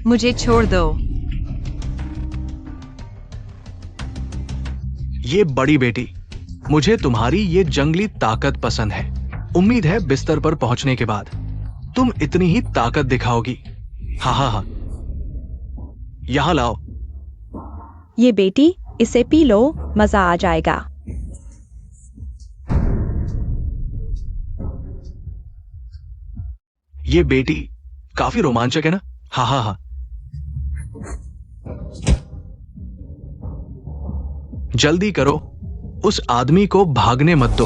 मुझे छोड़ दो। ये बड़ी बेटी, मुझे तुम्हारी ये जंगली ताकत पसंद है। उम्मीद है बिस्तर पर पहुंचने के बाद तुम इतनी ही ताकत दिखाओगी। हाँ हाँ हाँ, यहां लाओ। ये बेटी, इसे पी लो, मजा आ जाएगा। ये बेटी काफी रोमांचक है ना? हाँ हाँ हाँ। जल्दी करो, उस आदमी को भागने मत दो।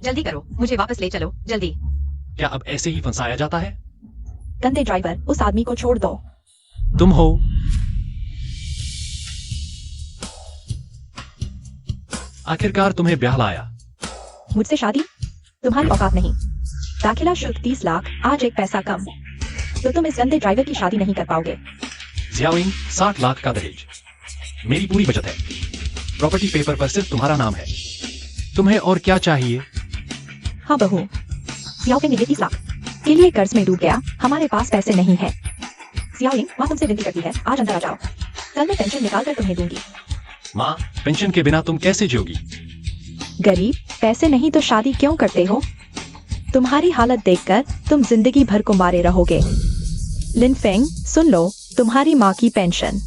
जल्दी करो, मुझे वापस ले चलो, जल्दी। क्या अब ऐसे ही फंसाया जाता है? गंदे ड्राइवर, उस आदमी को छोड़ दो। तुम हो। आखिरकार तुम्हें ब्याह लाया। मुझसे शादी? तुम्हारी औकात नहीं। दाखिला शुल्क 30 लाख, आज एक पैसा कम, तो तुम इस गंदे ड्राइवर की शादी नहीं कर पाओगे। जियाविंग, 60 लाख का दहेज मेरी पूरी बचत है। प्रॉपर्टी पेपर पर सिर्फ तुम्हारा नाम है। तुम्हें और क्या चाहिए? हाँ बहू, जियाविंग ने 30 लाख के लिए कर्ज में डूब गया। हमारे पास पैसे नहीं है। जियाविंग, माँ तुमसे विनती करती है, आज अंदर आ जाओ। कल मैं पेंशन निकाल कर तुम्हें दूंगी। माँ, पेंशन के बिना तुम कैसे जियोगी? गरीब, पैसे नहीं तो शादी क्यों करते हो? तुम्हारी हालत देखकर तुम जिंदगी भर कुंवारे रहोगे। लिन फेंग, सुन लो, तुम्हारी माँ की पेंशन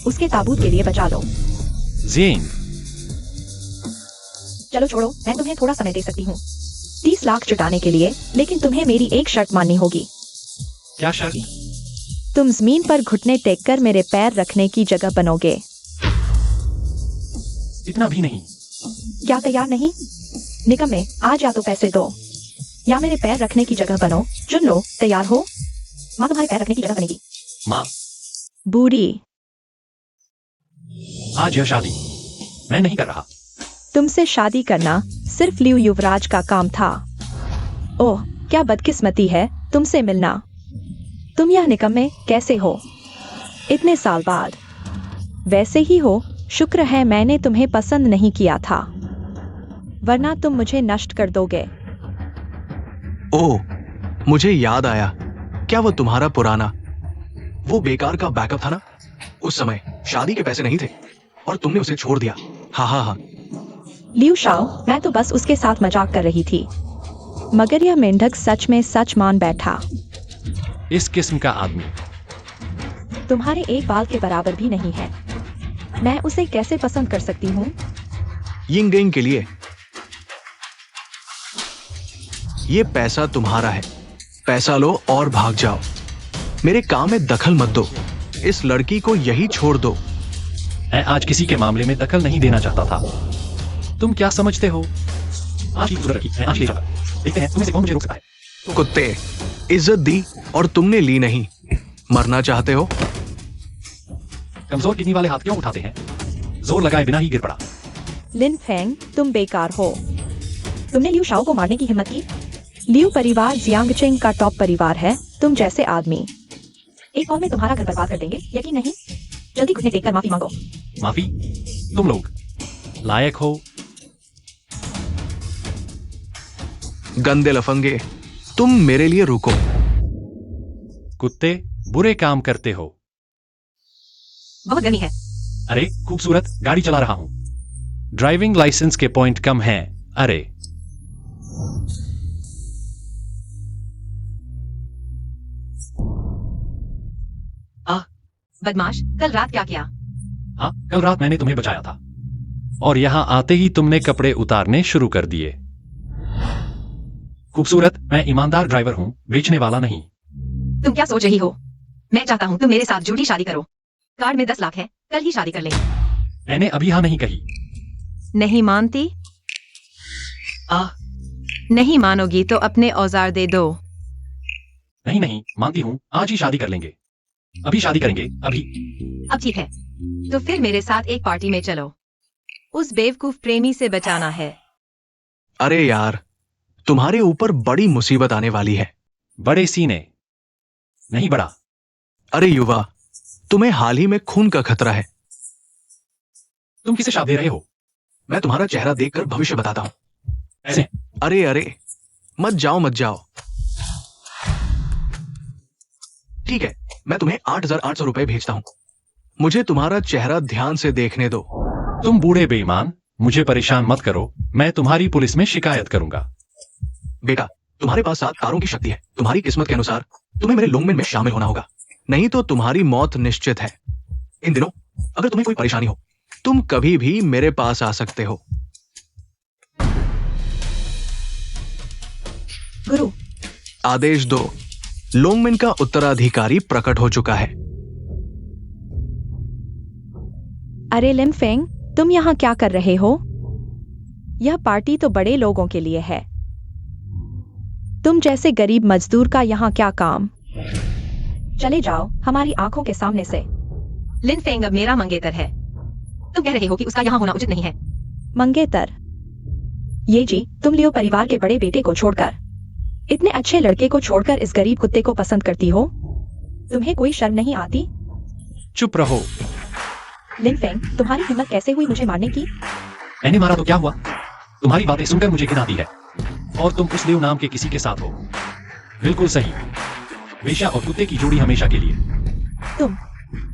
उसके ताबूत के लिए बचा लो। ज़ेन, चलो छोड़ो, मैं तुम्हें थोड़ा समय दे सकती हूँ 30 लाख जुटाने के लिए, लेकिन तुम्हें मेरी एक शर्त माननी होगी। क्या शर्त? तुम जमीन पर घुटने टेक कर मेरे पैर रखने की जगह बनोगे। इतना भी नहीं। क्या तैयार नहीं? निकम्मे, आज या तो पैसे दो या मेरे पैर रखने की जगह बनो। चुन लो, तैयार हो? माँ तुम्हारे पैर रखने की जगह बनेगी। माँ, बूढ़ी, आज यह शादी मैं नहीं कर रहा। तुमसे शादी करना सिर्फ लियू युवराज का काम था। ओह, क्या बदकिस्मती है तुमसे मिलना। तुम यह निकम्मे कैसे हो इतने साल बाद? वैसे ही हो, शुक्र है मैंने तुम्हें पसंद नहीं किया था, वरना तुम मुझे नष्ट कर दोगे। ओह, मुझे याद आया। क्या वो तुम्हारा पुराना, वो बेकार का बैकअप था ना? उस समय शादी के पैसे नहीं थे और तुमने उसे छोड़ दिया। हाँ हाँ हाँ। लियू शाओ, मैं तो बस उसके साथ मजाक कर रही थी, मगर यह मेंढक सच में सच मान बैठा। इस किस्म का आदमी तुम्हारे एक बाल के बराबर भी नहीं है। मैं उसे कैसे पसंद कर सकती हूँ? यिंगडिंग के लिए ये पैसा तुम्हारा है। पैसा लो और भाग जाओ। मेरे काम में दखल मत दो। इस लड़की को यही छोड़ दो। मैं आज किसी के मामले में दखल नहीं देना चाहता था। तुम क्या समझते हो? आज की खूबसूरत लड़की, मैं आज ले जाऊंगा। देखते हैं तुम्हें से कौन मुझे रोक सकता है। कुत्ते, इज्जत दी और तुमने ली नहीं। मरना चाहते हो? कमजोर किडनी वाले हाथ क्यों उठाते हैं? जोर लगाए बिना ही गिर पड़ा। लिन फेंग, तुम बेकार हो। तुमने लियू शाओ को मारने की हिम्मत की? लियू परिवार जियांगचेंग का टॉप परिवार है। तुम जैसे आदमी एक और में तुम्हारा घर बर्बाद कर देंगे, यकीन नहीं? जल्दी घुटने टेक कर माफी मांगो। माफी? तुम लोग लायक हो? गंदे लफंगे, तुम मेरे लिए रुको। कुत्ते, बुरे काम करते हो। बहुत गर्मी है। अरे खूबसूरत, गाड़ी चला रहा हूं। ड्राइविंग लाइसेंस के पॉइंट कम हैं। अरे बदमाश, कल रात क्या किया? हाँ, कल रात मैंने तुम्हें बचाया था और यहां आते ही तुमने कपड़े उतारने शुरू कर दिए। खूबसूरत, मैं ईमानदार ड्राइवर हूं, बेचने वाला नहीं। तुम क्या सोच रही हो? मैं चाहता हूँ तुम मेरे साथ झूठी शादी करो। कार्ड में 10 लाख है, कल ही शादी कर लेंगे। मैंने अभी हाँ नहीं कही। नहीं मानती? आ नहीं मानोगी तो अपने औजार दे दो। नहीं नहीं, मानती हूं, आज ही शादी कर लेंगे। अभी शादी करेंगे, अभी। अब ठीक है, तो फिर मेरे साथ एक पार्टी में चलो। उस बेवकूफ प्रेमी से बचाना है। अरे यार, तुम्हारे ऊपर बड़ी मुसीबत आने वाली है। बड़े सीने नहीं बड़ा। अरे युवा, तुम्हें हाल ही में खून का खतरा है। तुम किसे शाप दे रहे हो? मैं तुम्हारा चेहरा देखकर भविष्य बताता हूं। ऐसे अरे अरे, मत जाओ मत जाओ। ठीक है, मैं तुम्हें 8,800 रुपए भेजता हूं। मुझे तुम्हारा चेहरा ध्यान से देखने दो। तुम बूढ़े बेईमान, मुझे परेशान मत करो, मैं तुम्हारी पुलिस में शिकायत करूंगा। बेटा, तुम्हारे पास 7 तारों की शक्ति है। तुम्हारी किस्मत के अनुसार तुम्हें मेरे लोंगमेन में शामिल होना होगा, नहीं तो तुम्हारी मौत निश्चित है। इन दिनों अगर तुम्हें कोई परेशानी हो, तुम कभी भी मेरे पास आ सकते हो। गुरु, आदेश दो। लोंगमेन का उत्तराधिकारी प्रकट हो चुका है। अरे लिनफेंग, तुम यहाँ क्या कर रहे हो? यह पार्टी तो बड़े लोगों के लिए है। तुम जैसे गरीब मजदूर का यहाँ क्या काम? चले जाओ हमारी आंखों के सामने से। लिन फेंग अब मेरा मंगेतर है। तुम कह रहे हो कि उसका यहाँ होना उचित नहीं है। मंगेतर? ये जी, तुम लियो परिवार के बड़े बेटे को छोड़कर, इतने अच्छे लड़के को छोड़कर इस गरीब कुत्ते को पसंद करती हो? तुम्हें कोई शर्म नहीं आती? चुप रहो। लिनफेंग, तुम्हारी हिम्मत कैसे हुई मुझे मारने की? मैंने मारा तो क्या हुआ? तुम्हारी बातें सुनकर मुझे घिन आती है। और तुम उस लियो नाम के किसी के साथ हो। बिल्कुल सही, वेश्या और कुत्ते की जोड़ी हमेशा के लिए।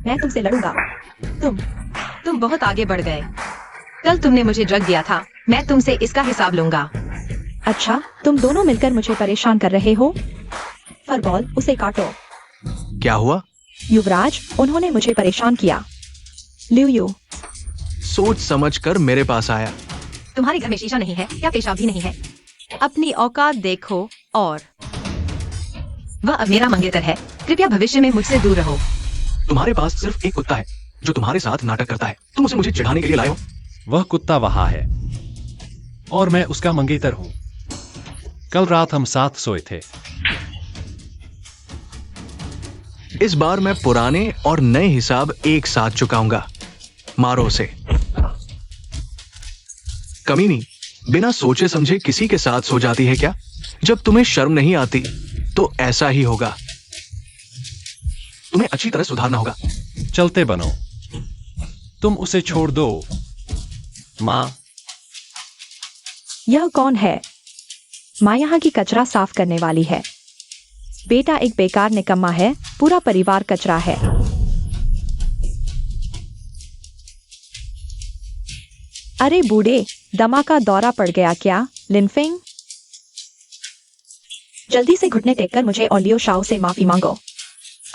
मैं तुमसे लड़ूंगा। तुम बहुत आगे बढ़ गए। कल तुमने मुझे ड्रग दिया था, मैं तुमसे इसका हिसाब लूंगा। अच्छा, तुम दोनों मिलकर मुझे परेशान कर रहे हो? फरबॉल, उसे काटो। क्या हुआ? युवराज, उन्होंने मुझे परेशान किया। लियो, सोच समझ कर मेरे पास आया। तुम्हारे घर में शीशा नहीं है या पेशाब भी नहीं है? अपनी औकात देखो। और वह अब मेरा मंगेतर है, कृपया भविष्य में मुझसे दूर रहो। तुम्हारे पास सिर्फ एक कुत्ता है जो तुम्हारे साथ नाटक करता है। तुम उसे मुझे चिढ़ाने के लिए लाए हो। वह कुत्ता वहां है और मैं उसका मंगेतर हूं। कल रात हम साथ सोए थे। इस बार मैं पुराने और नए हिसाब एक साथ चुकाऊंगा। मारो उसे। कमीनी, बिना सोचे समझे किसी के साथ सो जाती है क्या? जब तुम्हें शर्म नहीं आती तो ऐसा ही होगा। तुम्हें अच्छी तरह सुधारना होगा। चलते बनो। तुम उसे छोड़ दो। माँ, यह कौन है? माँ यहाँ की कचरा साफ करने वाली है। बेटा एक बेकार निकम्मा है, पूरा परिवार कचरा है। अरे बूढ़े, दमा का दौरा पड़ गया क्या? लिनफेंग, जल्दी से घुटने टेककर मुझे और लियो शाओ से माफी मांगो।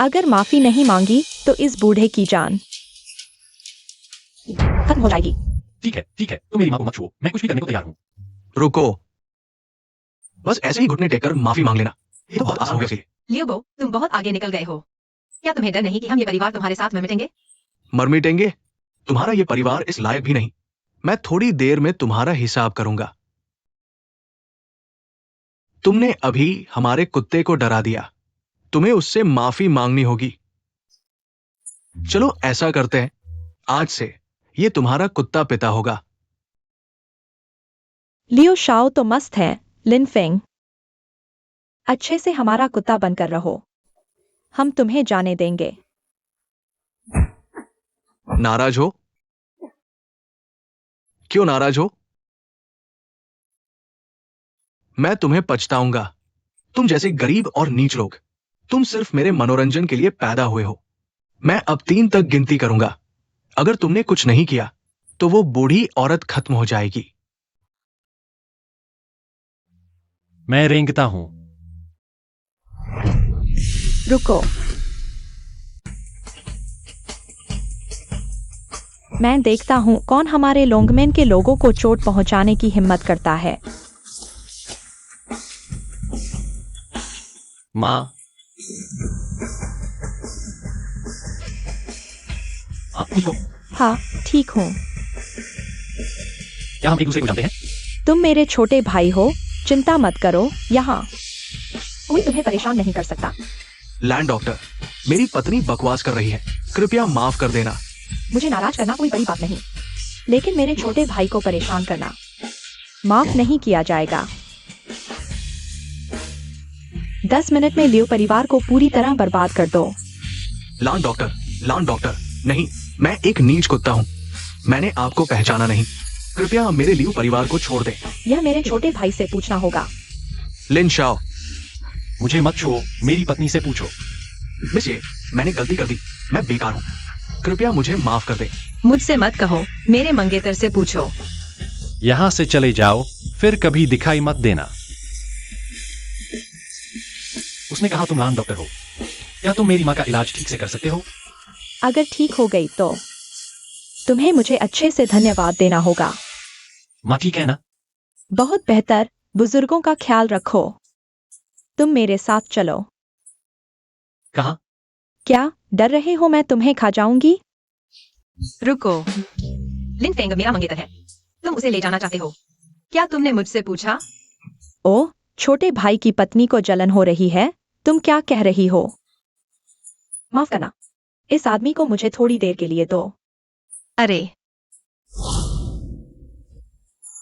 अगर माफी नहीं मांगी तो इस बूढ़े की जान खत्म हो जाएगी। ठीक है, तुम मेरी माँ को मत छुओ, मैं कुछ भी करने को तैयार हूँ। रुको, बस ऐसे ही घुटने टेककर माफी मांग लेना। ये तो बहुत आसान हो गया। लियोबो, तुम बहुत आगे निकल गए हो। क्या तुम्हें डर नहीं कि हम ये परिवार तुम्हारे साथ में मिटेंगे? मरमिटेंगे? तुम्हारा ये परिवार इस लायक भी नहीं। मैं थोड़ी देर में तुम्हारा हिसाब करूंगा। तुमने अभी हमारे कुत्ते को डरा दिया, तुम्हें उससे माफी मांगनी होगी। चलो ऐसा करते हैं, आज से ये तुम्हारा कुत्ता पिता होगा। लियो शाओ तो मस्त है। लिनफेंग, अच्छे से हमारा कुत्ता बनकर रहो, हम तुम्हें जाने देंगे। नाराज हो? क्यों नाराज हो? मैं तुम्हें पछताऊंगा। तुम जैसे गरीब और नीच लोग, तुम सिर्फ मेरे मनोरंजन के लिए पैदा हुए हो। मैं अब 3 तक गिनती करूंगा। अगर तुमने कुछ नहीं किया तो वो बूढ़ी औरत खत्म हो जाएगी। मैं रेंगता हूं। रुको, मैं देखता हूं कौन हमारे लोंगमेन के लोगों को चोट पहुंचाने की हिम्मत करता है। माँ, आप ठीक हो? हाँ, ठीक हूँ। क्या हम एक दूसरे को जानते हैं? तुम मेरे छोटे भाई हो, चिंता मत करो। यहाँ कोई तुम्हें परेशान नहीं कर सकता। लैंड डॉक्टर, मेरी पत्नी बकवास कर रही है, कृपया माफ कर देना। मुझे नाराज करना कोई बड़ी बात नहीं, लेकिन मेरे छोटे भाई को परेशान करना माफ नहीं किया जाएगा। 10 मिनट में लियो परिवार को पूरी तरह बर्बाद कर दो। लैंड डॉक्टर, लान डॉक्टर नहीं, मैं एक नीच कुत्ता हूँ। मैंने आपको पहचाना नहीं। कृपया मेरे लियू परिवार को छोड़ दें। यह मेरे छोटे भाई से पूछना होगा। लिन शाओ। मुझे मत छुओ, मेरी पत्नी से पूछो। मिसिए, मैंने गलती कर दी, मैं बेकार हूँ, कृपया मुझे माफ कर दे। मुझसे मत कहो, मेरे मंगेतर से पूछो। यहां से चले जाओ, फिर कभी दिखाई मत देना। उसने कहा तुम लान डॉक्टर हो। क्या तुम मेरी माँ का इलाज ठीक से कर सकते हो? अगर ठीक हो गई तो तुम्हें मुझे अच्छे से धन्यवाद देना होगा। माँ ठीक है ना? बहुत बेहतर। बुजुर्गों का ख्याल रखो। तुम मेरे साथ चलो। कहा? क्या डर रहे हो मैं तुम्हें खा जाऊंगी? रुको, लिन फेंग मेरा मंगेतर है, तुम उसे ले जाना चाहते हो। क्या तुमने मुझसे पूछा? ओ, छोटे भाई की पत्नी को जलन हो रही है, तुम क्या कह रही हो? माफ करना, इस आदमी को मुझे थोड़ी देर के लिए दो। अरे,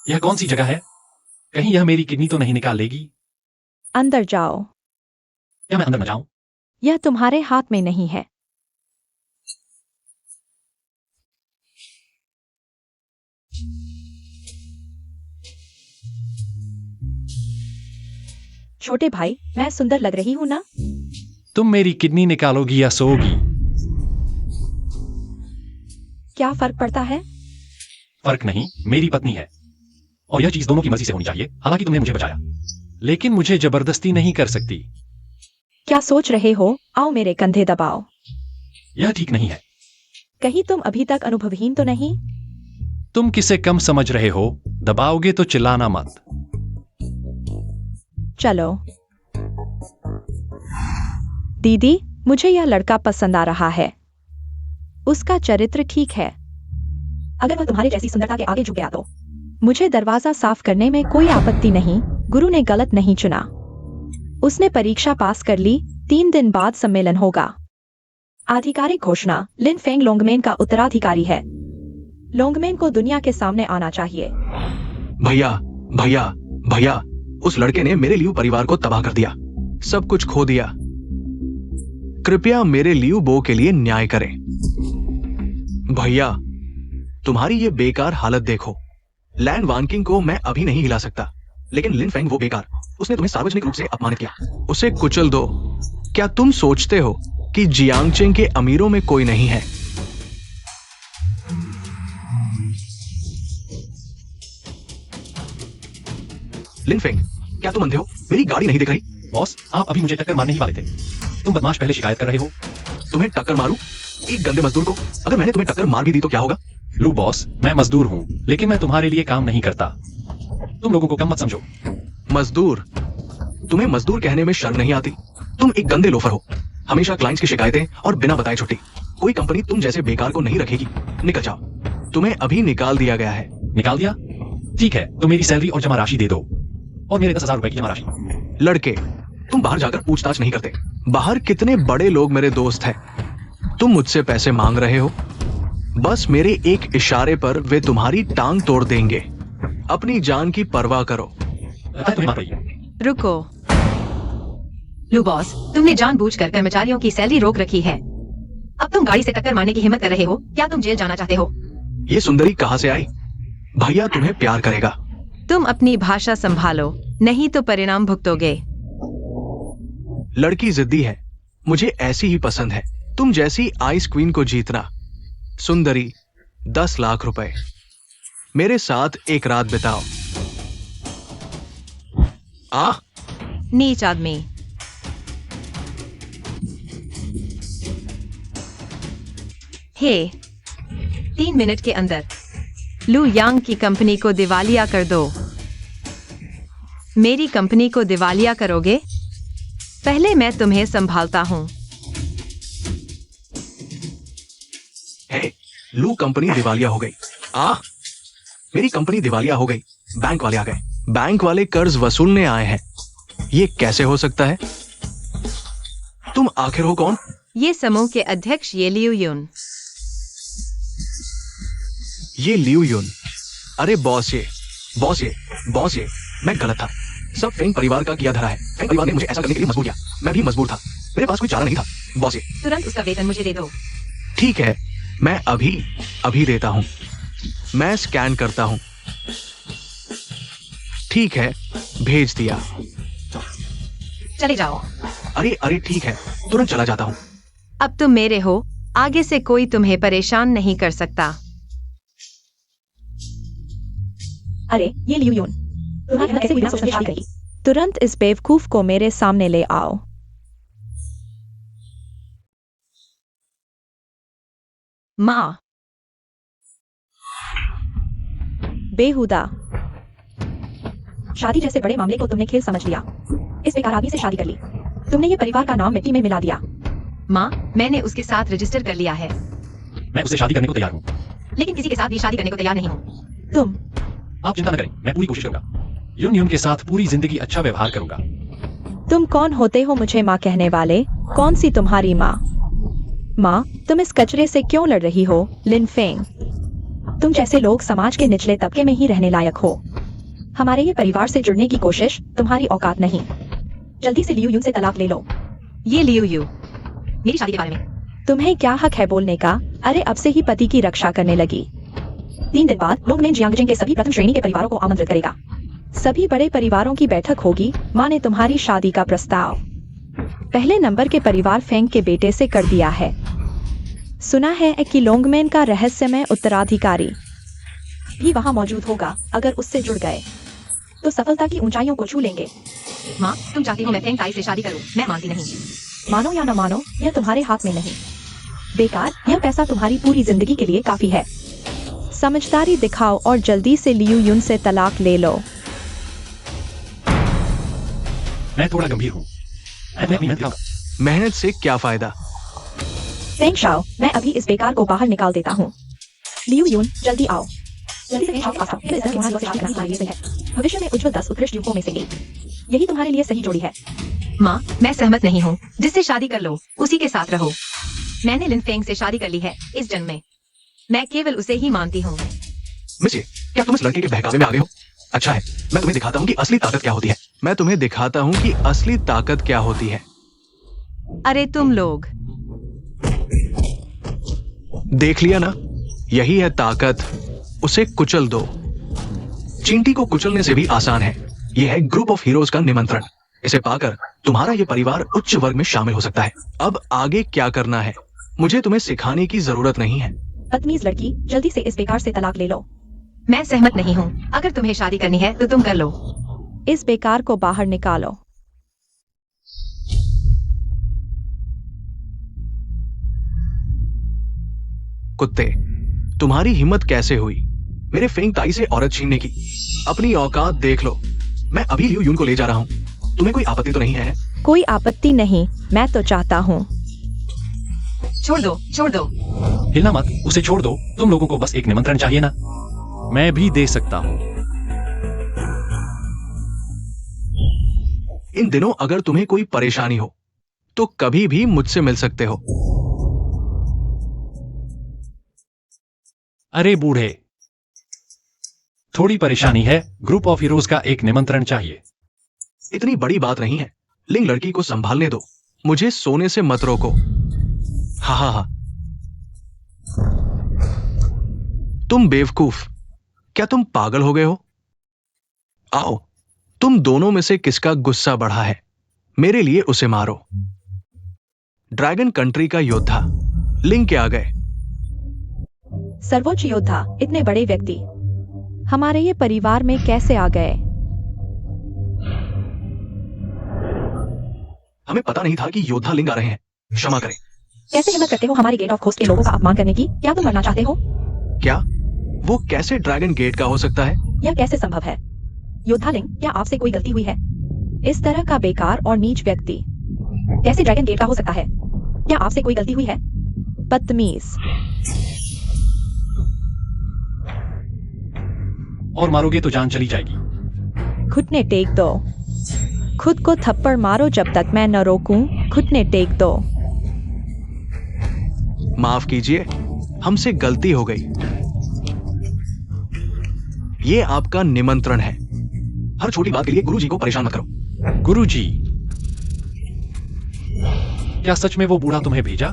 यह कौन सी जगह है? कहीं यह मेरी किडनी तो नहीं निकाल लेगी? अंदर जाओ। क्या मैं अंदर न जाऊं? यह तुम्हारे हाथ में नहीं है। छोटे भाई, मैं सुंदर लग रही हूं ना? तुम मेरी किडनी निकालोगी या सोओगी? क्या फर्क पड़ता है? फर्क नहीं, मेरी पत्नी है और यह चीज दोनों की मर्जी से होनी चाहिए। हालांकि तुमने मुझे बचाया, लेकिन मुझे जबरदस्ती नहीं कर सकती। क्या सोच रहे हो? आओ मेरे कंधे दबाओ। यह ठीक नहीं है। कहीं तुम अभी तक अनुभवहीन तो नहीं? तुम किसे कम समझ रहे हो? दबाओगे तो चिल्लाना मत। चलो। दीदी, मुझे यह लड़का पसंद आ रहा है। उसका चरित्र ठीक है। अगर वह तुम्हारी जैसी सुंदरता के आगे झुक गया तो मुझे दरवाजा साफ करने में कोई आपत्ति नहीं। गुरु ने गलत नहीं चुना। उसने परीक्षा पास कर ली। 3 दिन बाद सम्मेलन होगा। आधिकारिक घोषणा, लिन फेंग लोंगमेन का उत्तराधिकारी है। लोंगमेन को दुनिया के सामने आना चाहिए। भैया भैया भैया, उस लड़के ने मेरे लियू परिवार को तबाह कर दिया, सब कुछ खो दिया। कृपया मेरे लियू बो के लिए न्याय करें। भैया, तुम्हारी ये बेकार हालत देखो। लैंड वानकिंग को मैं अभी नहीं हिला सकता, लेकिन लिन फेंग वो बेकार, उसने तुम्हें सार्वजनिक रूप से अपमानित किया। उसे कुचल दो। क्या तुम सोचते हो कि जियांगचेंग के अमीरों में कोई नहीं है? लिन फेंग, क्या तुम अंधे हो? मेरी गाड़ी नहीं दिख रही? बॉस, आप अभी मुझे टक्कर मारने ही वाले थे। तुम बदमाश पहले शिकायत कर रहे हो। तुम्हें टक्कर मारूं? एक गंदे मजदूर को? अगर मैंने तुम्हें टक्कर मार भी दी तो क्या होगा? लो बॉस, मैं मजदूर हूँ, लेकिन मैं तुम्हारे लिए काम नहीं करता। तुम लोगों को कम मत समझो। मजदूर? तुम्हें मजदूर कहने में शर्म नहीं आती? तुम एक गंदे लोफर हो। हमेशा क्लाइंट्स की शिकायतें और बिना बताए छुट्टी। कोई कंपनी तुम जैसे बेकार को नहीं रखेगी। निकल जाओ। तुम्हें अभी निकाल दिया गया है। निकाल दिया? ठीक है, तो मेरी सैलरी और जमा राशि दे दो, और मेरे 10,000 रुपए की जमा राशि। लड़के, तुम बाहर जाकर पूछताछ नहीं करते। बाहर कितने बड़े लोग मेरे दोस्त हैं। तुम मुझसे पैसे मांग रहे हो? बस मेरे एक इशारे पर वे तुम्हारी टांग तोड़ देंगे। अपनी जान की परवाह करो। तुम्हें मार रही है। रुको। लो बॉस, तुमने जानबूझकर कर्मचारियों की सैलरी रोक रखी है। अब तुम गाड़ी से टक्कर मारने की हिम्मत कर रहे हो? क्या तुम जेल जाना चाहते हो? ये सुंदरी कहां से आई? भैया तुम्हें प्यार करेगा। तुम अपनी भाषा संभालो, नहीं तो परिणाम भुगतोगे। लड़की जिद्दी है, मुझे ऐसी ही पसंद है। तुम जैसी आइस क्वीन को जीतना। सुंदरी, 10 लाख रुपए। मेरे साथ एक रात बिताओ। नीच आदमी। हे, 3 मिनट के अंदर लू यांग की कंपनी को दिवालिया कर दो। मेरी कंपनी को दिवालिया करोगे? पहले मैं तुम्हें संभालता हूं। हे, लू कंपनी दिवालिया हो गई। मेरी कंपनी दिवालिया हो गई। बैंक वाले आ गए। बैंक वाले कर्ज वसूलने आए हैं। ये कैसे हो सकता है? तुम आखिर हो कौन? ये समूह के अध्यक्ष ये लियू युन। ये लियू युन। अरे बॉस ये मैं गलत था। सब फेंग परिवार का किया धरा है। फेंग परिवार ने मुझे ऐसा करने के लिए मजबूर किया। मैं भी मजबूर था। मेरे पास कोई चारा नहीं था। बॉस ये। तुरंत उसका वेतन मुझे दे दो। ठीक है, मैं अभी अभी देता हूं। मैं स्कैन करता हूं। ठीक है, भेज दिया। चले जाओ। अरे अरे ठीक है, तुरंत चला जाता हूं। अब तुम मेरे हो, आगे से कोई तुम्हें परेशान नहीं कर सकता। अरे ये लियू यून, तुम्हारी कैसे बिना सोचने शादी करी? तुरंत इस बेवकूफ को मेरे सामने ले आओ। माँ, बेहुदा, शादी जैसे बड़े मामले को तुमने खेल समझ लिया। इस बेकार आदमी से शादी कर ली। तुमने ये परिवार का नाम मिट्टी में मिला दिया। माँ, मैंने उसके साथ रजिस्टर कर लिया है, मैं उससे शादी करने को तैयार हूँ। लेकिन किसी के साथ भी शादी करने को तैयार नहीं हूँ। तुम आप चिंता न करें, मैं पूरी कोशिश करूंगा। यून के साथ पूरी जिंदगी अच्छा व्यवहार करूंगा। तुम कौन होते हो मुझे माँ कहने वाले? कौन सी तुम्हारी माँ? माँ, तुम इस कचरे से क्यों लड़ रही हो, लिन फेंग? तुम जैसे लोग समाज के निचले तबके में ही रहने लायक हो। हमारे ये परिवार से जुड़ने की कोशिश तुम्हारी औकात नहीं। जल्दी से लियू यून से तलाक ले लो। ये लियू यू, मेरी शादी के बारे में तुम्हें क्या हक है बोलने का? अरे अब से ही पति की रक्षा करने लगी। 3 दिन बाद लोग में जियांगजिंग के सभी प्रथम श्रेणी के परिवारों को आमंत्रित करेगा। सभी बड़े परिवारों की बैठक होगी। माँ ने तुम्हारी शादी का प्रस्ताव पहले नंबर के परिवार फेंग के बेटे से कर दिया है। सुना है कि लोंगमेन का रहस्यमय उत्तराधिकारी भी वहां मौजूद होगा। अगर उससे जुड़ गए तो सफलता की ऊंचाइयों को छू लेंगे। माँ, तुम चाहती हो मैं फेंग ताई से शादी करूँ? मैं मानती नहीं। मानो या न मानो, यह तुम्हारे हाथ में नहीं। बेकार, यह पैसा तुम्हारी पूरी जिंदगी के लिए काफी है। समझदारी दिखाओ और जल्दी से लियू यून से तलाक ले लो। मैं थोड़ा गंभीर हूँ। मैं अपनी मेहनत दिखाऊंगा। मेहनत से क्या फायदा? फेंग शाओ, मैं अभी इस बेकार को बाहर निकाल देता हूँ। लियू यून, जल्दी आओ। जल्दी से फेंग शाओ के पास आओ। इस तरह तुम्हारे से शादी करना तुम्हारे लिए सही है। भविष्य में उज्जवल 10 उत्कृष्ट युवकों में से एक। यही तुम्हारे लिए सही जोड़ी है। माँ, मैं सहमत नहीं हूँ। जिससे शादी कर लो, उसी के साथ रहो। मैंने लिन फेंग से शादी कर ली है इस जन्म में। मैं केवल उसे ही मानती हूँ। मिर्ची, क्या तुम इस लड़के के बहकावे में आ गए हो? अच्छा है, मैं तुम्हें दिखाता हूँ कि असली ताकत क्या होती है। मैं तुम्हें दिखाता हूँ कि असली ताकत क्या होती है। अरे तुम लोग, देख लिया ना, यही है ताकत। उसे कुचल दो। चींटी को कुचलने से भी आसान है। यह है ग्रुप ऑफ हीरोज का निमंत्रण। इसे पाकर तुम्हारा यह परिवार उच्च वर्ग में शामिल हो सकता है। अब आगे क्या करना है मुझे तुम्हें सिखाने की जरूरत नहीं है। बदतमीज लड़की, जल्दी से इस बेकार से तलाक ले लो। मैं सहमत नहीं हूँ। अगर तुम्हें शादी करनी है तो तुम कर लो। इस बेकार को बाहर निकालो। कुत्ते, तुम्हारी हिम्मत कैसे हुई मेरे फेंग ताई से औरत छीनने की? अपनी औकात देख लो। मैं अभी लियू यून को ले जा रहा हूँ। तुम्हें कोई आपत्ति तो नहीं है? कोई आपत्ति नहीं, मैं तो चाहता हूँ। छोड़ दो, छोड़ दो। हिलना मत, उसे छोड़ दो। तुम लोगों को बस एक निमंत्रण चाहिए ना? मैं भी दे सकता हूँ। इन दिनों अगर तुम्हें कोई परेशानी हो तो कभी भी मुझसे मिल सकते हो। अरे बूढ़े, थोड़ी परेशानी है। ग्रुप ऑफ हीरोज का एक निमंत्रण चाहिए। इतनी बड़ी बात नहीं है। लिंग लड़की को संभालने दो। मुझे सोने से मत रोको। हा हा हा। तुम बेवकूफ, क्या तुम पागल हो गए हो? आओ, तुम दोनों में से किसका गुस्सा बढ़ा है? मेरे लिए उसे मारो। ड्रैगन कंट्री का योद्धा लिंग के आ गए। सर्वोच्च योद्धा, इतने बड़े व्यक्ति हमारे ये परिवार में कैसे आ गए? हमें पता नहीं था कि योद्धा लिंग आ रहे हैं। क्षमा करें। कैसे हिम्मत करते हो हमारी गेट ऑफ खोस्ट के लोगों का अपमान करने की? क्या तुम मरना चाहते हो? क्या वो कैसे ड्रैगन गेट का हो सकता है? यह कैसे संभव है? योद्धा लिंग, क्या आपसे कोई गलती हुई है? इस तरह का बेकार और नीच व्यक्ति कैसे ड्रैगन गेट का हो सकता है? क्या आपसे कोई गलती हुई है? बदतमीज। और मारोगे तो जान चली जाएगी। घुटने टेक दो। खुद को थप्पड़ मारो जब तक मैं न रोकूं। घुटने टेक दो। माफ कीजिए, हमसे गलती हो गई। ये आपका निमंत्रण है। हर छोटी बात के लिए गुरुजी को परेशान मत करो। गुरुजी, क्या सच में वो बूढ़ा तुम्हें भेजा?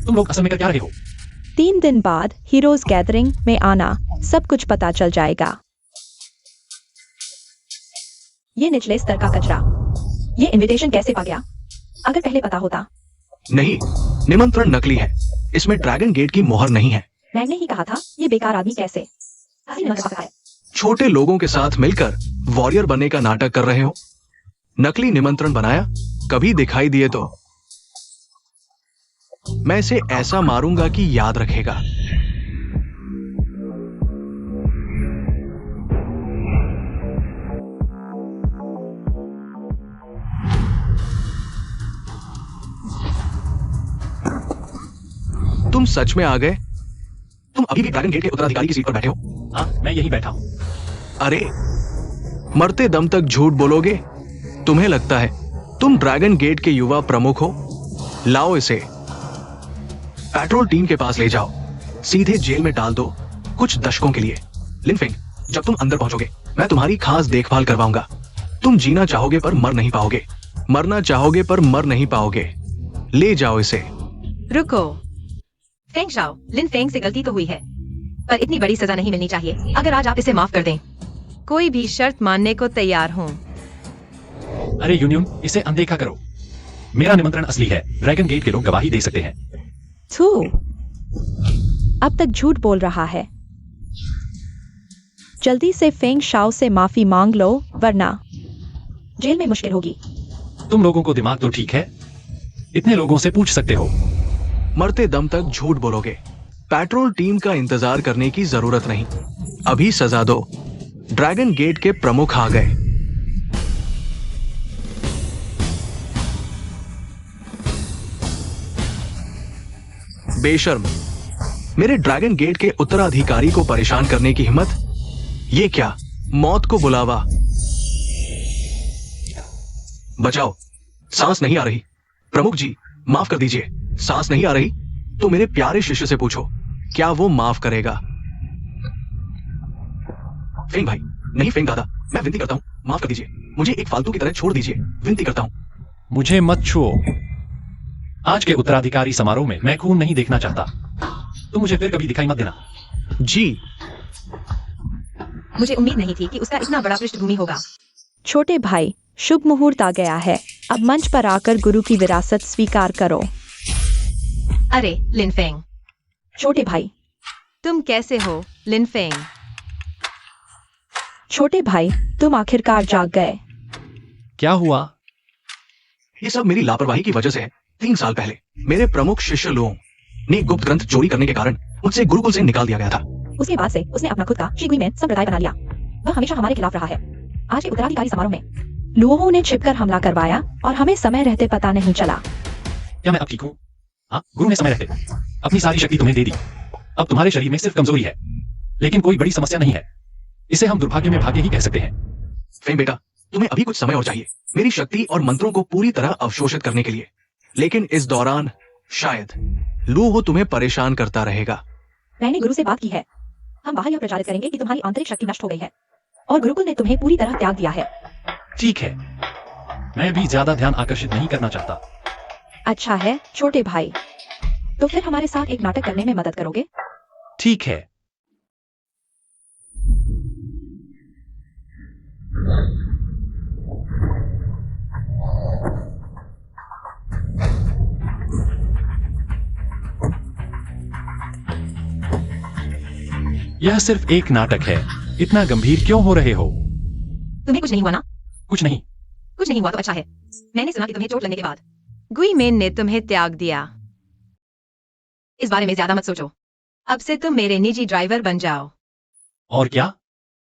तुम लोग असल में कर क्या रहे हो? 3 दिन बाद हीरोज गैदरिंग में आना, सब कुछ पता चल जाएगा। ये निचले स्तर का कचरा, ये इनविटेशन कैसे पा गया? अगर पहले पता होता। नहीं, निमंत्रण नकली है, इसमें ड्रैगन गेट की मोहर नहीं है। मैंने ही कहा था, ये बेकार आदमी कैसे असली नमक पका है। छोटे लोगों के साथ मिलकर वॉरियर बनने का नाटक कर रहे हो। नकली निमंत्रण बनाया, कभी दिखाई दिए तो मैं इसे ऐसा मारूंगा कि याद रखेगा। तुम सच में आ गए? तुम अभी भी ड्रैगन गेट के उत्तराधिकारी की सीट पर बैठे हो? हाँ, मैं यही बैठा हूँ। अरे, मरते दम तक झूठ बोलोगे? तुम्हें लगता है तुम ड्रैगन गेट के युवा प्रमुख हो? लाओ इसे पेट्रोल टीम के पास ले जाओ, सीधे जेल में डाल दो कुछ दशकों के लिए। लिनफेंग, जब तुम अंदर पहुंचोगे मैं तुम्हारी खास देखभाल करवाऊंगा। तुम जीना चाहोगे पर मर नहीं पाओगे, मरना चाहोगे पर मर नहीं पाओगे। ले जाओ इसे। रुको फेंग शाओ, लिन फेंग से गलती तो हुई है, पर इतनी बड़ी सजा नहीं मिलनी चाहिए। अगर आज आप इसे माफ कर दें। कोई भी शर्त मानने को तैयार हूँ। अरे यूनियन, इसे अनदेखा करो। मेरा निमंत्रण असली है, ड्रैगन गेट के लोग गवाही दे सकते हैं। थू, अब तक झूठ बोल रहा है। जल्दी से फेंग शाओ से माफी मांग लो, वरना जेल में मुश्किल होगी। तुम लोगों को दिमाग तो ठीक है, इतने लोगों से पूछ सकते हो। मरते दम तक झूठ बोलोगे। पेट्रोल टीम का इंतजार करने की जरूरत नहीं, अभी सजा दो। ड्रैगन गेट के प्रमुख आ गए। बेशर्म, मेरे ड्रैगन गेट के उत्तराधिकारी को परेशान करने की हिम्मत? ये क्या, मौत को बुलावा। बचाओ, सांस नहीं आ रही। प्रमुख जी, माफ कर दीजिए, सांस नहीं आ रही तो मेरे प्यारे शिष्य से पूछो, क्या वो माफ करेगा? फेंग भाई, नहीं फेंग दादा, मैं विनती करता हूं, माफ कर दीजिए, मुझे एक फालतू की तरह छोड़ दीजिए, विनती करता हूं। मुझे मत छुओ। आज के उत्तराधिकारी समारोह में मैं खून नहीं देखना चाहता। तुम मुझे फिर कभी दिखाई मत देना। जी। मुझे उम्मीद नहीं थी कि उसका इतना बड़ा पृष्ठभूमि होगा। छोटे भाई, शुभ मुहूर्त आ गया है, अब मंच पर आकर गुरु की विरासत स्वीकार करो। अरे लिन फेंग। छोटे भाई, तुम कैसे हो लिन फेंग? छोटे भाई, तुम आखिरकार जाग गए। क्या हुआ? ये सब मेरी लापरवाही की वजह से है। 3 साल पहले मेरे प्रमुख शिष्य लोगों ने गुप्त ग्रंथ चोरी करने के कारण मुझसे गुरुकुल से निकाल दिया गया था। उसके बाद से उसने अपना खुद का शिगुइमेन संप्रदाय बना लिया। वह हमेशा हमारे खिलाफ रहा है। आज के उत्तराधिकारी समारोह में लुओहो ने छिपकर हमला करवाया और हमें समय रहते पता नहीं चला। क्या मैं अब ठीक हूँ? हाँ, गुरु ने समय रहते अपनी सारी शक्ति तुम्हें दे दी। अब तुम्हारे शरीर में सिर्फ कमजोरी है, लेकिन कोई बड़ी समस्या नहीं है। इसे हम दुर्भाग्य में भाग्य ही कह सकते हैं। फेंग बेटा, तुम्हें अभी कुछ समय और चाहिए मेरी शक्ति और मंत्रों को पूरी तरह अवशोषित करने के लिए। लेकिन इस दौरान शायद लुओहो तुम्हें परेशान करता रहेगा। मैंने गुरु से बात की है। हम बाहर यह प्रचारित करेंगे कि तुम्हारी आंतरिक शक्ति नष्ट हो गई है और गुरुकुल ने तुम्हें पूरी तरह त्याग दिया है। ठीक है, मैं भी ज्यादा ध्यान आकर्षित नहीं करना चाहता। अच्छा है छोटे भाई, तो फिर हमारे साथ एक नाटक करने में मदद करोगे? ठीक है। यह सिर्फ एक नाटक है, इतना गंभीर क्यों हो रहे हो? तुम्हें कुछ नहीं हुआ ना? कुछ नहीं। कुछ नहीं हुआ तो अच्छा है। मैंने सुना कि तुम्हें चोट लगने के बाद गुइमेन ने तुम्हें त्याग दिया। इस बारे में ज्यादा मत सोचो। अब से तुम मेरे निजी ड्राइवर बन जाओ। और क्या?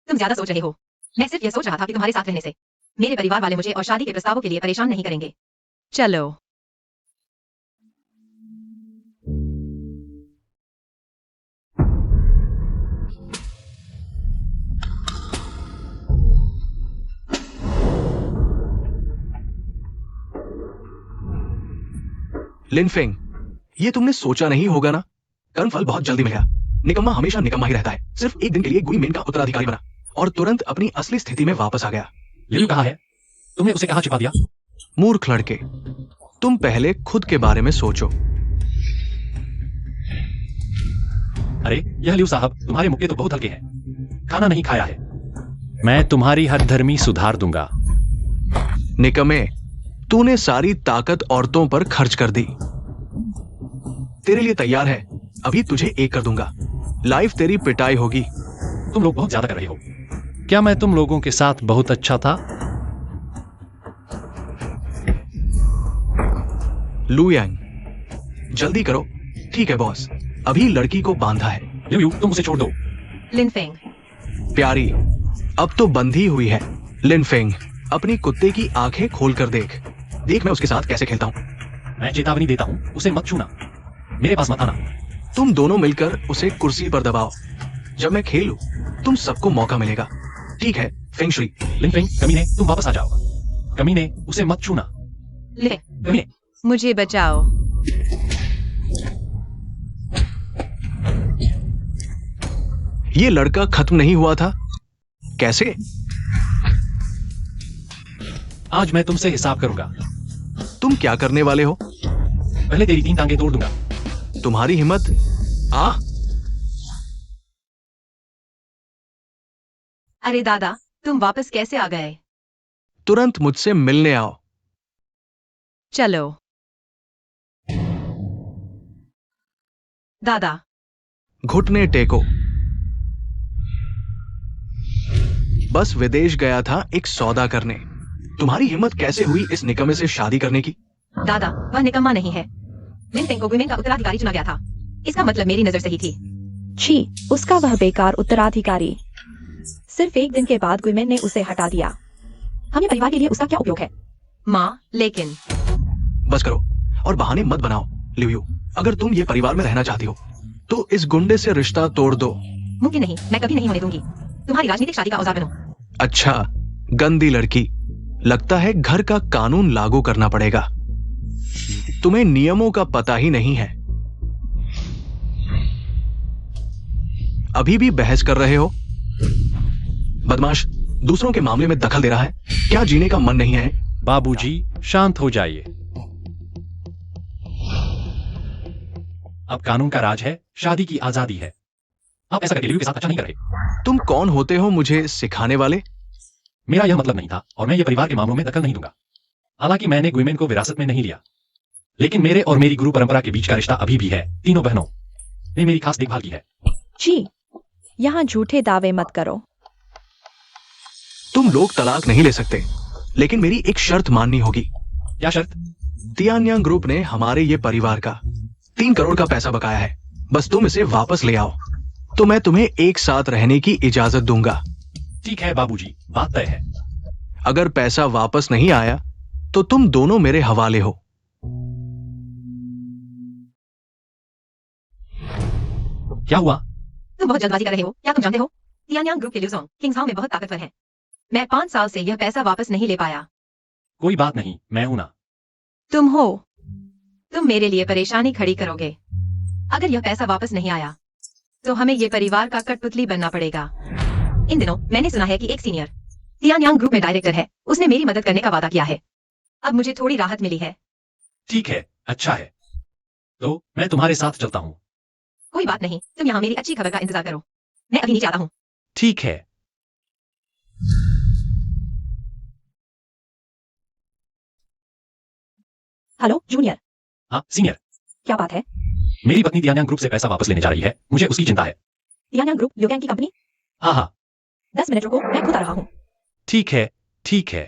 तुम ज्यादा सोच रहे हो। मैं सिर्फ यह सोच रहा था कि तुम्हारे साथ रहने से मेरे परिवार वाले मुझे और शादी के प्रस्तावों के लिए परेशान नहीं करेंगे। चलो। लिनफेंग, ये तुमने सोचा नहीं होगा ना, कर्मफल बहुत जल्दी मिलेगा। निकम्मा हमेशा निकम्मा ही रहता है। सिर्फ एक दिन के लिए गुइमेन का उत्तराधिकारी बना और तुरंत अपनी असली स्थिति में वापस आ गया। लिलू कहाँ है? तुमने उसे कहाँ छिपा दिया? मूर्ख लड़के, तुम पहले खुद के बारे में सोचो। अरे यह लियो साहब, तुम्हारे मुक्के तो बहुत हल्के हैं। खाना नहीं खाया है। मैं तुम्हारी हठधर्मी सुधार दूंगा। निकम्मे, तूने सारी ताकत औरतों पर खर्च कर दी। तेरे लिए तैयार है, अभी तुझे एक कर दूंगा। लाइव तेरी पिटाई होगी। तुम लोग बहुत ज्यादा कर रहे हो। क्या मैं तुम लोगों के साथ बहुत अच्छा था? लू यांग, जल्दी करो। ठीक है बॉस, अभी लड़की को बांधा है। लियो यू, तुम उसे छोड़ दो। लिन फेंग, प्यारी, अब तो बंधी हुई है। लिन फेंग, अपनी कुत्ते की आंखें खोल कर देख। देख मैं उसके साथ कैसे खेलता हूं। मैं चेतावनी देता हूं, उसे मत छूना। मेरे पास मत आना। तुम दोनों मिलकर उसे कुर्सी पर दबाओ। जब मैं खेलूं, तुम सबको मौका मिलेगा। ठीक है फेंग शुई। लिन फेंग, कमीने, तुम वापस आ जाओ। कमीने, उसे मत छूना। ले, कमीने, मुझे बचाओ। ये लड़का खत्म नहीं हुआ था? कैसे? आज मैं तुमसे हिसाब करूंगा। तुम क्या करने वाले हो? पहले तेरी 3 टांगे तोड़ दूंगा। तुम्हारी हिम्मत? आ अरे दादा, तुम वापस कैसे आ गए? तुरंत मुझसे मिलने आओ। चलो। दादा, घुटने टेको। बस विदेश गया था एक सौदा करने। तुम्हारी हिम्मत कैसे हुई इस निकम्मे से शादी करने की? दादा, वह निकम्मा नहीं है। लिन फेंग को गुइमेन का उत्तराधिकारी चुना गया था। इसका मतलब मेरी नजर सही थी। छी, उसका वह बेकार उत्तराधिकारी। सिर्फ एक दिन के बाद गुइमेन ने उसे हटा दिया। हमें परिवार के लिए उसका क्या उपयोग है? माँ, लेकिन बस करो और बहाने मत बनाओ। लियो, अगर तुम ये परिवार में रहना चाहती हो तो इस गुंडे से रिश्ता तोड़ दो। मुमकिन नहीं, मैं कभी नहीं होने दूंगी। तुम्हारी राजनीतिक शादी का औजार बनो। अच्छा, गंदी लड़की, लगता है घर का कानून लागू करना पड़ेगा। तुम्हें नियमों का पता ही नहीं है। अभी भी बहस कर रहे हो? बदमाश, दूसरों के मामले में दखल दे रहा है। क्या जीने का मन नहीं है? बाबूजी, शांत हो जाइए। अब कानून का राज है, शादी की आजादी है। आप ऐसा करके लियो के साथ अच्छा नहीं कर रहे। तुम कौन होते हो मुझे सिखाने वाले? मेरा यह मतलब नहीं था और मैं ये परिवार के मामलों में दखल नहीं दूंगा। हालांकि मैंने गुइमेन को विरासत में नहीं लिया, लेकिन मेरे और मेरी गुरु परंपरा के बीच का रिश्ता अभी भी है। तीनों बहनों ने मेरी खास देखभाल की है। छी, यहाँ झूठे दावे मत करो। तुम लोग तलाक नहीं ले सकते, लेकिन मेरी एक शर्त माननी होगी। क्या शर्त? तियानयांग ग्रुप ने हमारे ये परिवार का 3 करोड़ का पैसा बकाया है। बस तुम इसे वापस ले आओ तो मैं तुम्हें एक साथ रहने की इजाजत दूंगा। ठीक है बाबूजी, बात तय है। अगर पैसा वापस नहीं आया तो तुम दोनों मेरे हवाले हो। क्या हुआ? तुम बहुत जल्दबाजी कर रहे हो। क्या तुम जानते हो, तियानयांग ग्रुप के लियोजोंग किंग्सहाउ में बहुत ताकतवर हैं। मैं 5 साल से यह पैसा वापस नहीं ले पाया। कोई बात नहीं, मैं हूं ना। तुम हो। तुम मेरे लिए परेशानी खड़ी करोगे। अगर यह पैसा वापस नहीं आया तो हमें ये परिवार का कठपुतली बनना पड़ेगा। इन दिनों मैंने सुना है कि एक सीनियर तियानयांग ग्रुप में डायरेक्टर है। उसने मेरी मदद करने का वादा किया है। अब मुझे थोड़ी राहत मिली है। ठीक है, अच्छा है। तो मैं तुम्हारे साथ चलता हूं। कोई बात नहीं, तुम यहाँ मेरी अच्छी खबर का इंतजार करो। मैं अभी नीचे आता हूँ। ठीक है। हेलो जूनियर, हाँ सीनियर, क्या बात है? मेरी पत्नी तियानयांग ग्रुप से पैसा वापस लेने जा रही है। मुझे उसकी चिंता है। तियानयांग ग्रुप लियो की कंपनी? हाँ हाँ, 10 मिनट रुको, मैं खुद आ रहा हूँ। ठीक है, ठीक है।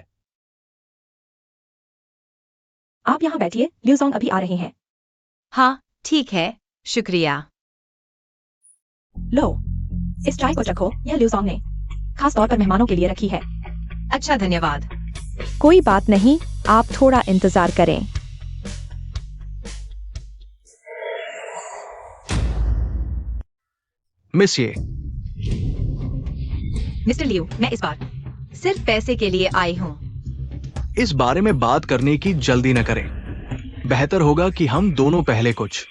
आप यहाँ बैठिए, लियोजोंग अभी आ रहे हैं। हाँ ठीक है, शुक्रिया। लो, इस चाय को चखो, यह लियोजोंग ने खास तौर पर मेहमानों के लिए रखी है। अच्छा, धन्यवाद। कोई बात नहीं, आप थोड़ा इंतजार करें। मिसिए, मिस्टर लियो, मैं इस बार सिर्फ पैसे के लिए आई हूँ। इस बारे में बात करने की जल्दी न करें। बेहतर होगा कि हम दोनों पहले कुछ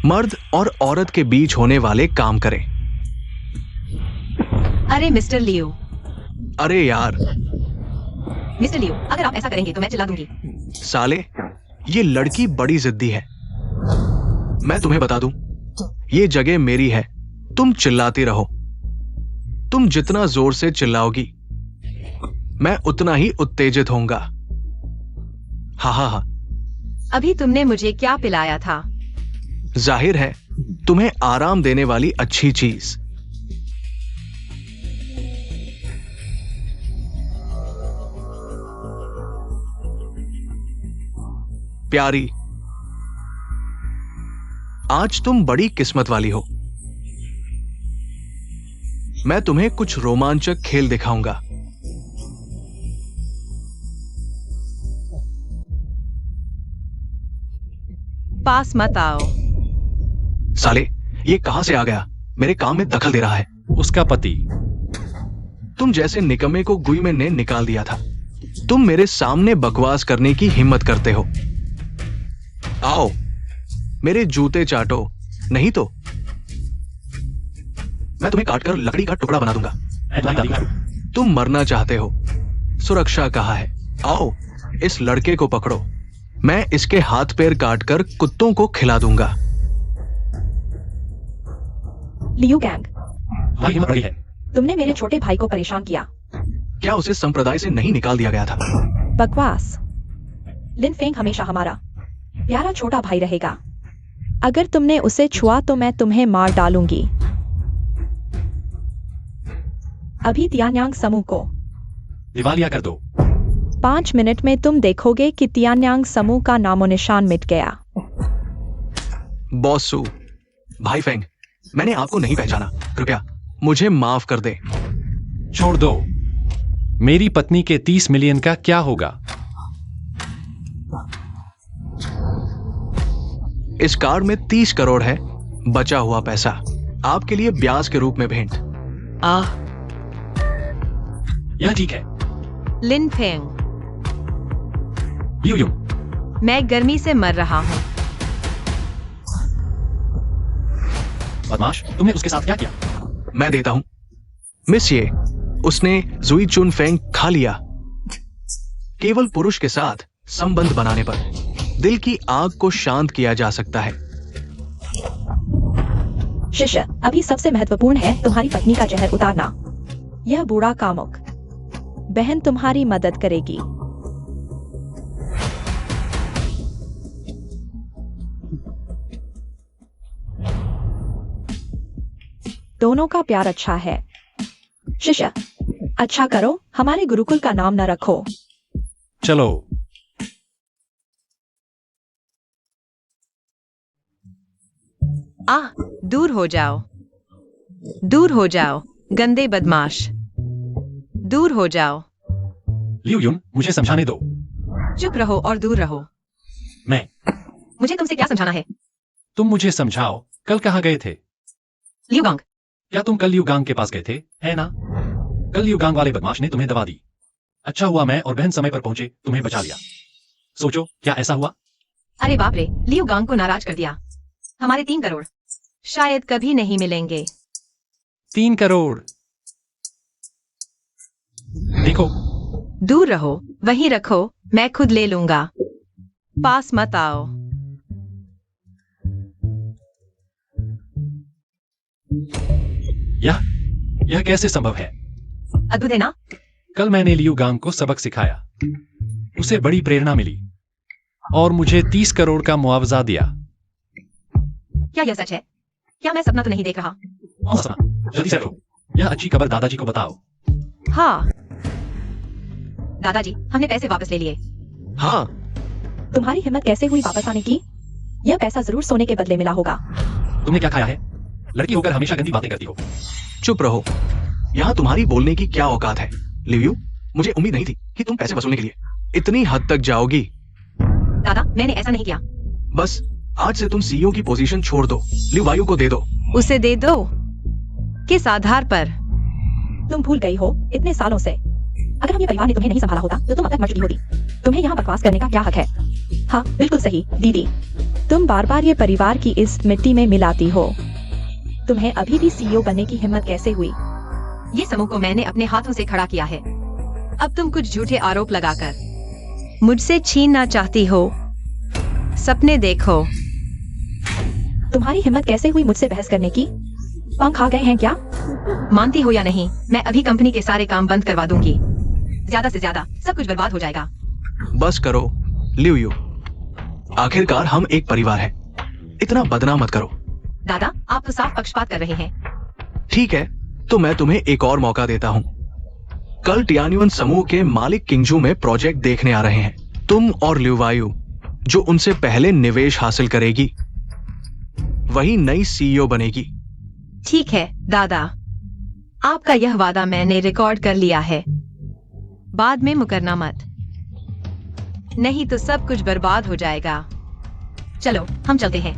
मर्द और औरत के बीच होने वाले काम करें। अरे मिस्टर लियो, अरे यार, मिस्टर लियो, अगर आप ऐसा करेंगे तो मैं चिल्ला दूंगी। साले, ये लड़की बड़ी जिद्दी है। मैं तुम्हें बता दूं, ये जगह मेरी है तुम चिल्लाती रहो। तुम जितना जोर से चिल्लाओगी, मैं उतना ही उत्तेजित होऊंगा। हा हा हा। अभी तुमने मुझे क्या पिलाया था? जाहिर है, तुम्हें आराम देने वाली अच्छी चीज। प्यारी, आज तुम बड़ी किस्मत वाली हो। मैं तुम्हें कुछ रोमांचक खेल दिखाऊंगा। पास मत आओ। साले, ये कहां से आ गया? मेरे काम में दखल दे रहा है। उसका पति। तुम जैसे निकम्मे को गुईमेन ने निकाल दिया था। तुम मेरे सामने बकवास करने की हिम्मत करते हो। आओ, मेरे जूते चाटो, नहीं तो मैं तुम्हें काटकर लकड़ी का टुकड़ा बना दूंगा। तुम मरना चाहते हो, सुरक्षा कहाँ है? आओ, इस लड़के को पकड़ो। मैं इसके हाथ पैर काटकर कुत्तों को खिला दूंगा। लियू गैंग, भाई हिम्मत बड़ी है। तुमने मेरे छोटे भाई को परेशान किया। क्या उसे संप्रदाय से नहीं निकाल दिया गया था? बकवास। लिन फेंग हमेशा हमारा प्यारा छोटा भाई रहेगा। अगर तुमने उसे छुआ तो मैं तुम्हें मार डालूंगी। अभी तियान्यांग समूह को दिवालिया कर दो। 5 मिनट में तुम देखोगे कि तियान्यांग समूह का नामो निशान मिट गया। बॉस सू, भाई फेंग, मैंने आपको नहीं पहचाना। कृपया मुझे माफ कर दे। छोड़ दो। मेरी पत्नी के 30 मिलियन का क्या होगा? इस कार्ड में 30 करोड़ है, बचा हुआ पैसा आपके लिए ब्याज के रूप में भेंट। यह ठीक है। लिन फेंग, लियू यूं, मैं गर्मी से मर रहा हूँ। बदमाश, तुमने उसके साथ क्या किया? मैं देता हूं। मिस ये, उसने जुई चुन फेंग खा लिया। केवल पुरुष के साथ संबंध बनाने पर दिल की आग को शांत किया जा सकता है। शिष्य, अभी सबसे महत्वपूर्ण है तुम्हारी पत्नी का जहर उतारना। यह बूढ़ा कामुक बहन तुम्हारी मदद करेगी। दोनों का प्यार अच्छा है। शिष्य, अच्छा करो, हमारे गुरुकुल का नाम न रखो। चलो। दूर हो जाओ, दूर हो जाओ, गंदे बदमाश, दूर हो जाओ। लियू यून, मुझे समझाने दो। चुप रहो और दूर रहो। मैं मुझे तुमसे क्या समझाना है? तुम मुझे समझाओ, कल कहाँ गए थे? लियू गांग, क्या तुम कल लियू गांग के पास गए थे, है ना? कल लियू गांग वाले बदमाश ने तुम्हें दबा दी। अच्छा हुआ मैं और बहन समय पर पहुंचे, तुम्हें बचा लिया। सोचो, क्या ऐसा हुआ? अरे बाप रे, लियू गांग को नाराज कर दिया। हमारे 3 करोड़ शायद कभी नहीं मिलेंगे। 3 करोड़। देखो, दूर रहो, वहीं रखो, मैं खुद ले लूंगा। पास मत आओ। यह कैसे संभव है? अद्भुत है ना? कल मैंने लियू गांग को सबक सिखाया, उसे बड़ी प्रेरणा मिली और मुझे 30 करोड़ का मुआवजा दिया। क्या यह सच है? क्या मैं सपना तो नहीं देख रहा? कौन सा सपना? जल्दी से करो, यह अच्छी खबर दादाजी को बताओ। हाँ दादाजी, हमने पैसे वापस ले लिए। हाँ, तुम्हारी हिम्मत कैसे हुई वापस आने की? यह पैसा जरूर सोने के बदले मिला होगा। तुमने क्या खाया है? लड़की होकर हमेशा गंदी बातें करती हो। चुप रहो। यहाँ तुम्हारी बोलने की क्या औकात है? लियू, मुझे उम्मीद नहीं थी कि तुम पैसे वसूलने के लिए इतनी हद तक जाओगी। दादा, मैंने ऐसा नहीं किया। बस आज से तुम सीईओ की पोजीशन छोड़ दो। लियू वायु को दे दो। उसे दे दो? किस आधार पर? तुम भूल गई हो इतने सालों से। अगर हम ये परिवार ने तुम्हें नहीं संभाला होता तो तुम अब तक मर चुकी होती। तुम्हें यहाँ बकवास करने का क्या हक है? हाँ बिल्कुल सही दीदी, तुम बार बार ये परिवार की इस मिट्टी में मिलाती हो। तुम्हें अभी भी सीईओ बनने की हिम्मत कैसे हुई? ये समूह को मैंने अपने हाथों से खड़ा किया है। अब तुम कुछ झूठे आरोप लगाकर मुझसे छीनना चाहती हो। सपने देखो। तुम्हारी हिम्मत कैसे हुई मुझसे बहस करने की? पंख आ गए हैं क्या? मानती हो या नहीं, मैं अभी कंपनी के सारे काम बंद करवा दूंगी। ज्यादा से ज्यादा सब कुछ बर्बाद हो जाएगा। बस करो लिव यू, आखिरकार हम एक परिवार हैं। इतना बदनाम मत करो। दादा, आप तो साफ पक्षपात कर रहे हैं। ठीक है, तो मैं तुम्हें एक और मौका देता हूँ। कल टियान्युन समूह के मालिक किंगजू में प्रोजेक्ट देखने आ रहे हैं। तुम और लिवायु, जो उनसे पहले निवेश हासिल करेगी, वही नई सीईओ बनेगी। ठीक है दादा, आपका यह वादा मैंने रिकॉर्ड कर लिया है। बाद में मुकरना मत, नहीं तो सब कुछ बर्बाद हो जाएगा। चलो हम चलते हैं।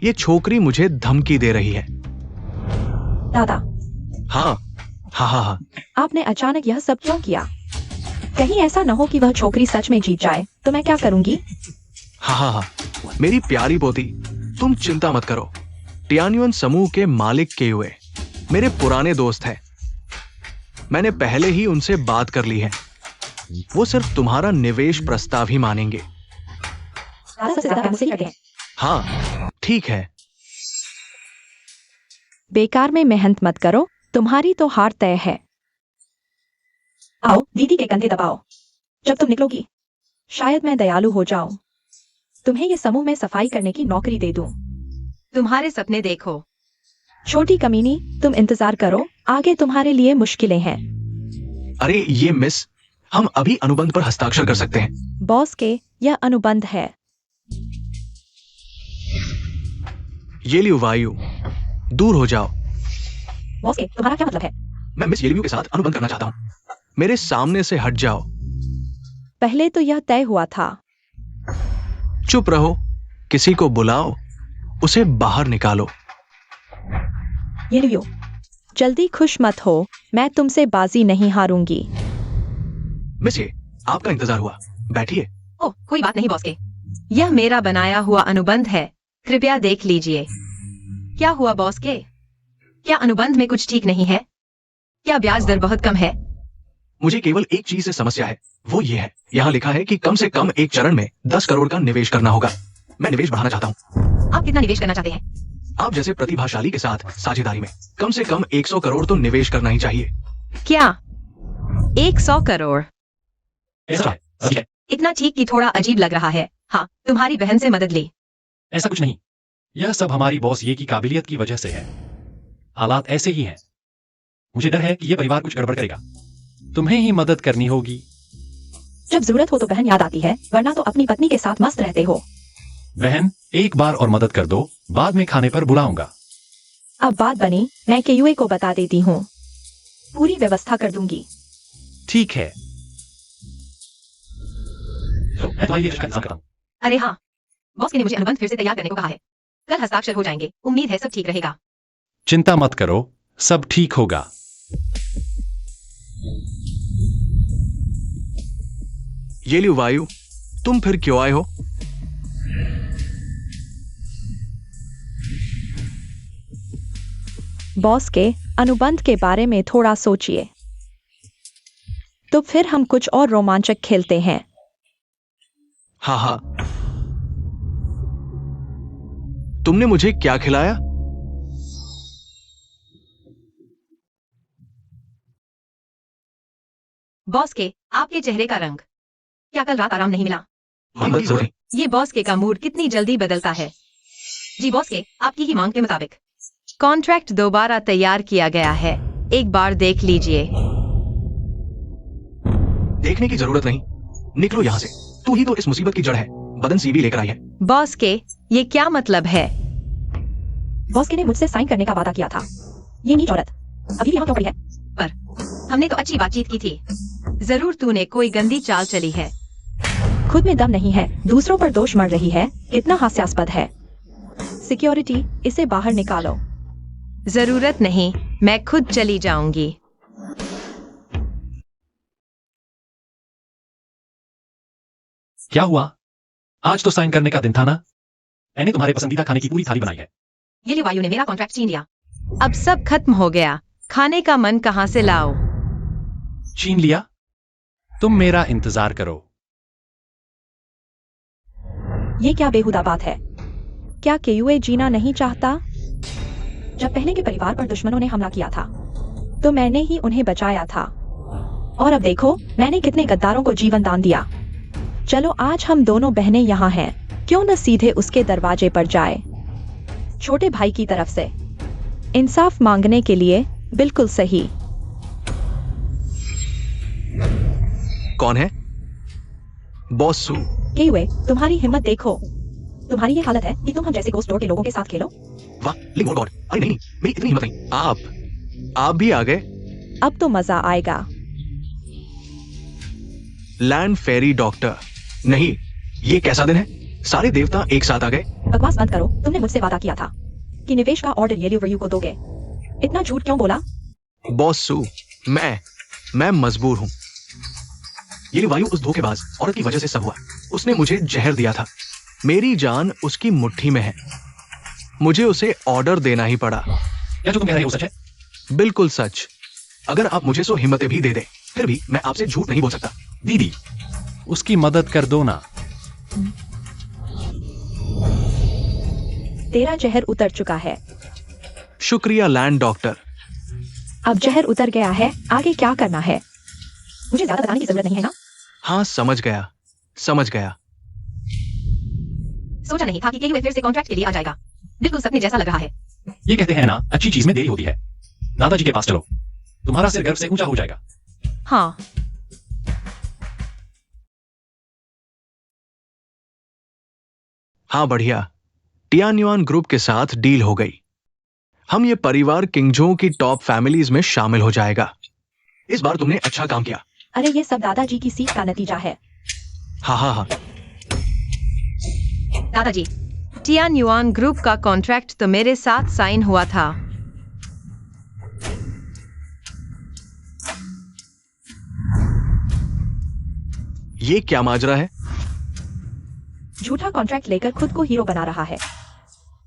ये छोकरी मुझे धमकी दे रही है। दादा, हाँ हाँ हाँ हाँ। आपने अचानक यह सब क्यों किया? कहीं ऐसा न हो कि वह छोकरी सच में जीत जाए तो मैं क्या करूंगी? हाँ हाँ हाँ, मेरी प्यारी पोती, तुम चिंता मत करो। टियान्युन समूह के मालिक केयुए मेरे पुराने दोस्त हैं। मैंने पहले ही उनसे बात कर ली है। वो सिर्फ तुम्हारा निवेश प्रस्ताव ही मानेंगे। सबसे ज्यादा मुझसे लगे हैं। हाँ ठीक है। बेकार में मेहनत मत करो, तुम्हारी तो हार तय है। आओ, दीदी के कंधे दबाओ। जब तुम निकलोगी, शायद मैं दयालु हो जाऊं। तुम्हें ये समूह में सफाई करने की नौकरी दे दूं। तुम्हारे सपने देखो। छोटी कमीनी, तुम इंतजार करो, आगे तुम्हारे लिए मुश्किलें हैं। अरे ये मिस, हम अभी अनुबंध पर हस्ताक्षर कर सकते हैं। बॉस के, यह अनुबंध है। ये लियो वायु, दूर हो जाओ। बॉस के, तुम्हारा क्या मतलब है? मैं मिस येलियू के साथ अनुबंध करना चाहता हूँ। मेरे सामने से हट जाओ। पहले तो यह तय हुआ था। चुप रहो, किसी को बुलाओ, उसे बाहर निकालो। ये लियो, जल्दी खुश मत हो, मैं तुमसे बाजी नहीं हारूंगी। मिस ये, आपका इंतजार हुआ, बैठिए। ओह, कोई बात नहीं बॉस के, यह मेरा बनाया हुआ अनुबंध है, कृपया देख लीजिए। क्या हुआ बॉस के? क्या अनुबंध में कुछ ठीक नहीं है? क्या ब्याज दर बहुत कम है? मुझे केवल एक चीज से समस्या है, वो ये है, यहाँ लिखा है कि कम से कम एक चरण में 10 करोड़ का निवेश करना होगा। मैं निवेश बढ़ाना चाहता हूँ। आप कितना निवेश करना चाहते हैं? आप जैसे प्रतिभाशाली के साथ साझेदारी में कम से कम 100 करोड़ तो निवेश करना ही चाहिए। क्या 100 करोड़? ऐसा है, अभी है। इतना ठीक कि थोड़ा अजीब लग रहा है। हाँ, तुम्हारी बहन से मदद ली। ऐसा कुछ नहीं, यह सब हमारी बॉस ये की काबिलियत की वजह से है। हालात ऐसे ही हैं। मुझे डर है कि यह परिवार कुछ गड़बड़ करेगा। तुम्हें ही मदद करनी होगी। जब जरूरत हो तो बहन याद आती है, वरना तो अपनी पत्नी के साथ मस्त रहते हो। बहन, एक बार और मदद कर दो, बाद में खाने पर बुलाऊंगा। अब बात बनी, मैं केयूए को बता देती हूँ, पूरी व्यवस्था कर दूंगी। ठीक है, तो मैं तुम्हारी लिस्ट का इंतजाम करता हूँ। अरे हाँ, बॉस ने मुझे अनुबंध फिर से तैयार करने को कहा है। कल हस्ताक्षर हो जाएंगे। उम्मीद है सब ठीक रहेगा। चिंता मत करो, सब ठीक होगा। ये लियो वायु, तुम फिर क्यों आए हो? बॉस के, अनुबंध के बारे में थोड़ा सोचिए, तो फिर हम कुछ और रोमांचक खेलते हैं। हाँ हाँ। तुमने मुझे क्या खिलाया? बॉस के, आपके चेहरे का रंग, क्या कल रात आराम नहीं मिला? मदद जरूरी। ये बॉस के का मूड कितनी जल्दी बदलता है। जी बॉस के, आपकी ही मांग के मुताबिक कॉन्ट्रैक्ट दोबारा तैयार किया गया है, एक बार देख लीजिए। देखने की जरूरत नहीं, निकलो यहाँ से। तू ही तो इस मुसीबत की जड़ है। बदन सीवी लेकर आई है। बॉस के, ये क्या मतलब है? बॉस के ने मुझसे साइन करने का वादा किया था। ये नीच औरत अभी भी यहाँ क्यों पड़ी है? पर हमने तो अच्छी बातचीत की थी। जरूर तूने कोई गंदी चाल चली है। खुद में दम नहीं है, दूसरों पर दोष मर रही है, कितना हास्यास्पद है। सिक्योरिटी, इसे बाहर निकालो। जरूरत नहीं, मैं खुद चली जाऊंगी। क्या हुआ? आज तो साइन करने का दिन था ना? मैंने तुम्हारे पसंदीदा खाने की पूरी थाली बनाई है। ये वायु ने मेरा कॉन्ट्रैक्ट छीन लिया। अब सब खत्म हो गया, खाने का मन कहां से लाओ? छीन लिया? तुम मेरा इंतजार करो। ये क्या बेहुदा बात है? क्या केयूए जीना नहीं चाहता? जब पहले के परिवार पर दुश्मनों ने हमला किया था तो मैंने ही उन्हें बचाया था, और अब देखो मैंने कितने गद्दारों को जीवन दान दिया। चलो आज हम दोनों बहनें यहाँ हैं, क्यों न सीधे उसके दरवाजे पर जाए। छोटे भाई की तरफ से इंसाफ मांगने के लिए बिल्कुल सही। कौन है? बॉस सू। केयुए, तुम्हारी हिम्मत देखो। तुम्हारी ये हालत है कि तुम हम जैसे गोस्ट स्टोर के लोगों के साथ खेलो। वाह, लिंग गॉड। अरे नहीं, मेरी इतनी हिम्मत नहीं। आप भी आ गए। अब तो मजा आएगा। Land fairy doctor. नहीं, ये कैसा दिन है? सारे देवता एक साथ आ गए। बकवास बंद करो। तुमने मुझसे वादा किया था कि निवेश का ऑर्डर ये लियू को दोगे। इतना झूठ क्यों बोला? बॉस सू, मैं मजबूर हूं। ये वायु उस धोखेबाज औरत की वजह से सब हुआ। उसने मुझे जहर दिया था। मेरी जान उसकी मुट्ठी में है। मुझे उसे ऑर्डर देना ही पड़ा। क्या जो तुम कह रहे हो सच है? बिल्कुल सच। अगर आप मुझे 100 हिम्मतें भी दे दें, फिर भी मैं आपसे झूठ नहीं बोल सकता। दीदी, उसकी मदद कर दो ना। तेरा जहर उतर चुका है। शुक्रिया लैंड डॉक्टर। अब जहर उतर गया है, आगे क्या करना है? मुझे ज्यादा बताने की जरूरत नहीं है ना? हाँ, समझ गया। सोचा नहीं था कि केयुए फिर से कॉन्ट्रैक्ट के लिए आ जाएगा। बिल्कुल सपने जैसा लग रहा है। ये कहते हैं ना, अच्छी चीज में देरी होती है। दादाजी के पास चलो, तुम्हारा सिर गर्व से ऊंचा हो जाएगा। हाँ, हाँ, बढ़िया। टियान्युआन ग्रुप के साथ डील हो गई। हम ये परिवार किंगजो की टॉप फैमिलीज में शामिल हो जाएगा। इस बार तुमने अच्छा काम किया। अरे ये सब दादाजी की सीख का नतीजा है। हाँ। दादाजी, टियान्युआन ग्रुप का कॉन्ट्रैक्ट तो मेरे साथ साइन हुआ था। ये क्या माजरा है? झूठा कॉन्ट्रैक्ट लेकर खुद को हीरो बना रहा है।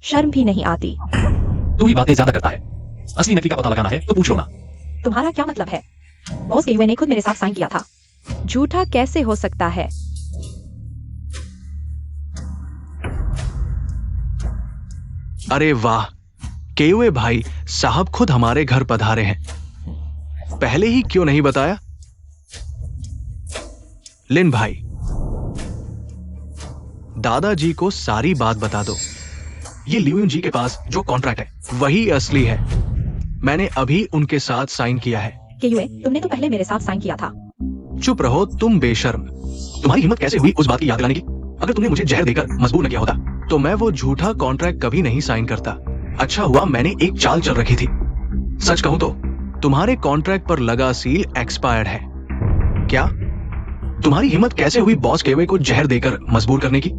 शर्म भी नहीं आती। तू ही बातें ज्यादा करता है। असली नकली का पता लगाना है तो पूछ लो ना। तुम्हारा क्या मतलब है? बॉस केयुए ने खुद मेरे साथ साइन किया था। झूठा कैसे हो सकता है? अरे वाह, केयुए भाई साहब खुद हमारे घर पधारे हैं। पहले ही क्यों नहीं बताया? लिन भाई, दादाजी को सारी बात बता दो। ये लियून जी के पास जो कॉन्ट्रैक्ट है वही असली है। मैंने अभी उनके साथ साइन किया है। केयुए, तुमने तो पहले मेरे साथ साइन किया था। चुप रहो तुम बेशर्म। तुम्हारी हिम्मत कैसे हुई उस बात की याद दिलाने की? अगर तुमने मुझे जहर देकर मजबूर न किया होता तो मैं वो झूठा कॉन्ट्रैक्ट कभी नहीं साइन करता। अच्छा हुआ मैंने एक चाल चल रखी थी। सच कहूं तो तुम्हारे कॉन्ट्रैक्ट पर लगा सील एक्सपायर्ड है। क्या? तुम्हारी हिम्मत कैसे हुई बॉस केयुए को जहर देकर मजबूर करने की?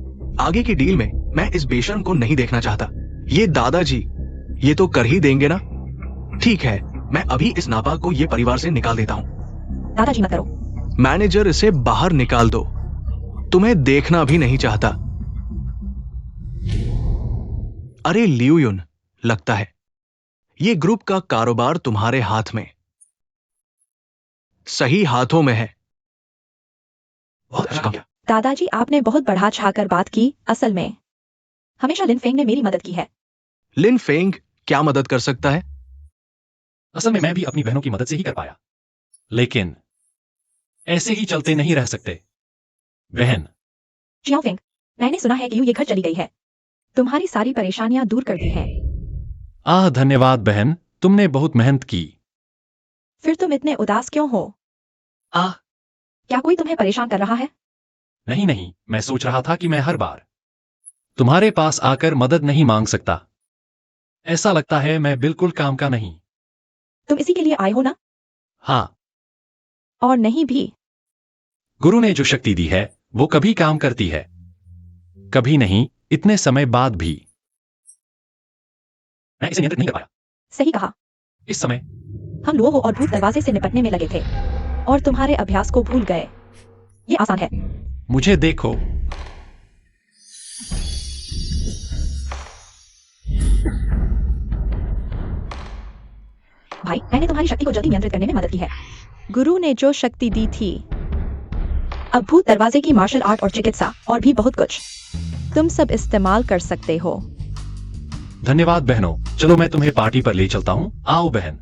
आगे की डील में मैं इस बेशर्म को नहीं देखना चाहता। ये दादाजी ये तो कर ही देंगे ना? ठीक है, मैं अभी इस नापाक को ये परिवार से निकाल देता हूं। दादाजी मत करो। मैनेजर इसे बाहर निकाल दो। तुम्हें देखना भी नहीं चाहता। अरे लियूयुन, लगता है ये ग्रुप का कारोबार तुम्हारे हाथ में, सही हाथों में है। बहुत अच्छा काम किया। दादाजी आपने बहुत बढ़ा चढ़ाकर बात की। असल में हमेशा लिन फेंग ने मेरी मदद की है। लिन फेंग क्या मदद कर सकता है? असल में मैं भी अपनी बहनों की मदद से ही कर पाया, लेकिन ऐसे ही चलते नहीं रह सकते। बहन जियाओ फेंग, मैंने सुना है कि ये घर चली गई है। तुम्हारी सारी परेशानियां दूर कर दी हैं। धन्यवाद बहन, तुमने बहुत मेहनत की। फिर तुम इतने उदास क्यों हो? क्या कोई तुम्हें परेशान कर रहा है? नहीं, मैं सोच रहा था कि मैं हर बार तुम्हारे पास आकर मदद नहीं मांग सकता। ऐसा लगता है मैं बिल्कुल काम का नहीं। तुम इसी के लिए आए हो ना? हाँ, और नहीं भी। गुरु ने जो शक्ति दी है वो कभी काम करती है, कभी नहीं, इतने समय बाद भी। मैं इसे नियंत्रित नहीं कर पाया। सही कहा। इस समय हम लोगों और भूत दरवाजे से निपटने में लगे थे और तुम्हारे अभ्यास को भूल गए। ये आसान है। मुझे देखो। भाई, मैंने तुम्हारी शक्ति को जल्दी नियंत्रित करने में मदद की है। गुरु ने जो शक्ति दी थी, अब भूत दरवाजे की मार्शल आर्ट और चिकित्सा और भी बहुत कुछ तुम सब इस्तेमाल कर सकते हो। धन्यवाद बहनों। चलो मैं तुम्हें पार्टी पर ले चलता हूँ, आओ बहन।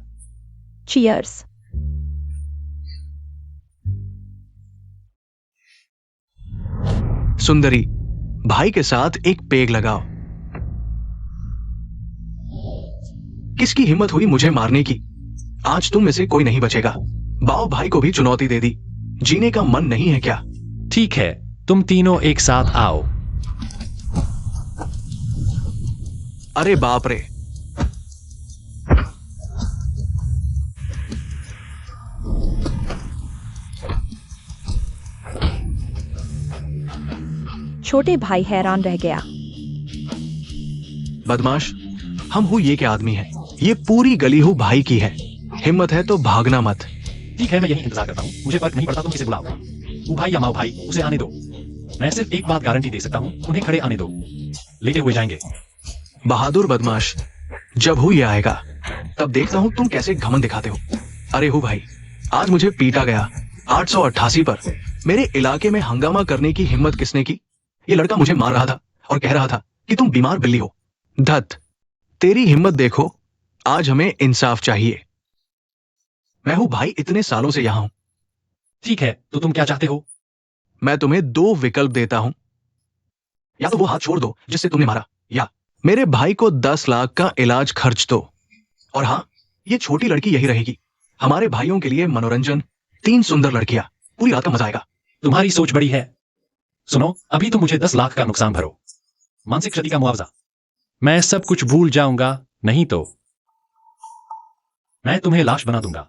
चीयर्स। सुंदरी, भाई के साथ एक पेग लगाओ। किसकी हिम्मत हुई मुझे मारने की? आज तुम में से कोई नहीं बचेगा। बाओ भाई को भी चुनौती दे दी। जीने का मन नहीं है क्या? ठीक है, तुम तीनों एक साथ आओ। अरे बाप रे! छोटे भाई हैरान रह गया। बदमाश, हम हूं ये क्या आदमी है? ये पूरी गली हूं भाई की है। हिम्मत है तो भागना मत। ठीक है, मैं यही इंतजार करता हूँ। मुझे फर्क नहीं पड़ता तुम किसे बुलाओ, वो भाई या माओ भाई, उसे आने दो। मैं सिर्फ एक बात गारंटी दे सकता हूँ, उन्हें खड़े आने दो, लेटे हुए जाएंगे। बहादुर बदमाश, जब हूं ये आएगा तब देखता हूं तुम कैसे घमंड दिखाते हो। अरे हूं भाई, आज मुझे पीटा गया 888 पर। मेरे इलाके में हंगामा करने की हिम्मत किसने की? ये लड़का मुझे मार रहा था और कह रहा था कि तुम बीमार बिल्ली हो। धत, तेरी हिम्मत देखो। आज हमें इंसाफ चाहिए। मैं हूं भाई, इतने सालों से यहां हूं। ठीक है, तो तुम क्या चाहते हो? मैं तुम्हें 2 विकल्प देता हूं। या तो वो हाथ छोड़ दो जिससे तुमने मारा, या मेरे भाई को 10 लाख का इलाज खर्च दो। और हां, ये छोटी लड़की यही रहेगी। हमारे भाइयों के लिए मनोरंजन, 3 सुंदर लड़कियां, पूरी रात का मजा आएगा। तुम्हारी सोच बड़ी है। सुनो, अभी तो मुझे 10 लाख का नुकसान भरो, मानसिक क्षति का मुआवजा। मैं सब कुछ भूल जाऊंगा, नहीं तो मैं तुम्हें लाश बना दूंगा।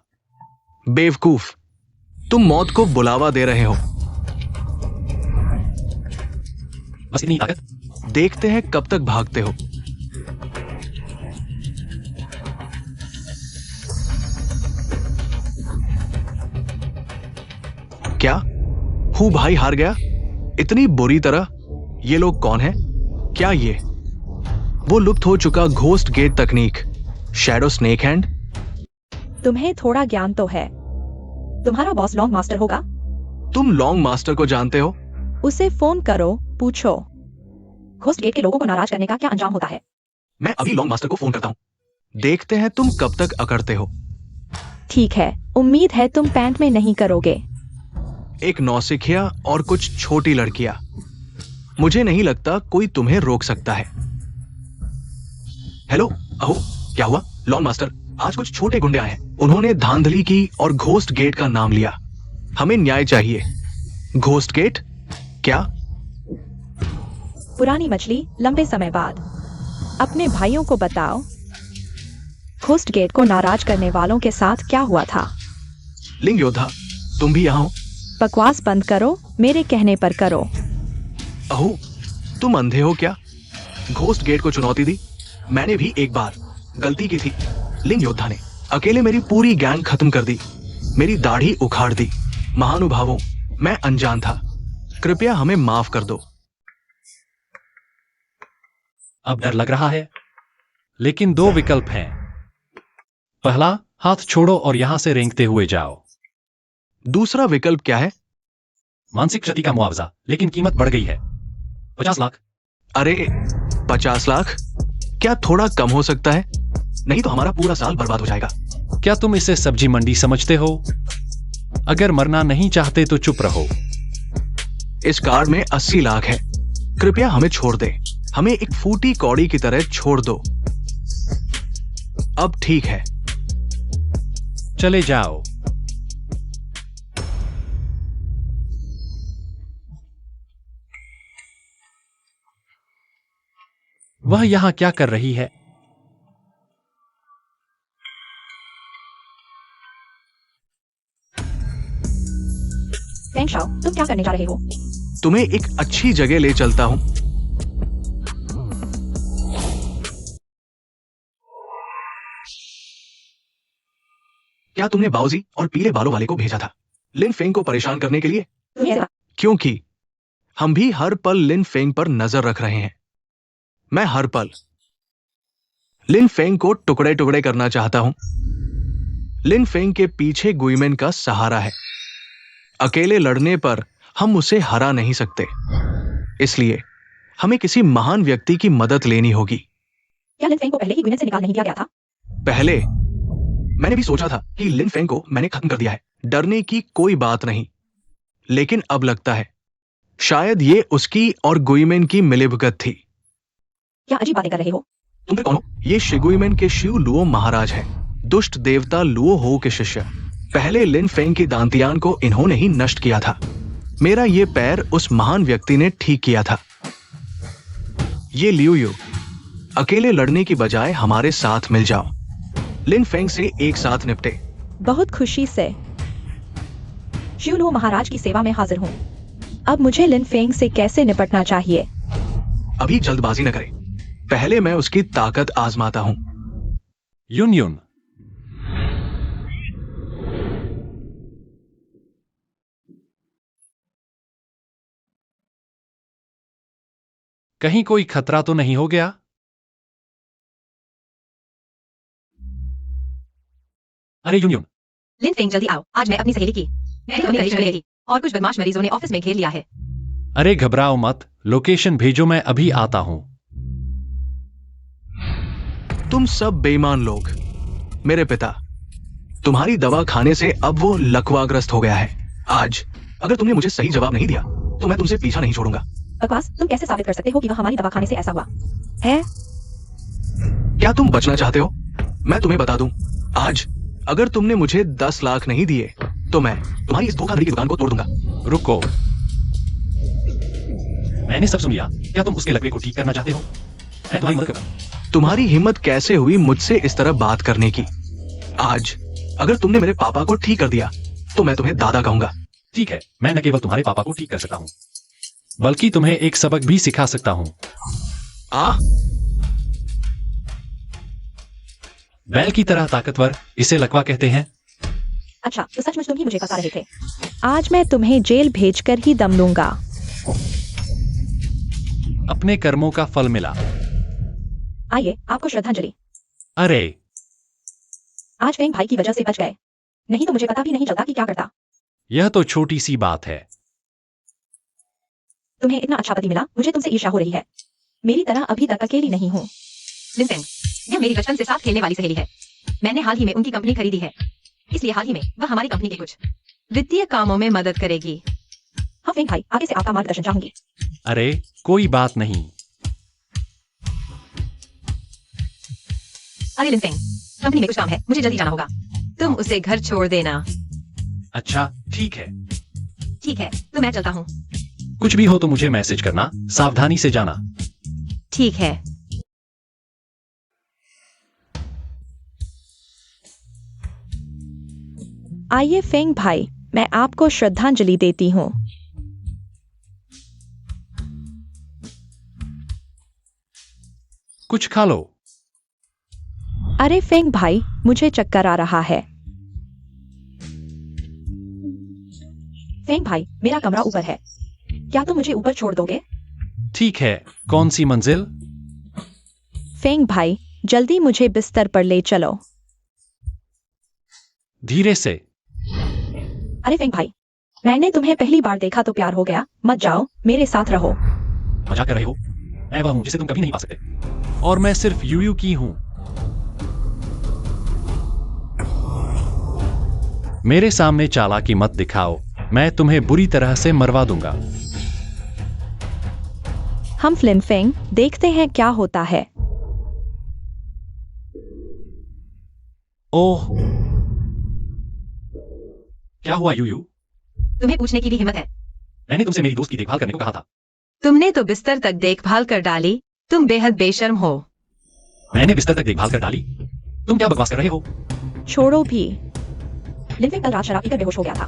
बेवकूफ, तुम मौत को बुलावा दे रहे हो। बस इतनी ताकत? देखते हैं कब तक भागते हो। क्या हूं भाई हार गया इतनी बुरी तरह? ये लोग कौन हैं? क्या ये वो लुप्त हो चुका घोस्ट गेट तकनीक, शैडो स्नेक हैंड? तुम्हें थोड़ा ज्ञान तो है। तुम्हारा बॉस लॉन्ग मास्टर होगा। तुम लॉन्ग मास्टर को जानते हो? उसे फोन करो, पूछो घोस्ट गेट के लोगों को नाराज करने का क्या अंजाम होता है। मैं अभी लॉन्ग मास्टर को फोन करता हूं। देखते हैं तुम कब तक अकड़ते हो। ठीक है, उम्मीद है तुम पैंट में नहीं करोगे। एक नौसिखिया और कुछ छोटी लड़कियां। मुझे नहीं लगता कोई तुम्हें रोक सकता है। हेलो, अहो, क्या हुआ? लॉन्ग मास्टर, आज कुछ छोटे गुंडे आए हैं। उन्होंने धांधली की और घोस्ट गेट का नाम लिया। हमें न्याय चाहिए। घोस्ट गेट क्या? पुरानी मछली लंबे समय बाद। अपने भाइयों को बताओ, घोस्ट गेट को नाराज करने वालों के साथ क्या हुआ था। लिंग योद्धा, तुम भी यहां हो? बकवास बंद करो, मेरे कहने पर करो। अहो, तुम अंधे हो क्या? घोस्ट गेट को चुनौती दी। मैंने भी एक बार गलती की थी। लिंग योद्धा ने अकेले मेरी पूरी गैंग खत्म कर दी, मेरी दाढ़ी उखाड़ दी। महानुभावों, मैं अनजान था। कृपया हमें माफ कर दो। अब डर लग रहा है, लेकिन 2 विकल्प हैं। पहला, हाथ छोड़ो और यहां से रेंगते हुए जाओ। दूसरा विकल्प क्या है? मानसिक क्षति का मुआवजा, लेकिन कीमत बढ़ गई है, 50 लाख। अरे 50 लाख? क्या थोड़ा कम हो सकता है? नहीं तो हमारा पूरा साल बर्बाद हो जाएगा। क्या तुम इसे सब्जी मंडी समझते हो? अगर मरना नहीं चाहते तो चुप रहो। इस कार्ड में 80 लाख है। कृपया हमें छोड़ दे। हमें एक फूटी कौड़ी की तरह छोड़ दो। अब ठीक है। चले जाओ। वह यहां क्या कर रही है? फेंग शाओ, तुम क्या करने जा रहे हो? तुम्हें एक अच्छी जगह ले चलता हूं। क्या तुमने बाऊजी और पीले बालों वाले को भेजा था लिन फेंग को परेशान करने के लिए? क्योंकि हम भी हर पल लिन फेंग पर नजर रख रहे हैं। मैं हर पल लिन फेंग को टुकड़े टुकड़े करना चाहता हूं। लिन फेंग के पीछे गुइमेन का सहारा है। अकेले लड़ने पर हम उसे हरा नहीं सकते, इसलिए हमें किसी महान व्यक्ति की मदद लेनी होगी। क्या लिन फेंग को पहले ही गुइमेन से निकाल नहीं दिया गया था? पहले मैंने भी सोचा था कि लिन फेंग को मैंने खत्म कर दिया है, डरने की कोई बात नहीं। लेकिन अब लगता है शायद ये उसकी और गुइमेन की मिलीभगत थी। क्या अजीब बातें कर रहे हो? तुम फिर कौन हो? ये शिगुइमेन के शिव लुओ महाराज हैं, दुष्ट देवता लुओ हो के शिष्य। पहले लिन फेंग की दांतियान को इन्होंने ही नष्ट किया था। मेरा ये पैर उस महान व्यक्ति ने ठीक किया था। ये लियू यू, अकेले लड़ने की बजाय हमारे साथ मिल जाओ। लिन फेंग से एक साथ निपटे। बहुत खुशी से। शिवलुओ महाराज की सेवा में हाजिर हूँ। अब मुझे लिन फेंग से कैसे निपटना चाहिए? अभी जल्दबाजी न करें, पहले मैं उसकी ताकत आजमाता हूं। युन युन, कहीं कोई खतरा तो नहीं हो गया? अरे युन युन, लिन फेंग जल्दी आओ, आज मैं अपनी सहेली की थी और कुछ बदमाश मरीजों ने ऑफिस में घेर लिया है। अरे घबराओ मत, लोकेशन भेजो, मैं अभी आता हूं। तुम सब बेईमान लोग। मेरे पिता, तुम्हारी दवा खाने से अब वो लकवाग्रस्त हो गया है। आज अगर तुमने मुझे सही जवाब नहीं दिया तो मैं तुमसे पीछा नहीं छोड़ूंगा। बकवास, तुम कैसे साबित कर सकते हो कि वह हमारी दवा खाने से ऐसा हुआ है? क्या तुम बचना चाहते हो? मैं तुम्हें बता दूं, आज अगर तुमने मुझे 10 लाख नहीं दिए तो मैं तुम्हारी इस धोखाधड़ी की दुकान को तोड़ दूंगा। रुको, मैंने सब सुन लिया। क्या तुम उसके लकवे को ठीक करना चाहते हो? मैं तुम्हारी मदद करूंगा। तुम्हारी हिम्मत कैसे हुई मुझसे इस तरह बात करने की? आज अगर तुमने मेरे पापा को ठीक कर दिया तो मैं तुम्हें दादा कहूंगा। ठीक है, मैं न केवल तुम्हारे पापा को ठीक कर सकता हूं, बल्कि तुम्हें एक सबक भी सिखा सकता हूं। बैल की तरह ताकतवर, इसे लकवा कहते हैं। अच्छा, तो सचमुच तुम ही मुझे फंसा रहे थे। आज मैं तुम्हें जेल भेजकर ही दम लूंगा। अपने कर्मों का फल मिला। आइए, आपको श्रद्धांजलि। अरे, आज फेंग भाई की वजह से बच गए, नहीं तो मुझे पता भी नहीं चलता कि क्या करता। यह तो छोटी सी बात है। तुम्हें इतना अच्छा पति मिला, मुझे तुमसे ईर्ष्या हो रही है। मेरी तरह अभी तक अकेली नहीं हूँ। लिन फेंग, यह मेरी बचपन से साथ खेलने वाली सहेली है। मैंने हाल ही में उनकी कंपनी खरीदी है, इसलिए हाल ही में वह हमारी कंपनी के कुछ वित्तीय कामों में मदद करेगी। हाँ फेंग भाई, आगे से आपका मार्गदर्शन चाहूंगी। अरे कोई बात नहीं। अरे लिन फेंग, कंपनी में कुछ काम है, मुझे जल्दी जाना होगा। तुम उसे घर छोड़ देना। अच्छा ठीक है। ठीक है, तो मैं चलता हूँ। कुछ भी हो तो मुझे मैसेज करना, सावधानी से जाना। ठीक है। आइए फेंग भाई, मैं आपको श्रद्धांजलि देती हूँ। कुछ खा लो। अरे फेंग भाई, मुझे चक्कर आ रहा है। फेंग भाई, मेरा कमरा ऊपर है, क्या तुम मुझे ऊपर छोड़ दोगे? ठीक है, कौन सी मंजिल? फेंग भाई, जल्दी मुझे बिस्तर पर ले चलो। धीरे से। अरे फेंग भाई, मैंने तुम्हें पहली बार देखा तो प्यार हो गया, मत जाओ, मेरे साथ रहो। मजाक कर रहे हो? मैं वह हूं जिसे तुम कभी नहीं पा सकते, और मैं सिर्फ यूयू की हूं। मेरे सामने चालाकी मत दिखाओ, मैं तुम्हें बुरी तरह से मरवा दूंगा। हम फ्लिन फेंग, देखते हैं क्या होता है। ओह, क्या हुआ यूयू? तुम्हें पूछने की भी हिम्मत है? मैंने तुमसे मेरी दोस्त की देखभाल करने को कहा था। तुमने तो बिस्तर तक देखभाल कर डाली, तुम बेहद बेशर्म हो। मैंने बिस्तर तक देखभाल कर डाली? तुम क्या बकवास कर रहे हो? छोड़ो भी। लिन फेंग कल रात शराब पीकर बेहोश हो गया था।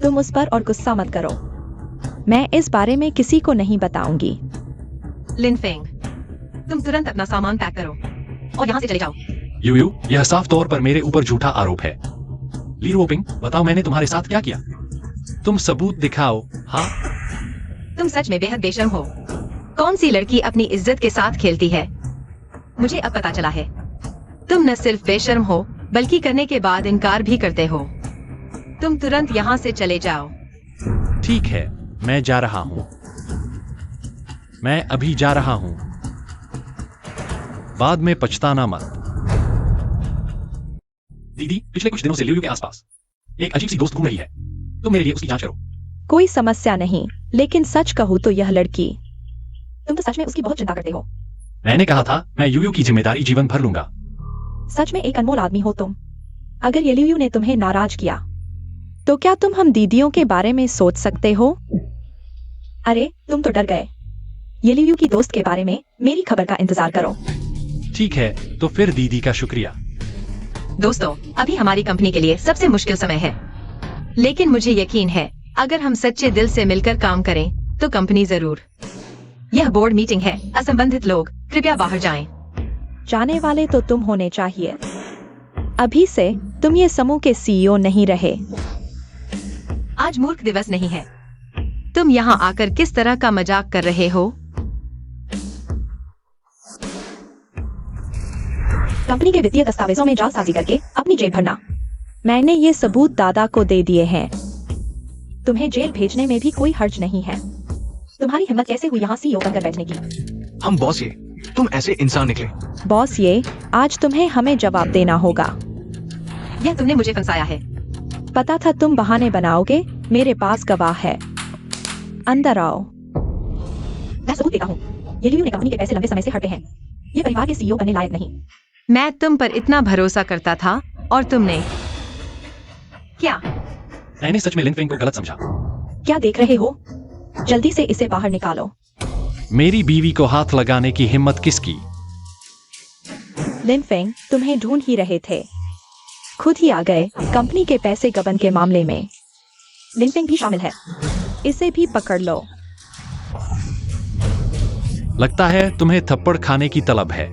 तुम उस पर और गुस्सा मत करो, मैं इस बारे में किसी को नहीं बताऊंगी। लिन फेंग, तुम तुरंत अपना सामान पैक करो और यहाँ से चले जाओ। यूयू, यह साफ तौर पर मेरे ऊपर झूठा आरोप है। ली रोपिंग, बताओ मैंने तुम्हारे साथ क्या किया? तुम सबूत दिखाओ। हाँ, तुम सच में बेहद बेशर्म हो। कौन सी लड़की अपनी इज्जत के साथ खेलती है? मुझे अब पता चला है, तुम न सिर्फ बेशर्म हो बल्कि करने के बाद इनकार भी करते हो। तुम तुरंत यहाँ से चले जाओ। ठीक है, मैं जा रहा हूं। मैं अभी जा रहा हूं। बाद में पछताना मत। दीदी पिछले कुछ दिनों से लियू के आसपास एक अजीब सी दोस्त घूम रही है, तुम मेरे लिए उसकी जांच करो। कोई समस्या नहीं, लेकिन सच कहूँ तो यह लड़की, तुम तो सच में उसकी बहुत चिंता करते हो। मैंने कहा था मैं यूयू की जिम्मेदारी जीवन भर लूंगा। सच में एक अनमोल आदमी हो तुम। अगर ये लियू ने तुम्हें नाराज किया तो क्या तुम हम दीदियों के बारे में सोच सकते हो? अरे तुम तो डर गए। ये लियू की दोस्त के बारे में मेरी खबर का इंतजार करो। ठीक है, तो फिर दीदी का शुक्रिया। दोस्तों, अभी हमारी कंपनी के लिए सबसे मुश्किल समय है, लेकिन मुझे यकीन है अगर हम सच्चे दिल से मिलकर काम करें तो कंपनी जरूर। यह बोर्ड मीटिंग है, असंबंधित लोग कृपया बाहर जाएं। जाने वाले तो तुम होने चाहिए। अभी से तुम ये समूह के सीईओ नहीं रहे। आज मूर्ख दिवस नहीं है। तुम यहाँ आकर किस तरह का मजाक कर रहे हो? कंपनी के वित्तीय दस्तावेजों में जालसाजी करके अपनी जेब भरना। मैंने ये सबूत दादा को दे दिए हैं। तुम्हें जेल भेजने में भी कोई हर्ज नहीं है। तुम्हारी हिम्मत कैसे हुई यहाँ सीईओ बनकर बैठने की? हम बॉस ये, तुम ऐसे इंसान निकले। बॉस ये, आज तुम्हें हमें जवाब देना होगा। यह तुमने मुझे फंसाया है। पता था तुम बहाने बनाओगे। मेरे पास गवाह है। अंदर आओ। मैं सबूत देता हूँ। ये लियू ने कंपनी के पैसे लंबे समय से हटे हैं। ये परिवार के सीईओ बनने लायक नहीं। मैं तुम पर इतना भरोसा करता था और तुमने क्या? मैंने सच में लिन फेंग को गलत समझा। क्या देख रहे हो? जल्दी से इसे बाहर निकालो। मेरी बीवी को हाथ लगाने की हिम्मत किसकी? लिन फेंग तुम्हें ढूंढ ही रहे थे, खुद ही आ गए कंपनी के पैसे गबन के मामले में। लिन फेंग भी शामिल है। इसे भी पकड़ लो। लगता है तुम्हें थप्पड़ खाने की तलब है।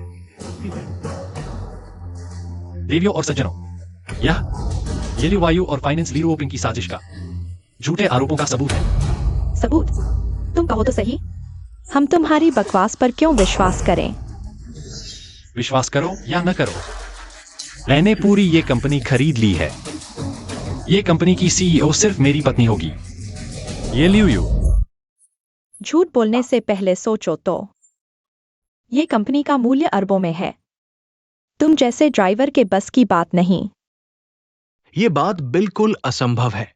देवियों और सज्जनों, यह येली वायु और फाइनेंस लीरो ओपिंग की साजिश का झूठे आरोपों का सबूत है। सबूत? तुम कहो तो सही। हम तुम्हारी बकवास पर क्यों विश्वास करें? विश्वास करो या न करो, मैंने पूरी ये कंपनी खरीद ली है। ये कंपनी की सीईओ सिर्फ मेरी पत्नी होगी, ये लियू। झूठ बोलने से पहले सोचो तो। ये कंपनी का मूल्य अरबों में है। तुम जैसे ड्राइवर के बस की बात नहीं। ये बात बिल्कुल असंभव है।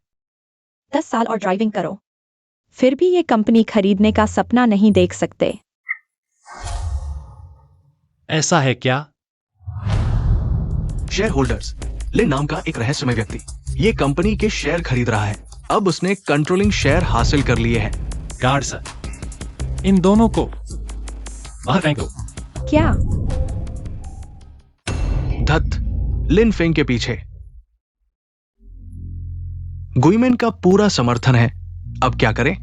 10 साल और ड्राइविंग करो, फिर भी ये कंपनी खरीदने का सपना नहीं देख सकते। ऐसा है क्या? शेयर होल्डर्स, लिन नाम का एक रहस्यमय व्यक्ति ये कंपनी के शेयर खरीद रहा है। अब उसने कंट्रोलिंग शेयर हासिल कर लिए हैं। गार्ड सर, इन दोनों को बाहर फेंक दो। क्या? धत, लिन फेंग के पीछे गुइमेन का पूरा समर्थन है। अब क्या करें?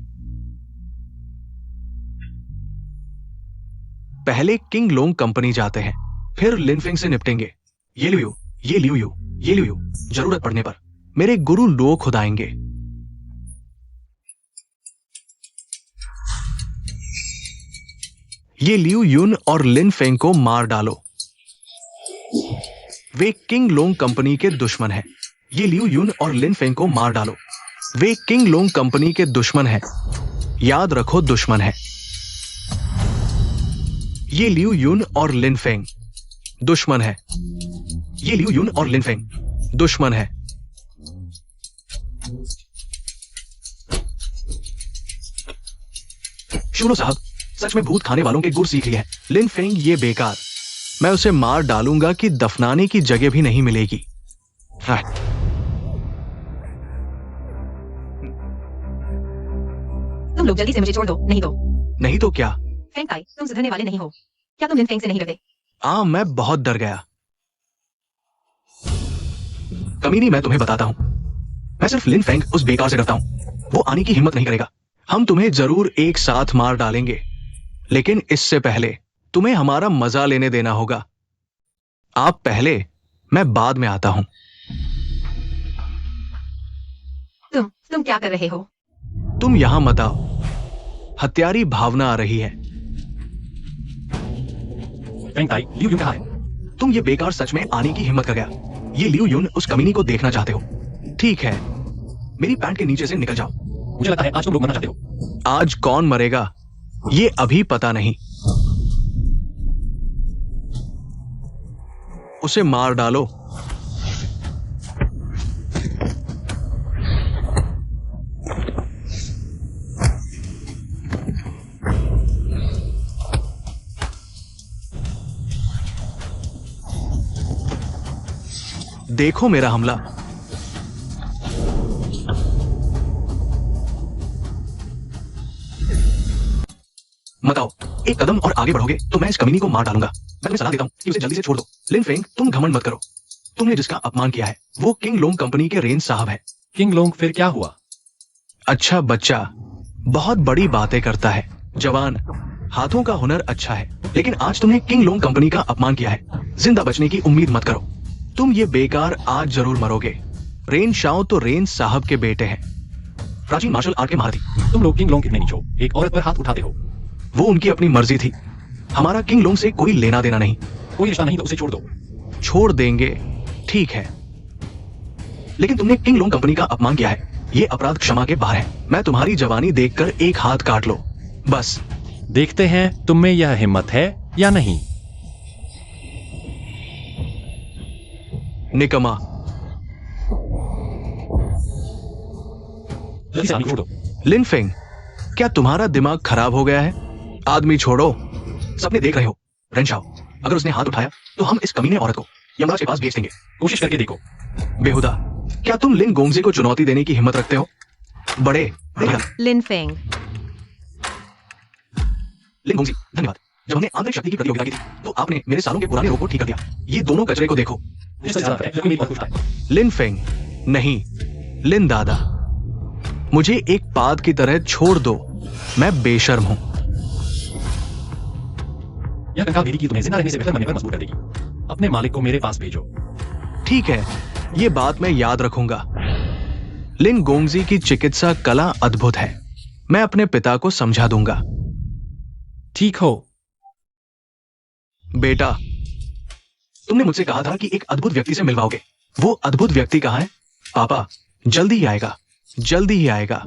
पहले किंग लोंग कंपनी जाते हैं, फिर लिन फेंग से निपटेंगे। ये लियू, जरूरत पड़ने पर मेरे गुरु लो खुद आएंगे। ये लियू युन और लिन फेंग को मार डालो। वे किंग लोंग कंपनी के दुश्मन हैं। ये लियू युन और लिन फेंग को मार डालो। वे किंग लोंग कंपनी के दुश्मन हैं। याद रखो, दुश्मन है। ये लियू युन और लिन फेंग दुश्मन है। ये लियू युन और लिन फेंग दुश्मन है। शुरो साहब, सच में भूत खाने वालों के गुर सीख लिया है। लिन फेंग ये बेकार, मैं उसे मार डालूंगा कि दफनाने की जगह भी नहीं मिलेगी। तुम लोग जल्दी से मुझे छोड़ दो, नहीं तो क्या? फेंग ताई, तुम सुधरने वाले नहीं हो। क्या तुम लिन फेंग से नहीं डरते? मैं बहुत डर गया। कमीनी, मैं तुम्हें बताता हूं, मैं सिर्फ लिन फेंग उस बेकार से डरता हूं। वो आने की हिम्मत नहीं करेगा। हम तुम्हें जरूर एक साथ मार डालेंगे, लेकिन इससे पहले तुम्हें हमारा मजा लेने देना होगा। आप पहले, मैं बाद में आता हूं। तुम क्या कर रहे हो? तुम यहां मत आओ। हत्यारी भावना आ रही है। फेंग ताई, लियू युन कहाँ है? तुम ये बेकार सच में आने की हिम्मत कर गया। ये लियू युन उस कमीनी को देखना चाहते हो। ठीक है, मेरी पैंट के नीचे से निकल जाओ। मुझे लगता है आज तुम लोग मरना चाहते हो। आज कौन मरेगा ये अभी पता नहीं। उसे मार डालो। देखो मेरा हमला। मत आओ, एक कदम और आगे बढ़ोगे तो मैं इस कमीनी को मार डालूंगा। मैं तुम्हें सलाह देता हूं कि उसे जल्दी से छोड़ दो। लिन फेंग, तुम घमंड मत करो। तुमने जिसका अपमान किया है वो किंग लोंग कंपनी के रेन साहब है। किंग लोंग, फिर क्या हुआ? अच्छा बच्चा, बहुत बड़ी बातें करता है। जवान, हाथों का हुनर अच्छा है, लेकिन आज तुमने किंग लोंग कंपनी का अपमान किया है। जिंदा बचने की उम्मीद मत करो। तुम ये बेकार आज जरूर मरोगे। रेन शाओ तो रेन साहब के बेटे हैं, प्राचीन मार्शल आर्ट के महारथी। तुम लोग किंग लोंग कितने नीचो, एक औरत पर हाथ उठाते हो। वो उनकी अपनी मर्जी थी। हमारा किंग लोंग से कोई लेना देना नहीं। कोई रिश्ता नहीं तो उसे छोड़ दो। छोड़ देंगे, ठीक है, लेकिन तुमने किंग लोंग कंपनी का अपमान किया है। ये अपराध क्षमा के बाहर है। मैं तुम्हारी जवानी देखकर एक हाथ काट लो, बस। देखते हैं तुम में यह हिम्मत है या नहीं। निकमा, जल्दी से आदमी छोड़ दो। लिन फेंग, क्या तुम्हारा दिमाग खराब हो गया है? आदमी छोड़ो। सपने देख रहे हो? रेन शाओ, अगर उसने हाथ उठाया तो हम इस कमीने औरत को यमराज के पास भेज देंगे। कोशिश करके देखो। बेहुदा, क्या तुम लिन गोंगजी को चुनौती देने की हिम्मत रखते हो? बड़े देखा। लिन फेंग, लिन गोंगजी, धन्यवाद। जब हमने आंतरिक शक्ति की प्रतियोगिता की थी तो आपने मेरे सालों के पुराने रोग को ठीक कर दिया। ये दोनों कचरे को देखो। लिन फेंग, नहीं, लिन दादा, मुझे एक पाद की तरह छोड़ दो। मैं बेशर्म हूं। यह कंकाल मेरी की तुम्हें जिंदा रहने से बेहतर मरने पर मजबूर कर देगी। अपने मालिक को मेरे पास भेजो। ठीक है, ये बात मैं याद रखूंगा। लिन गोंगजी की चिकित्सा कला अद्भुत है। मैं अपने पिता को समझा दूंगा। ठीक हो। बेटा, तुमने मुझसे कहा था कि एक अद्भुत व्यक्ति से मिलवाओगे। वो अद्भुत व्यक्ति कहाँ है? पापा, जल्दी ही आएगा, जल्दी ही आएगा।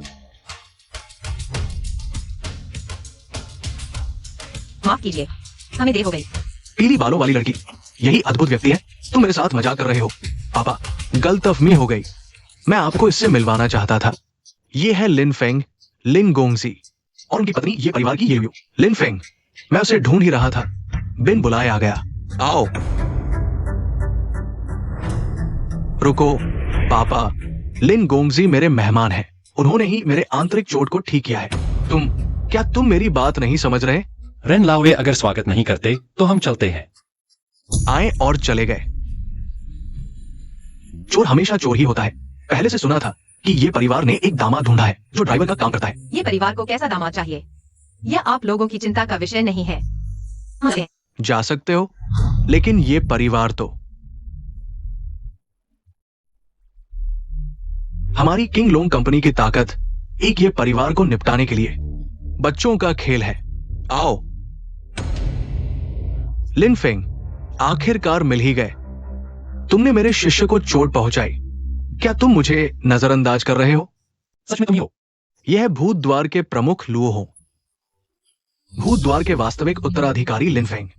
माफ कीजिए, हमें देर हो गई। पीली बालों वाली लड़की, यही अद्भुत व्यक्ति है? तुम मेरे साथ मजाक कर रहे हो। पापा, गलतफहमी हो गई। मैं आपको इससे मिलवाना चाहता था। ये है लिन फेंग, लिन गोंगजी, और उनकी पत्नी, ये परिवार की येव्यू। लिन फेंग, मैं उसे ढूंढ ही रहा था, बिन बुलाए आ गया। आओ। रुको पापा, लिन गोंगजी मेरे मेहमान हैं। उन्होंने ही मेरे आंतरिक चोट को ठीक किया है। क्या तुम मेरी बात नहीं समझ रहे? रेन लाओवे अगर स्वागत नहीं करते तो हम चलते हैं। आए और चले गए। चोर हमेशा चोर ही होता है। पहले से सुना था कि ये परिवार ने एक दामाद ढूंढा है जो ड्राइवर का काम करता है। ये परिवार को कैसा दामाद चाहिए, यह आप लोगों की चिंता का विषय नहीं है। हाँ, जा सकते हो, लेकिन ये परिवार तो हमारी किंग लोंग कंपनी की ताकत एक ये परिवार को निपटाने के लिए बच्चों का खेल है। आओ। लिन फेंग, आखिरकार मिल ही गए। तुमने मेरे शिष्य को चोट पहुंचाई। क्या तुम मुझे नजरअंदाज कर रहे हो? सच में तुम ही हो? यह भूत द्वार के प्रमुख लुओ हो। भूत द्वार के वास्तविक उत्तराधिकारी लिन फेंग।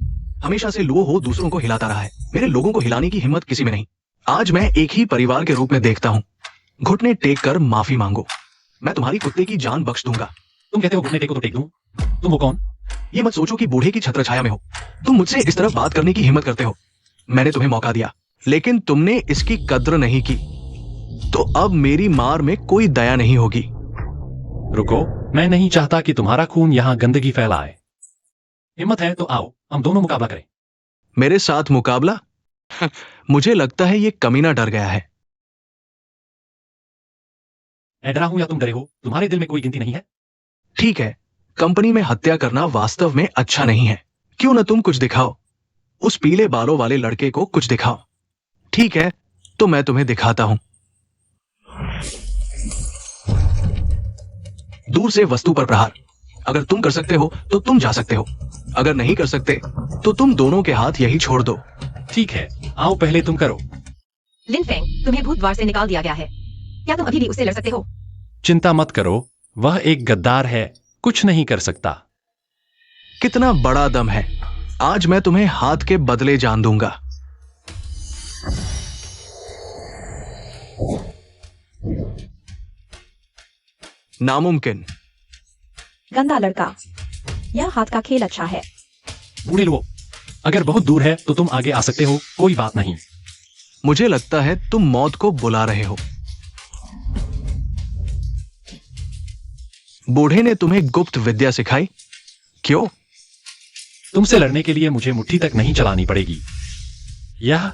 हमेशा से लुओ हो दूसरों को हिलाता रहा है। मेरे लोगों को हिलाने की हिम्मत किसी में नहीं। आज मैं एक ही परिवार के रूप में देखता हूं। घुटने टेक कर माफी मांगो। मैं तुम्हारी कुत्ते की जान बख्श दूंगा। तुम कहते हो घुटने टेको तो टेक दूं? तुम हो कौन? ये मत सोचो कि बूढ़े की छत्रछाया में हो। तुम मुझसे इस तरह बात करने की हिम्मत करते हो। मैंने तुम्हें मौका दिया, लेकिन तुमने इसकी कद्र नहीं की। तो अब मेरी मार में कोई दया नहीं होगी। रुको, मैं नहीं चाहता कि तुम्हारा खून यहां गंदगी फैलाए। हिम्मत है तो आओ, हम दोनों मुकाबला करें। मेरे साथ मुकाबला? मुझे लगता है ये कमीना डर गया है। मैं डरा हूं या तुम डरे हो? तुम्हारे दिल में कोई गिनती नहीं है? ठीक है, कंपनी में हत्या करना वास्तव में अच्छा नहीं है। क्यों न तुम कुछ दिखाओ? उस पीले बालों वाले लड़के को कुछ दिखाओ। ठीक है, तो मैं तुम्हें दिखाता हूं। दूर से वस्तु पर प्रहार। अगर तुम कर सकते हो तो तुम जा सकते हो। अगर नहीं कर सकते तो तुम दोनों के हाथ यही छोड़ दो। ठीक है, आओ पहले तुम करो। लिन फेंग, तुम्हें भूत द्वार से निकाल दिया गया है। क्या तुम अभी भी उससे लड़ सकते हो? चिंता मत करो, वह एक गद्दार है, कुछ नहीं कर सकता। कितना बड़ा दम है। आज मैं तुम्हें हाथ के बदले जान दूंगा। नामुमकिन। गंदा लड़का। यह हाथ का खेल अच्छा है। बूढ़े लोगों, अगर बहुत दूर है तो तुम आगे आ सकते हो, कोई बात नहीं। मुझे लगता है तुम मौत को बुला रहे हो। बूढ़े ने तुम्हें गुप्त विद्या सिखाई? क्यों? तुमसे लड़ने के लिए मुझे मुट्ठी तक नहीं चलानी पड़ेगी। यह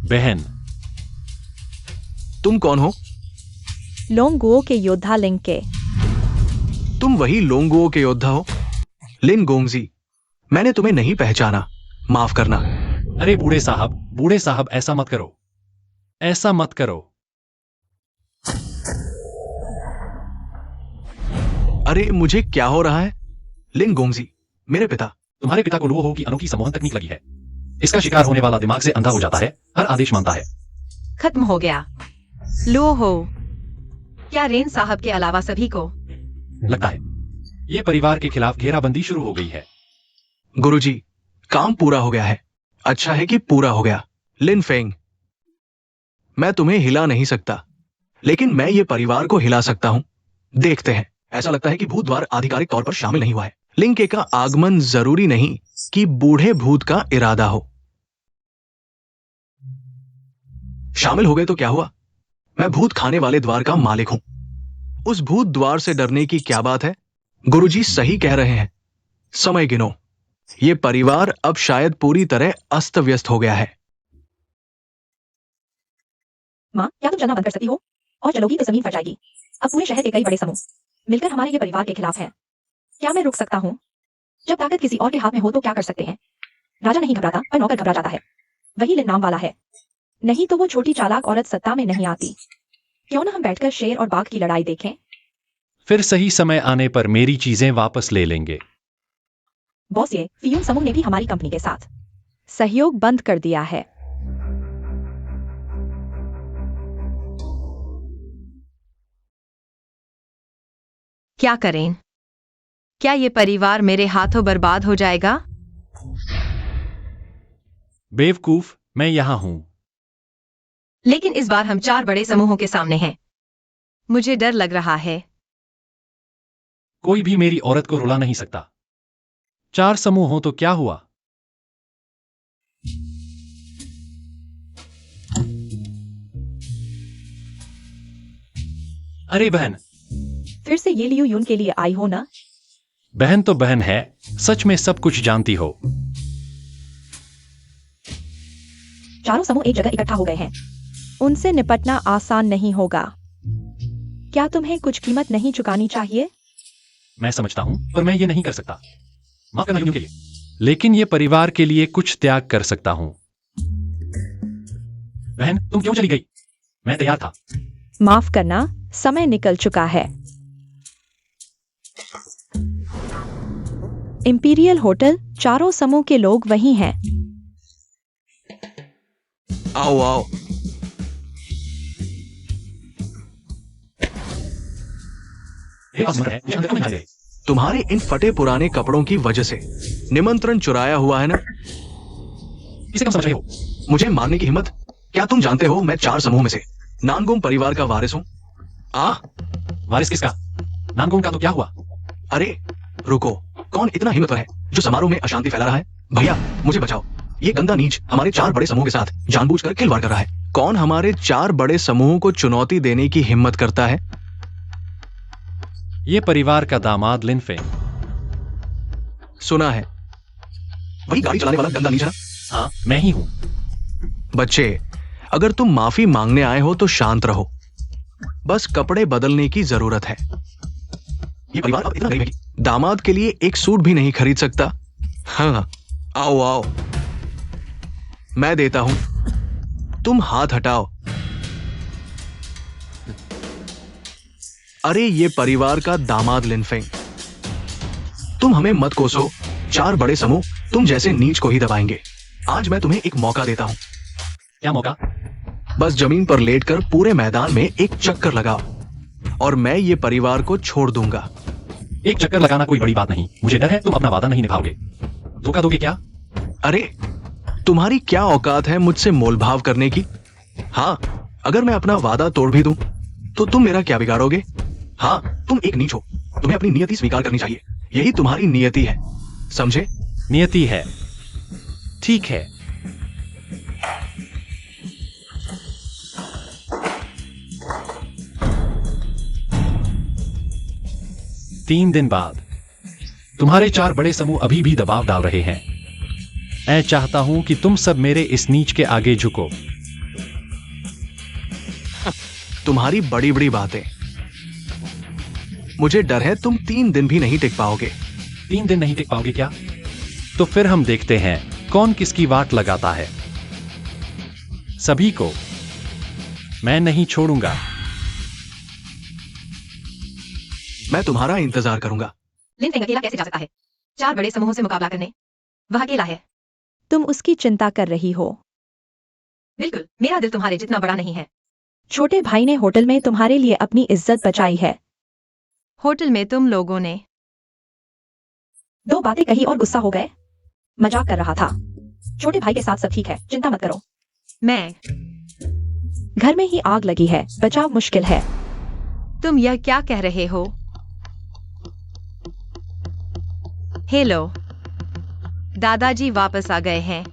बहन। तुम कौन हो? लोंगुओ के योद्धा लिंग के। तुम वही लोंगुओ के योद्धा हो? लिन गोंगजी, मैंने तुम्हें नहीं पहचाना, माफ करना। अरे बूढ़े साहब, ऐसा मत करो, ऐसा मत करो। अरे मुझे क्या हो रहा है? लिन गोंगजी, मेरे पिता। तुम्हारे पिता को लुओहो की अनोखी सम्मोहन तकनीक लगी है। इसका शिकार होने वाला दिमाग से अंधा हो जाता है, हर आदेश मानता है। खत्म हो गया। लो हो। क्या रेन साहब के अलावा सभी को? लगता है ये परिवार के खिलाफ घेराबंदी शुरू हो गई है। गुरुजी, काम पूरा हो गया है। अच्छा है कि पूरा हो गया। लिन फेंग, मैं तुम्हें हिला नहीं सकता, लेकिन मैं ये परिवार को हिला सकता हूं। देखते हैं। ऐसा लगता है कि भूत द्वार आधिकारिक तौर पर शामिल नहीं हुआ है। लिंके का आगमन जरूरी नहीं कि बूढ़े भूत का इरादा हो। शामिल हो गए तो क्या हुआ? मैं भूत खाने वाले द्वार का मालिक हूं। उस भूत द्वार से डरने की क्या बात है? गुरुजी सही कह रहे हैं। समय गिनो। ये परिवार अब शायद पूरी तरह अस्त व्यस्त हो गया है। माँ, क्या तुम चलना बंद कर सकती हो? और चलोगी तो जमीन फट जाएगी। अब पूरे शहर के कई बड़े समूह मिलकर हमारे ये परिवार के खिलाफ हैं। क्या मैं रुक सकता हूँ? जब ताकत किसी और के हाथ में हो तो क्या कर सकते हैं? राजा नहीं घबराता, पर नौकर घबरा जाता है। वही लिन नाम वाला है। नहीं तो वो छोटी चालाक औरत सत्ता में नहीं आती। क्यों ना हम बैठकर शेर और बाघ की लड़ाई देखें? फिर सही समय आने पर मेरी चीजें वापस ले लेंगे। बॉस, ये फियूम समूह ने भी हमारी कंपनी के साथ सहयोग बंद कर दिया है। क्या करें? क्या ये परिवार मेरे हाथों बर्बाद हो जाएगा? बेवकूफ, मैं यहां हूं। लेकिन इस बार हम 4 बड़े समूहों के सामने हैं। मुझे डर लग रहा है। कोई भी मेरी औरत को रुला नहीं सकता। 4 समूह हो तो क्या हुआ? अरे बहन, फिर से ये लियू यून के लिए आई हो ना? बहन तो बहन है, सच में सब कुछ जानती हो। चारों समूह एक जगह इकट्ठा हो गए हैं। उनसे निपटना आसान नहीं होगा। क्या तुम्हें कुछ कीमत नहीं चुकानी चाहिए? मैं समझता हूं, पर मैं ये नहीं कर सकता। माफ करना यूनियन के लिए, लेकिन ये परिवार के लिए कुछ त्याग कर सकता हूं। बहन, तुम क्यों चली गई? मैं तैयार था। माफ करना, समय निकल चुका है। इंपीरियल होटल, चारों समूह के लोग वही हैं। आओ आओ। तुम्हारे इन फटे पुराने कपड़ों की वजह से निमंत्रण चुराया हुआ है ना? इसे कम समझ रहे हो? मुझे मारने की हिम्मत? क्या तुम जानते हो मैं 4 समूह में से नानगोम परिवार का वारिस हूं? वारिस किसका? नानगोम का तो क्या हुआ? अरे रुको, कौन इतना हिम्मतवर है जो समारोह में अशांति फैला रहा है? भैया मुझे बचाओ। ये गंदा नीच हमारे 4 बड़े समूह के साथ जानबूझकर खिलवाड़ कर रहा है। कौन हमारे 4 बड़े समूहों को चुनौती देने की हिम्मत करता है? ये परिवार का दामाद लिन फेंग। सुना है, वही गाड़ी चलाने वाला गंदा नीच है ना? हाँ, मैं ही हूं। बच्चे, अगर तुम माफी मांगने आए हो तो शांत रहो। बस कपड़े बदलने की जरूरत है। ये परिवार अब इतना गरीब है कि दामाद के लिए एक सूट भी नहीं खरीद सकता। हाँ, आओ आओ, मैं देता हूं। तुम हाथ हटाओ। अरे ये परिवार का दामाद लिन फेंग, तुम हमें मत कोसो। 4 बड़े समूह तुम जैसे नीच को ही दबाएंगे। आज मैं तुम्हें एक मौका देता हूं। क्या मौका? बस जमीन पर लेटकर पूरे मैदान में एक चक्कर लगाओ और मैं ये परिवार को छोड़ दूंगा। एक चक्कर लगाना कोई बड़ी बात नहीं। मुझे डर है तुम अपना वादा नहीं निभाओगे। धोखा दोगे क्या? अरे तुम्हारी क्या औकात है मुझसे मोलभाव करने की? हाँ, अगर मैं अपना वादा तोड़ भी दूं तो तुम मेरा क्या बिगाड़ोगे? हाँ, तुम एक नीच हो, तुम्हें अपनी नियति स्वीकार करनी चाहिए। यही तुम्हारी नियति है, समझे? नियति है, ठीक है। तीन दिन बाद तुम्हारे 4 बड़े समूह अभी भी दबाव डाल रहे हैं। मैं चाहता हूं कि तुम सब मेरे इस नीच के आगे झुको। तुम्हारी बड़ी बड़ी बातें। मुझे डर है तुम 3 दिन भी नहीं टिक पाओगे। 3 दिन नहीं टिक पाओगे क्या? तो फिर हम देखते हैं कौन किसकी वाट लगाता है। सभी को मैं नहीं छोड़ूंगा। मैं तुम्हारा इंतजार करूंगा। लिन फेंग अकेला कैसे जा सकता है 4 बड़े समूहों से मुकाबला करने? वह अकेला है। तुम उसकी चिंता कर रही हो। बिल्कुल, मेरा दिल तुम्हारे जितना बड़ा नहीं है। छोटे भाई ने होटल में तुम्हारे लिए अपनी इज्जत बचाई है। होटल में तुम लोगों ने 2 बातें कही और गुस्सा हो गए। मजाक कर रहा था। छोटे भाई के साथ सब ठीक है, चिंता मत करो। मैं घर में ही आग लगी है, बचाव मुश्किल है। तुम यह क्या कह रहे हो? हेलो, दादाजी वापस आ गए हैं।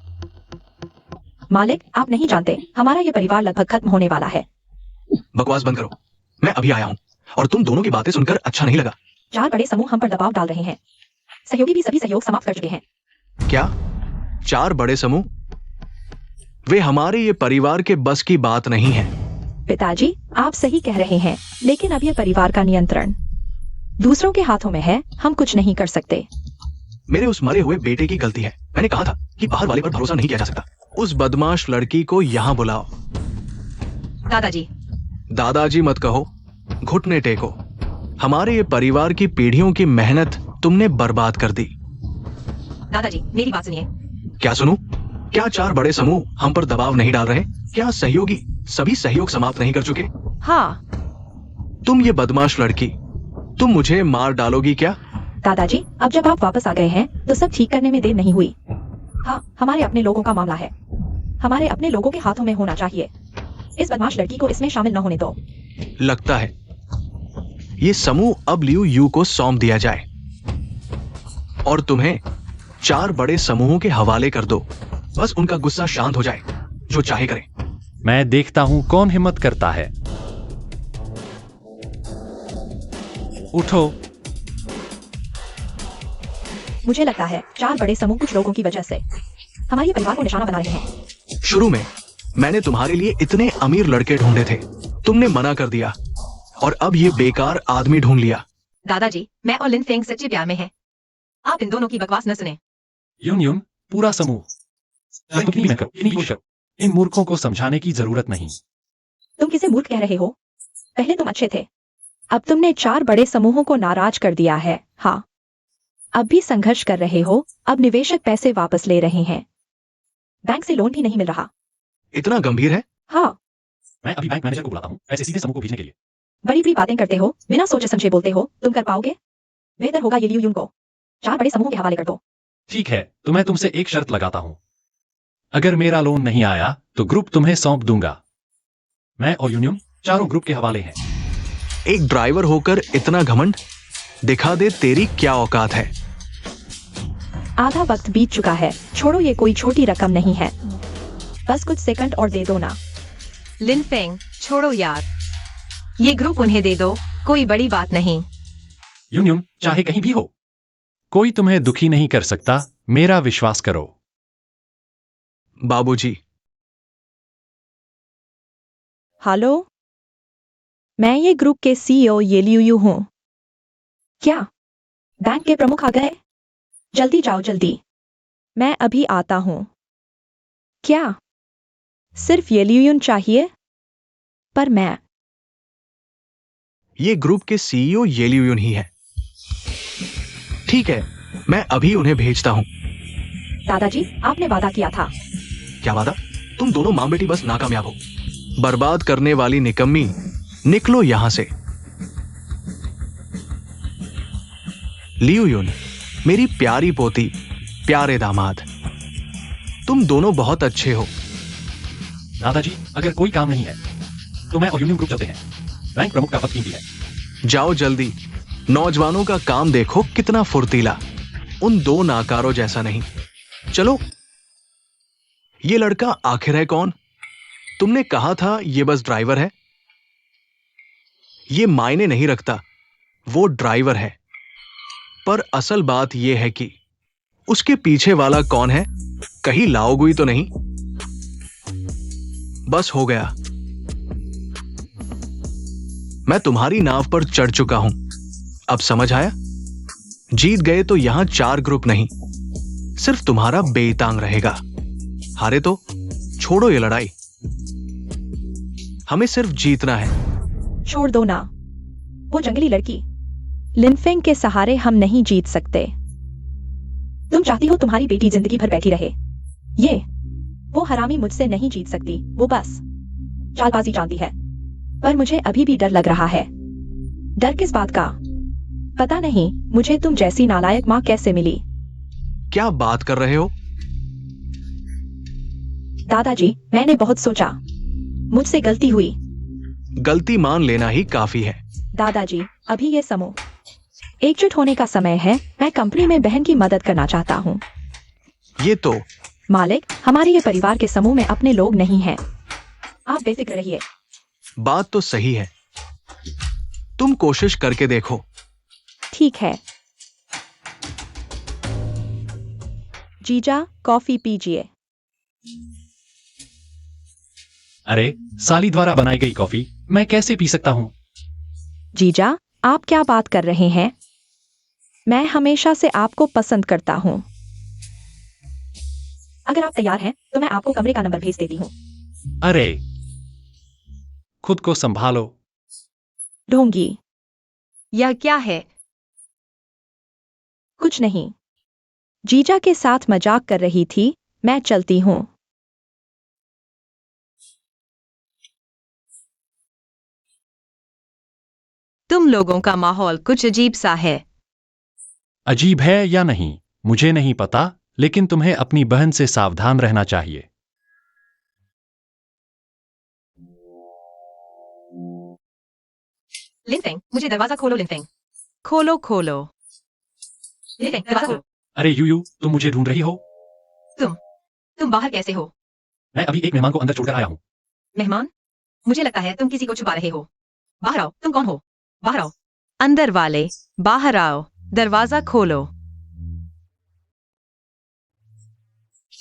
मालिक, आप नहीं जानते, हमारा ये परिवार लगभग खत्म होने वाला है। बकवास बंद करो, मैं अभी आया हूं और तुम दोनों की बातें सुनकर अच्छा नहीं लगा। 4 बड़े समूह हम पर दबाव डाल रहे हैं। सहयोगी भी सभी सहयोग समाप्त कर चुके हैं। क्या 4 बड़े समूह? वे हमारे ये परिवार के बस की बात नहीं है। पिताजी, आप सही कह रहे हैं, लेकिन अब यह परिवार का नियंत्रण दूसरों के हाथों में है। हम कुछ नहीं कर सकते। मेरे उस मरे हुए बेटे की गलती है। मैंने कहा था कि बाहर वाले पर भरोसा नहीं किया जा सकता। उस बदमाश लड़की को यहाँ बुलाओ। दादाजी, दादाजी मत कहो, घुटने टेको। हमारे ये परिवार की पीढ़ियों की मेहनत तुमने बर्बाद कर दी। दादाजी मेरी बात सुनिए। क्या सुनूं? क्या 4 बड़े समूह हम पर दबाव नहीं डाल रहे? क्या सहयोगी सभी सहयोग समाप्त नहीं कर चुके? हाँ, तुम ये बदमाश लड़की, तुम मुझे मार डालोगी क्या? दादाजी, अब जब आप वापस आ गए हैं तो सब ठीक करने में देर नहीं हुई। हाँ, हमारे अपने लोगों का मामला है। हमारे अपने लोगों के हाथों में होना चाहिए। इस बदमाश लड़की को इसमें शामिल न होने दो। लगता है ये समूह अब लियू यू को सौंप दिया जाए और तुम्हें 4 बड़े समूहों के हवाले कर दो। बस उनका गुस्सा शांत हो जाए, जो चाहे करें। मैं देखता हूं कौन हिम्मत करता है। उठो। मुझे लगता है 4 बड़े समूह कुछ लोगों की वजह से हमारे परिवार को निशाना बना रहे हैं। शुरू में मैंने तुम्हारे लिए इतने अमीर लड़के ढूंढे थे, तुमने मना कर दिया और अब ये बेकार आदमी ढूंढ लिया। दादाजी, मैं और लिन फेंग सच्चे प्यार में हैं। आप इन दोनों की बकवास न सुने। यून पूरा समूह इन मूर्खों को समझाने की जरूरत नहीं। तुम किसे मूर्ख कह रहे हो? पहले तुम अच्छे थे, अब तुमने 4 बड़े समूहों को नाराज कर दिया है। हाँ, अब भी संघर्ष कर रहे हो। अब निवेशक पैसे वापस ले रहे हैं। बैंक से लोन भी नहीं मिल रहा। इतना गंभीर है? हाँ, मैं अभी बैंक मैनेजर को बुलाता हूं ऐसे सीधे समूह को भेजने के लिए। बड़ी बड़ी बातें करते हो, बिना सोचे समझे बोलते हो। तुम कर पाओगे? बेहतर होगा ये लियू यून को 4 बड़े समूह के हवाले कर दो। ठीक है, तो मैं तुमसे एक शर्त लगाता हूं। अगर मेरा लोन नहीं आया तो ग्रुप तुम्हें सौंप दूंगा। मैं और यूनियन चारों ग्रुप के हवाले हैं। एक ड्राइवर होकर इतना घमंड? दिखा दे तेरी क्या औकात है। आधा वक्त बीत चुका है। छोड़ो, ये कोई छोटी रकम नहीं है। बस कुछ सेकंड और दे दो ना। लिन फेंग, छोड़ो यार, ये ग्रुप उन्हें दे दो, कोई बड़ी बात नहीं। यूनियन चाहे कहीं भी हो, कोई तुम्हें दुखी नहीं कर सकता, मेरा विश्वास करो। बाबूजी। हेलो, मैं ये ग्रुप के सीईओ ये लियू यू हूं। क्या बैंक के प्रमुख आ गए? जल्दी जाओ, जल्दी। मैं अभी आता हूं। क्या सिर्फ ये लियू यून चाहिए? पर मैं ये ग्रुप के सीईओ ये लियू यून ही है। ठीक है, मैं अभी उन्हें भेजता हूं। दादाजी, आपने वादा किया था। क्या वादा? तुम दोनों मां बेटी बस नाकामयाब हो। बर्बाद करने वाली निकम्मी, निकलो यहां से। लियू युन, मेरी प्यारी पोती, प्यारे दामाद, तुम दोनों बहुत अच्छे हो। दादाजी, अगर कोई काम नहीं है तो मैं और यूनियन ग्रुप चलते हैं। बैंक प्रमुख का पद कीमती है। जाओ जल्दी, नौजवानों का काम देखो कितना फुर्तीला, उन दो नाकारों जैसा नहीं। चलो। ये लड़का आखिर है कौन? तुमने कहा था ये बस ड्राइवर है। ये मायने नहीं रखता, वो ड्राइवर है, पर असल बात यह है कि उसके पीछे वाला कौन है, कहीं लाओगुई तो नहीं? बस हो गया, मैं तुम्हारी नाव पर चढ़ चुका हूं। अब समझ आया? जीत गए तो यहां 4 ग्रुप नहीं, सिर्फ तुम्हारा बेतांग रहेगा। हारे तो छोड़ो ये लड़ाई, हमें सिर्फ जीतना है। छोड़ दो ना, वो जंगली लड़की लिनफेंग के सहारे हम नहीं जीत सकते। तुम चाहती हो तुम्हारी बेटी जिंदगी भर बैठी रहे। वो हरामी मुझसे नहीं जीत सकती, वो बस चालबाजी जानती है। पर मुझे अभी भी डर लग रहा है। डर किस बात का? पता नहीं मुझे तुम जैसी नालायक माँ कैसे मिली। क्या बात कर रहे हो? दादाजी, मैंने बहुत सोचा, मुझसे गलती हुई। गलती मान लेना ही काफी है। दादाजी, अभी ये समूह एकजुट होने का समय है। मैं कंपनी में बहन की मदद करना चाहता हूँ। ये तो मालिक, हमारे ये परिवार के समूह में अपने लोग नहीं हैं। आप बेफिक्र रहिए। बात तो सही है, तुम कोशिश करके देखो। ठीक है। जीजा, कॉफी पीजिए। अरे, साली द्वारा बनाई गई कॉफी मैं कैसे पी सकता हूं? जीजा, आप क्या बात कर रहे हैं? मैं हमेशा से आपको पसंद करता हूं। अगर आप तैयार हैं तो मैं आपको कमरे का नंबर भेज देती हूँ। अरे, खुद को संभालो। ढोंगी। यह क्या है? कुछ नहीं, जीजा के साथ मजाक कर रही थी। मैं चलती हूँ। तुम लोगों का माहौल कुछ अजीब सा है। अजीब है या नहीं मुझे नहीं पता, लेकिन तुम्हें अपनी बहन से सावधान रहना चाहिए। लिनफेंग, मुझे दरवाजा खोलो। लिनफेंग, खोलो खोलो। लिनफेंग, दरवाजा खोलो। अरे यूयू, तुम मुझे ढूंढ रही हो? तुम बाहर कैसे हो? मैं अभी एक मेहमान को अंदर छोड़कर आया हूं। मेहमान? मुझे लगता है तुम किसी को छुपा रहे हो। बाहर आओ। तुम कौन हो? बाहर आओ। अंदर वाले, बाहर आओ। दरवाजा खोलो।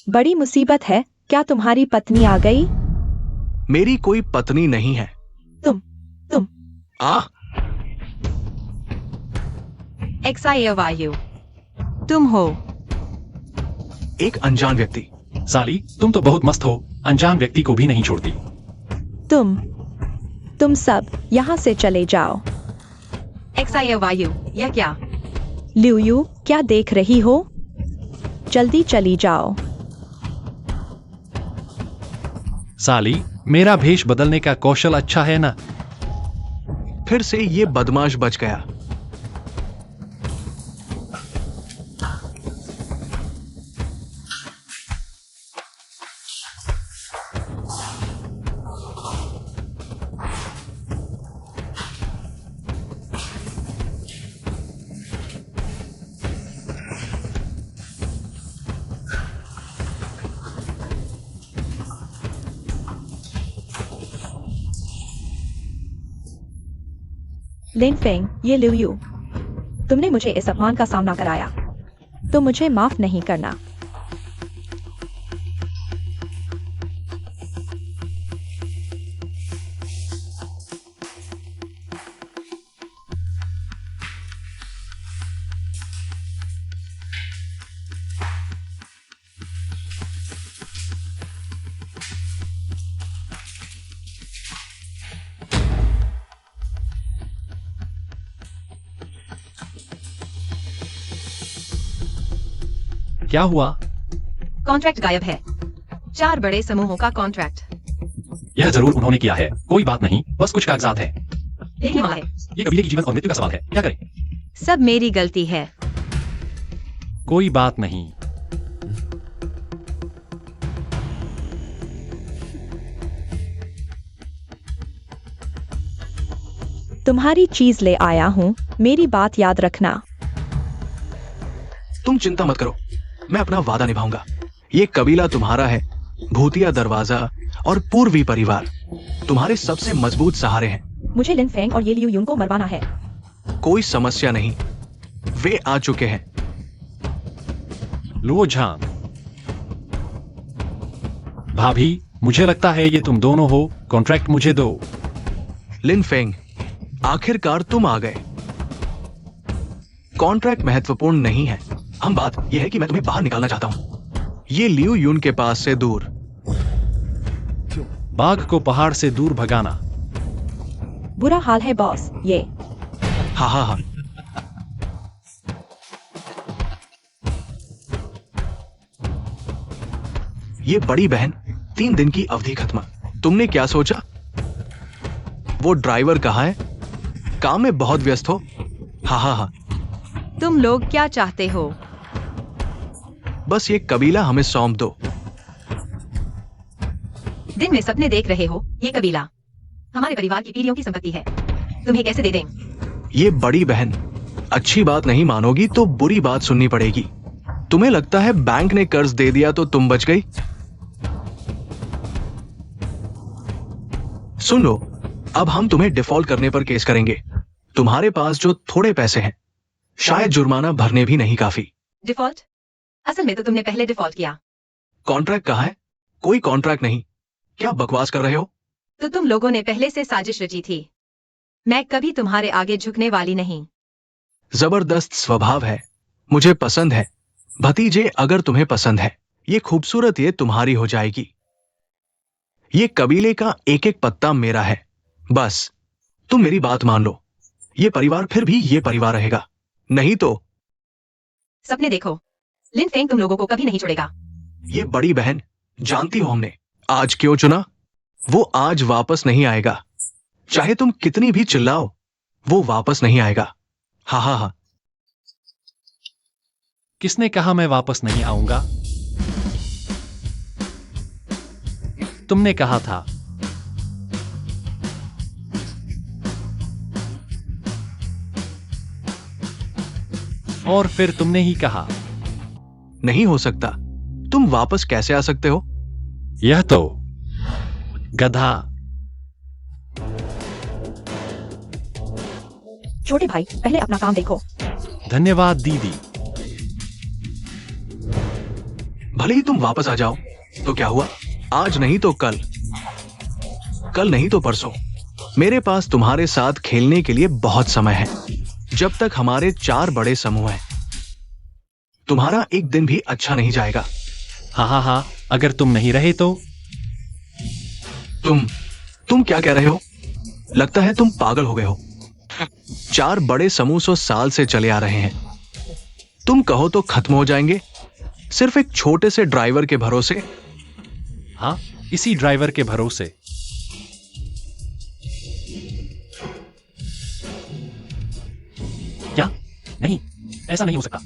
बड़ी मुसीबत है। क्या तुम्हारी पत्नी आ गई? मेरी कोई पत्नी नहीं है। तुम एक्साइवायु, तुम हो। एक अनजान व्यक्ति। साली, तुम तो बहुत मस्त हो, अनजान व्यक्ति को भी नहीं छोड़ती। तुम सब यहाँ से चले जाओ। एक्साइवायु, यह क्या? लियू, क्या देख रही हो? जल्दी चली जाओ। साली, मेरा भेष बदलने का कौशल अच्छा है ना? फिर से ये बदमाश बच गया। लिनफेंग, ये लियू, तुमने मुझे इस अपमान का सामना कराया, तो मुझे माफ नहीं करना। क्या हुआ? कॉन्ट्रैक्ट गायब है। 4 बड़े समूहों का कॉन्ट्रैक्ट। यह जरूर उन्होंने किया है। कोई बात नहीं, बस कुछ कागजात है। लिखने वाला है। ये कबीले की जीवन और मृत्यु का सवाल है, क्या करें? सब मेरी गलती है। कोई बात नहीं। तुम्हारी चीज ले आया हूँ, मेरी बात याद रखना। तुम चिंता मत करो, मैं अपना वादा निभाऊंगा। ये कबीला तुम्हारा है। भूतिया दरवाजा और पूर्वी परिवार तुम्हारे सबसे मजबूत सहारे हैं। मुझे लिन फेंग और ये लियू यून को मरवाना है। कोई समस्या नहीं, वे आ चुके हैं। लुओ झांग, भाभी, मुझे लगता है ये तुम दोनों हो। कॉन्ट्रैक्ट मुझे दो। लिन फेंग, आखिरकार तुम आ गए। कॉन्ट्रैक्ट महत्वपूर्ण नहीं है, हम बात यह है कि मैं तुम्हें बाहर निकालना चाहता हूं, ये लियू यून के पास से दूर। बाघ को पहाड़ से दूर भगाना। बुरा हाल है बॉस, ये। हाँ हाँ हाँ, ये बड़ी बहन 3 दिन की अवधि खत्म। तुमने क्या सोचा? वो ड्राइवर कहाँ है? काम में बहुत व्यस्त हो। हाँ हाँ हाँ, तुम लोग क्या चाहते हो? बस ये कबीला हमें सौंप दो। दिन में सपने देख रहे हो? ये कबीला हमारे परिवार की पीढ़ियों की संपत्ति है, तुम्हें कैसे दे दें? ये बड़ी बहन, अच्छी बात नहीं मानोगी तो बुरी बात सुननी पड़ेगी। तुम्हें लगता है बैंक ने कर्ज दे दिया तो तुम बच गई? सुन लो, अब हम तुम्हें डिफॉल्ट करने पर केस करेंगे। तुम्हारे पास जो थोड़े पैसे हैं, शायद जुर्माना भरने भी नहीं काफी। डिफॉल्ट? असल में तो तुमने पहले डिफॉल्ट किया। कॉन्ट्रैक्ट कहाँ है? कोई कॉन्ट्रैक्ट नहीं। क्या बकवास कर रहे हो? तो तुम लोगों ने पहले से साजिश रची थी। मैं कभी तुम्हारे आगे झुकने वाली नहीं। जबरदस्त स्वभाव है, मुझे पसंद है। भतीजे, अगर तुम्हें पसंद है, ये खूबसूरत ये तुम्हारी हो जाएगी। ये कबीले का एक एक पत्ता मेरा है। बस तुम मेरी बात मान लो, ये परिवार फिर भी ये परिवार रहेगा, नहीं तो। सपने देखो, लिन फेंग तुम लोगों को कभी नहीं छोड़ेगा। ये बड़ी बहन, जानती हो हमने आज क्यों चुना? वो आज वापस नहीं आएगा। चाहे तुम कितनी भी चिल्लाओ, वो वापस नहीं आएगा। हा हा हा। किसने कहा मैं वापस नहीं आऊंगा? तुमने कहा था। और फिर तुमने ही कहा। नहीं हो सकता, तुम वापस कैसे आ सकते हो? यह तो गधा। छोटे भाई, पहले अपना काम देखो। धन्यवाद दीदी। भले ही तुम वापस आ जाओ तो क्या हुआ? आज नहीं तो कल, कल नहीं तो परसों। मेरे पास तुम्हारे साथ खेलने के लिए बहुत समय है। जब तक हमारे 4 बड़े समूह हैं, तुम्हारा एक दिन भी अच्छा नहीं जाएगा। हाँ हाँ हाँ, अगर तुम नहीं रहे तो? तुम क्या कह रहे हो? लगता है तुम पागल हो गए हो। 4 बड़े समूह 100 साल से चले आ रहे हैं। तुम कहो तो खत्म हो जाएंगे, सिर्फ एक छोटे से ड्राइवर के भरोसे। हाँ, इसी ड्राइवर के भरोसे। क्या? नहीं, ऐसा नहीं हो सकता।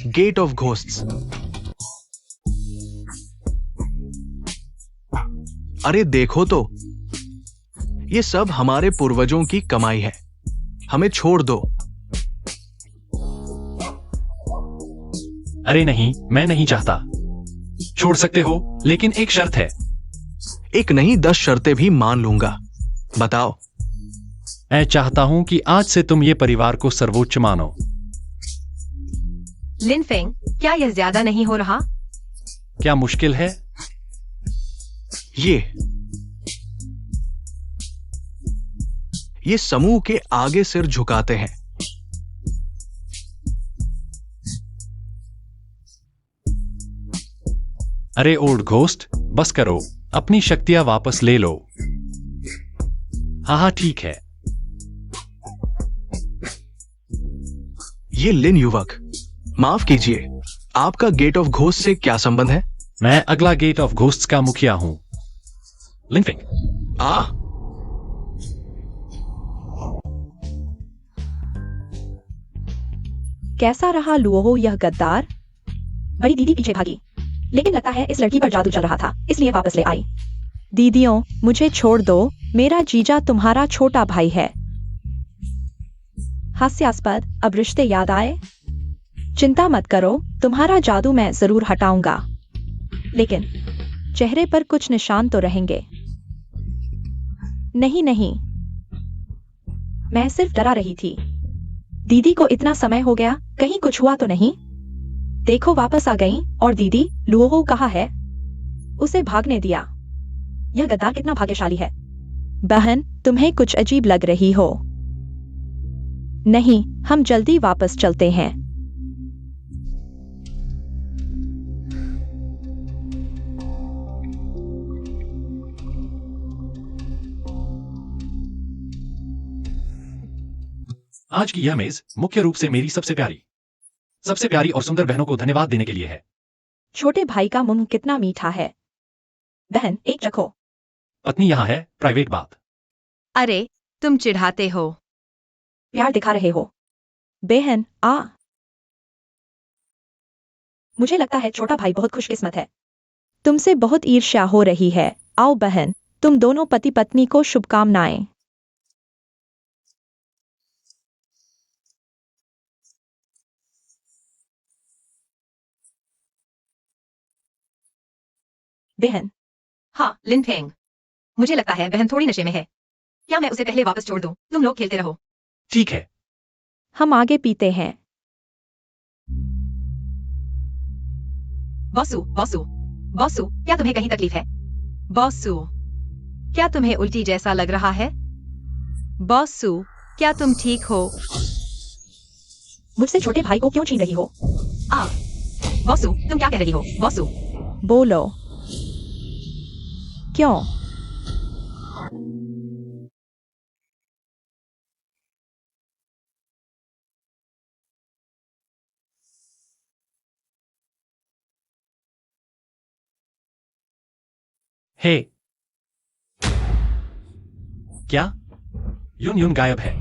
Gate of ghosts. अरे देखो तो, ये सब हमारे पूर्वजों की कमाई है। हमें छोड़ दो। अरे नहीं, मैं नहीं चाहता। छोड़ सकते हो, लेकिन एक शर्त है। एक नहीं 10 शर्तें भी मान लूंगा। बताओ। मैं चाहता हूं कि आज से तुम ये परिवार को सर्वोच्च मानो। लिन फेंग, क्या यह ज्यादा नहीं हो रहा? क्या मुश्किल है? ये समूह के आगे सिर झुकाते हैं। अरे ओल्ड घोस्ट, बस करो, अपनी शक्तियां वापस ले लो। हाँ हाँ ठीक है। ये लिन युवक, माफ कीजिए, आपका गेट ऑफ घोस्ट से क्या संबंध है? मैं अगला गेट ऑफ घोस्ट्स का मुखिया हूं, लिनफिंग। कैसा रहा लुओहो यह गद्दार? बड़ी दीदी पीछे भागी, लेकिन लगता है इस लड़की पर जादू चल रहा था, इसलिए वापस ले आई। दीदियों, मुझे छोड़ दो, मेरा जीजा तुम्हारा छोटा भाई है। हास्यास्पद, अब रिश्ते याद आए? चिंता मत करो, तुम्हारा जादू मैं जरूर हटाऊंगा, लेकिन चेहरे पर कुछ निशान तो रहेंगे। नहीं नहीं, मैं सिर्फ डरा रही थी। दीदी को इतना समय हो गया, कहीं कुछ हुआ तो नहीं? देखो वापस आ गई। और दीदी, लुओहो कहाँ है? उसे भागने दिया। यह गद्दार कितना भाग्यशाली है। बहन, तुम्हें कुछ अजीब लग रही हो। नहीं, हम जल्दी वापस चलते हैं। आज की यह मेज मुख्य रूप से मेरी सबसे प्यारी और सुंदर बहनों को धन्यवाद देने के लिए है। छोटे भाई का मुंह कितना मीठा है। बहन, एक रखो। पत्नी यहाँ है, प्राइवेट बात। अरे, तुम चिढ़ाते हो। प्यार दिखा रहे हो। बहन, आ। मुझे लगता है छोटा भाई बहुत खुशकिस्मत है। तुमसे बहुत ईर्ष्या हो रही है। आओ बहन, तुम दोनों पति पत्नी को शुभकामनाएं। बहन, हाँ, लिन फेंग। मुझे लगता है बहन थोड़ी नशे में है। क्या मैं उसे पहले वापस छोड़ दूं? तुम लोग खेलते रहो। ठीक है। हम आगे पीते हैं। बॉसू, बॉसू, बॉसू, क्या तुम्हें कहीं तकलीफ है? बॉसू, क्या तुम्हें उल्टी जैसा लग रहा है? बॉसू, क्या तुम ठीक हो? मुझसे छोटे भाई को क्यों छीन रही हो? बॉसू, तुम क्या कह रही हो? बॉसू, बोलो। क्यों? हे, क्या यून यून गायब है?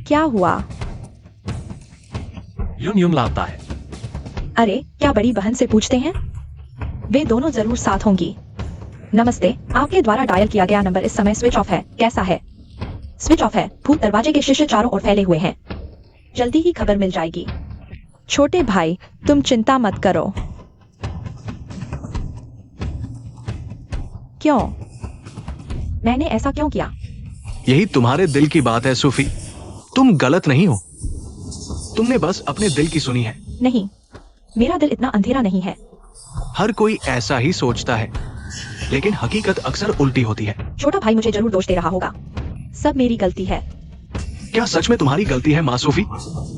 क्या हुआ? यून यून लापता है। अरे, क्या बड़ी बहन से पूछते हैं? वे दोनों जरूर साथ होंगी। नमस्ते, आपके द्वारा डायल किया गया नंबर इस समय स्विच ऑफ है। कैसा है? स्विच ऑफ है। भूत दरवाजे के शीशे चारों ओर फैले हुए हैं। जल्दी ही खबर मिल जाएगी। छोटे भाई, तुम चिंता मत करो। क्यों? मैंने ऐसा क्यों किया? यही तुम्हारे दिल की बात है सूफी। तुम गलत नहीं हो। तुमने बस अपने दिल की सुनी है। नहीं, मेरा दिल इतना अंधेरा नहीं है। हर कोई ऐसा ही सोचता है, लेकिन हकीकत अक्सर उल्टी होती है। छोटा भाई मुझे जरूर दोष दे रहा होगा। सब मेरी गलती है। क्या सच में तुम्हारी गलती है माँ सूफी?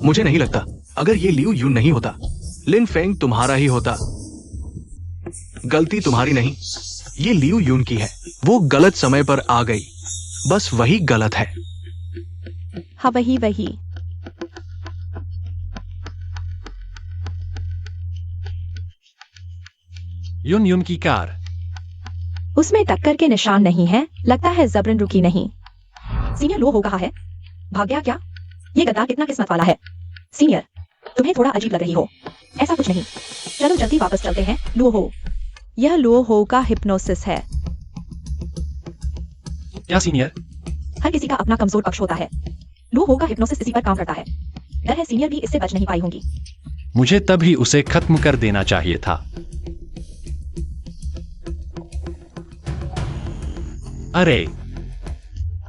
मुझे नहीं लगता। अगर ये लियू यून नहीं होता, लिन फेंग तुम्हारा ही होता। गलती तुम्हारी नहीं, ये लियू यून की है। वो गलत समय पर आ गई, बस वही गलत है। हाँ, वही। यून यून की कार। उसमें टक्कर के निशान नहीं है। लगता है जबरन रुकी नहीं। सीनियर लो हो कहा है? भाग गया क्या? ये गद्दार कितना किस्मत वाला है। सीनियर, तुम्हें थोड़ा अजीब लग रही हो। ऐसा कुछ नहीं, चलो जल्दी वापस चलते हैं। लो हो, यह लो हो का हिप्नोसिस है। क्या सीनियर? हर किसी का अपना कमजोर पक्ष होता है। लो हो का हिप्नोसिस इसी पर काम करता है। डर है सीनियर भी इससे बच नहीं पाई होंगी। मुझे तभी उसे खत्म कर देना चाहिए था। अरे,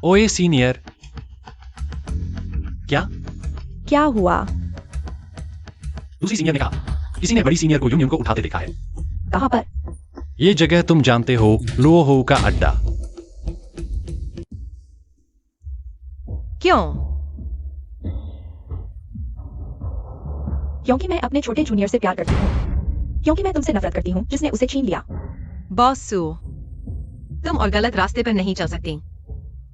ओए सीनियर। क्या हुआ? दूसरी सीनियर ने कहा, किसी ने बड़ी सीनियर को यून यून को उठाते देखा है। कहां पर? ये जगह तुम जानते हो, लुओहो का अड्डा। क्यों? क्योंकि मैं अपने छोटे जूनियर से प्यार करती हूँ। क्योंकि मैं तुमसे नफरत करती हूँ जिसने उसे छीन लिया। बॉसू, तुम और गलत रास्ते पर नहीं चल सकती।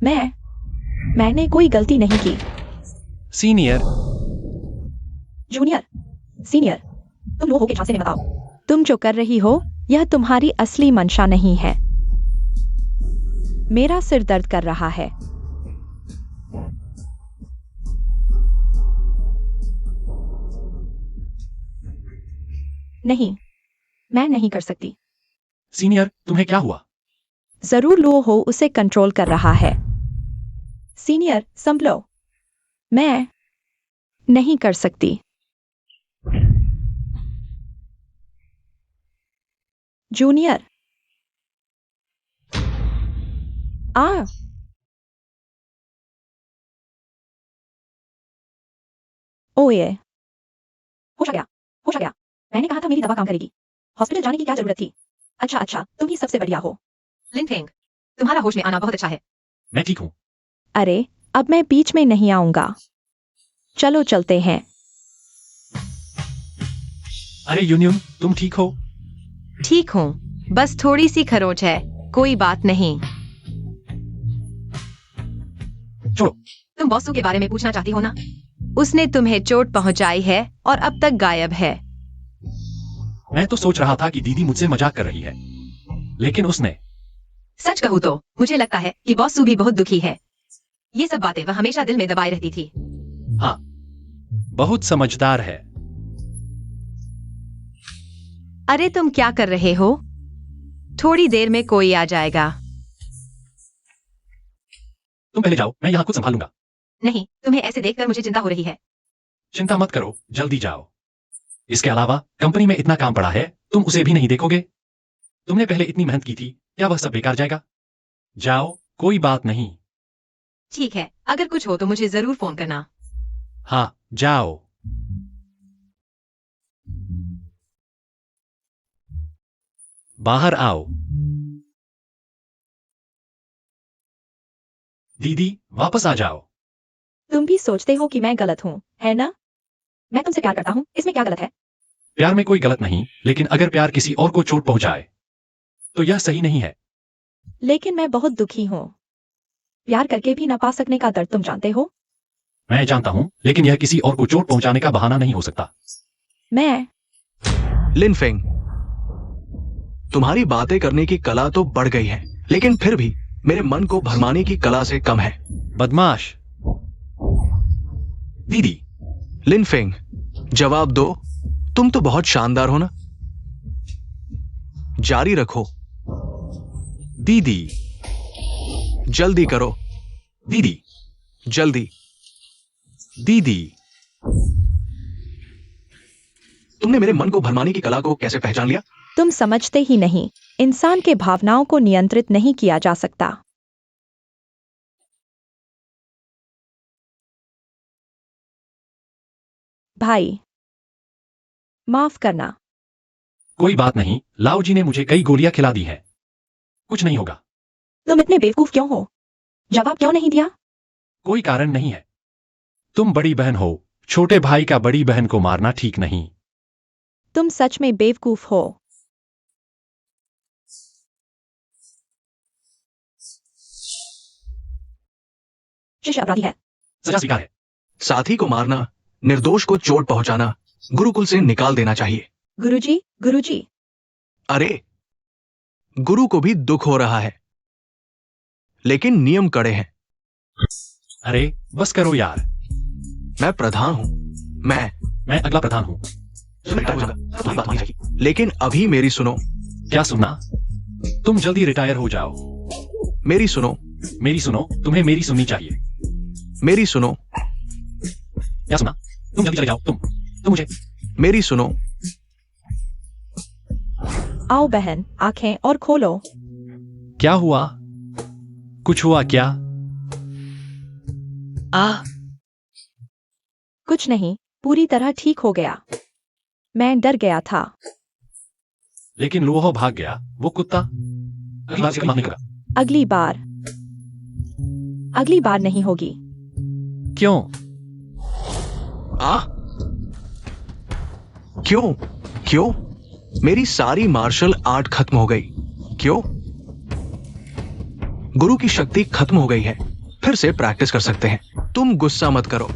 मैंने कोई गलती नहीं की। सीनियर। जूनियर, सीनियर, तुम लोगों के झांसे में मत आओ। तुम जो कर रही हो, यह तुम्हारी असली मंशा नहीं है। मेरा सिर दर्द कर रहा है। नहीं, मैं नहीं कर सकती। सीनियर, तुम्हें क्या हुआ? जरूर लो हो उसे कंट्रोल कर रहा है। सीनियर, संभलो। मैं नहीं कर सकती। जूनियर, आ ओए, होश आ गया, होश आ गया। मैंने कहा था मेरी दवा काम करेगी। हॉस्पिटल जाने की क्या जरूरत थी? अच्छा, तुम ही सबसे बढ़िया हो। लिनफेंग, तुम्हारा होश में आना बहुत अच्छा है। मैं ठीक हूं। अरे, अब मैं बीच में नहीं आऊंगा। चलो चलते हैं। अरे यूनियन, तुम ठीक हो? ठीक हूँ, बस थोड़ी सी खरोच है, कोई बात नहीं। छोड़ो। तुम बॉसू के बारे में पूछना चाहती हो ना? उसने तुम्हें चोट पहुंचाई है और अब तक गायब है। मैं तो सोच रहा था कि दीदी मुझसे मजाक कर रही है, लेकिन उसने। सच कहूँ तो मुझे लगता है कि बॉसू भी बहुत दुखी है। ये सब बातें वह हमेशा दिल में दबाए रहती थी। हाँ, बहुत समझदार है। अरे तुम क्या कर रहे हो? थोड़ी देर में कोई आ जाएगा। तुम पहले जाओ, मैं यहाँ कुछ संभालूंगा। नहीं, तुम्हें ऐसे देखकर मुझे चिंता हो रही है। चिंता मत करो, जल्दी जाओ। इसके अलावा कंपनी में इतना काम पड़ा है, तुम उसे भी नहीं देखोगे? तुमने पहले इतनी मेहनत की थी, क्या वह सब बेकार जाएगा? जाओ, कोई बात नहीं। ठीक है, अगर कुछ हो तो मुझे जरूर फोन करना। हाँ, जाओ। बाहर आओ। दीदी, वापस आ जाओ। तुम भी सोचते हो कि मैं गलत हूँ, है ना? मैं तुमसे प्यार करता हूँ, इसमें क्या गलत है? प्यार में कोई गलत नहीं, लेकिन अगर प्यार किसी और को चोट पहुंचाए तो यह सही नहीं है। लेकिन मैं बहुत दुखी हूँ। प्यार करके भी न पा सकने का दर्द तुम जानते हो? मैं जानता हूं, लेकिन यह किसी और को चोट पहुंचाने का बहाना नहीं हो सकता। मैं लिनफेंग, तुम्हारी बातें करने की कला तो बढ़ गई है, लेकिन फिर भी मेरे मन को भरमाने की कला से कम है। बदमाश। दीदी। लिनफेंग, जवाब दो। तुम तो बहुत शानदार हो ना। जारी रखो। दीदी। जल्दी करो। दीदी। जल्दी। दीदी। तुमने मेरे मन को भरमाने की कला को कैसे पहचान लिया? तुम समझते ही नहीं, इंसान के भावनाओं को नियंत्रित नहीं किया जा सकता। भाई, माफ करना। कोई बात नहीं, लाओ जी ने मुझे कई गोलियां खिला दी है, कुछ नहीं होगा। तुम इतने बेवकूफ क्यों हो? जवाब क्यों नहीं दिया? कोई कारण नहीं है। तुम बड़ी बहन हो, छोटे भाई का बड़ी बहन को मारना ठीक नहीं। तुम सच में बेवकूफ हो। शिश अपराधी है। सजा स्वीकार है। साथी को मारना, निर्दोष को चोट पहुंचाना गुरुकुल से निकाल देना चाहिए। गुरुजी, गुरुजी। अरे, गुरु को भी दुख हो रहा है, लेकिन नियम कड़े हैं। अरे बस करो यार। मैं प्रधान हूं। मैं अगला प्रधान हूं। तुम्हारी बात मानी जाएगी, लेकिन अभी मेरी सुनो। क्या सुनना? तुम जल्दी रिटायर हो जाओ। मेरी सुनो। मेरी सुनो, तुम्हें मेरी सुननी चाहिए। मेरी सुनो। क्या सुना? तुम जल्दी चले जाओ। तुम मुझे। मेरी सुनो। आओ बहन, आंखें और खोलो। क्या हुआ? कुछ हुआ क्या? कुछ नहीं, पूरी तरह ठीक हो गया। मैं डर गया था। लेकिन लोहो भाग गया, वो कुत्ता। अगली बार से माफ नहीं होगा। अगली बार नहीं होगी। क्यों? क्यों? क्यों? मेरी सारी मार्शल आर्ट खत्म हो गई। क्यों? गुरु की शक्ति खत्म हो गई है। फिर से प्रैक्टिस कर सकते हैं। तुम गुस्सा मत करो।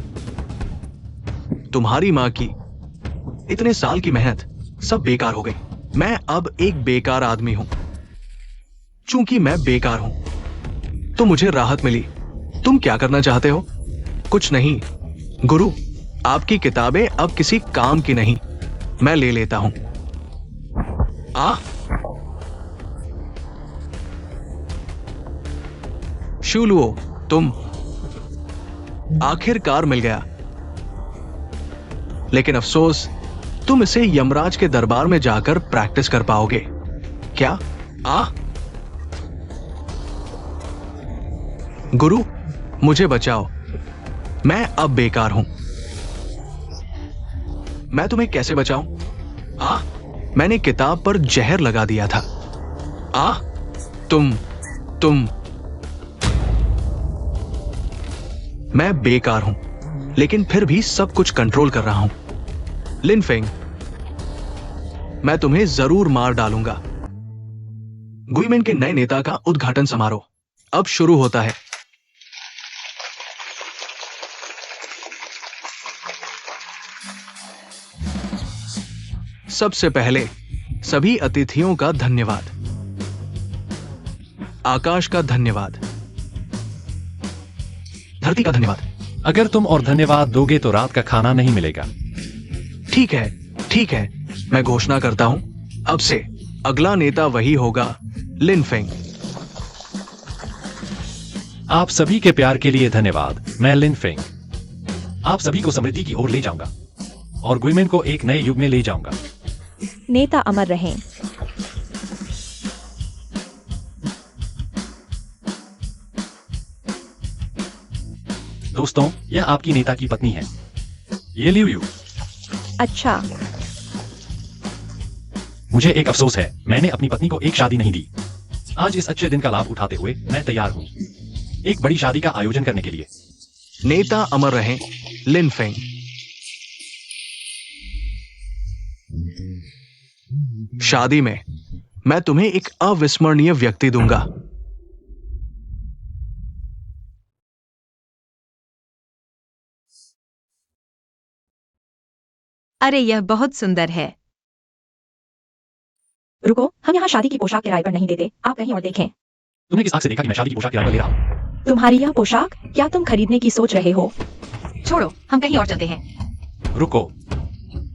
तुम्हारी मां की इतने साल की मेहनत सब बेकार हो गई। मैं अब एक बेकार आदमी हूं। चूंकि मैं बेकार हूं, तो मुझे राहत मिली। तुम क्या करना चाहते हो? कुछ नहीं। गुरु, आपकी किताबें अब किसी काम की नहीं। मैं ले लेता हूं। आ शूलुओ, तुम आखिरकार मिल गया। लेकिन अफसोस, तुम इसे यमराज के दरबार में जाकर प्रैक्टिस कर पाओगे क्या? गुरु, मुझे बचाओ, मैं अब बेकार हूं। मैं तुम्हें कैसे बचाऊं? मैंने किताब पर जहर लगा दिया था। तुम मैं बेकार हूं, लेकिन फिर भी सब कुछ कंट्रोल कर रहा हूं। लिन फेंग, मैं तुम्हें जरूर मार डालूंगा। गुइमेन के नए नेता का उद्घाटन समारोह अब शुरू होता है। सबसे पहले सभी अतिथियों का धन्यवाद। आकाश का धन्यवाद, धरती का धन्यवाद। अगर तुम और धन्यवाद दोगे तो रात का खाना नहीं मिलेगा। ठीक है, मैं घोषणा करता हूं, अब से अगला नेता वही होगा, लिन फेंग। आप सभी के प्यार के लिए धन्यवाद। मैं लिन फेंग आप सभी को समृद्धि की ओर ले जाऊंगा और गुइमेन को एक नए युग में ले जाऊंगा। नेता अमर रहें। दोस्तों, यह आपकी नेता की पत्नी है, ये लियू यू। अच्छा, मुझे एक अफसोस है, मैंने अपनी पत्नी को एक शादी नहीं दी। आज इस अच्छे दिन का लाभ उठाते हुए मैं तैयार हूं एक बड़ी शादी का आयोजन करने के लिए। नेता अमर रहें, लिन फेंग। शादी में मैं तुम्हें एक अविस्मरणीय व्यक्ति दूंगा। अरे यह बहुत सुंदर है। रुको, हम यहाँ शादी की पोशाक किराए पर नहीं देते, आप कहीं और देखें। तुमने किस आंख से देखा कि मैं शादी की पोशाक किराए पर ले रहा हूं? तुम्हारी यह पोशाक क्या तुम खरीदने की सोच रहे हो? छोड़ो, हम कहीं और चलते हैं। रुको,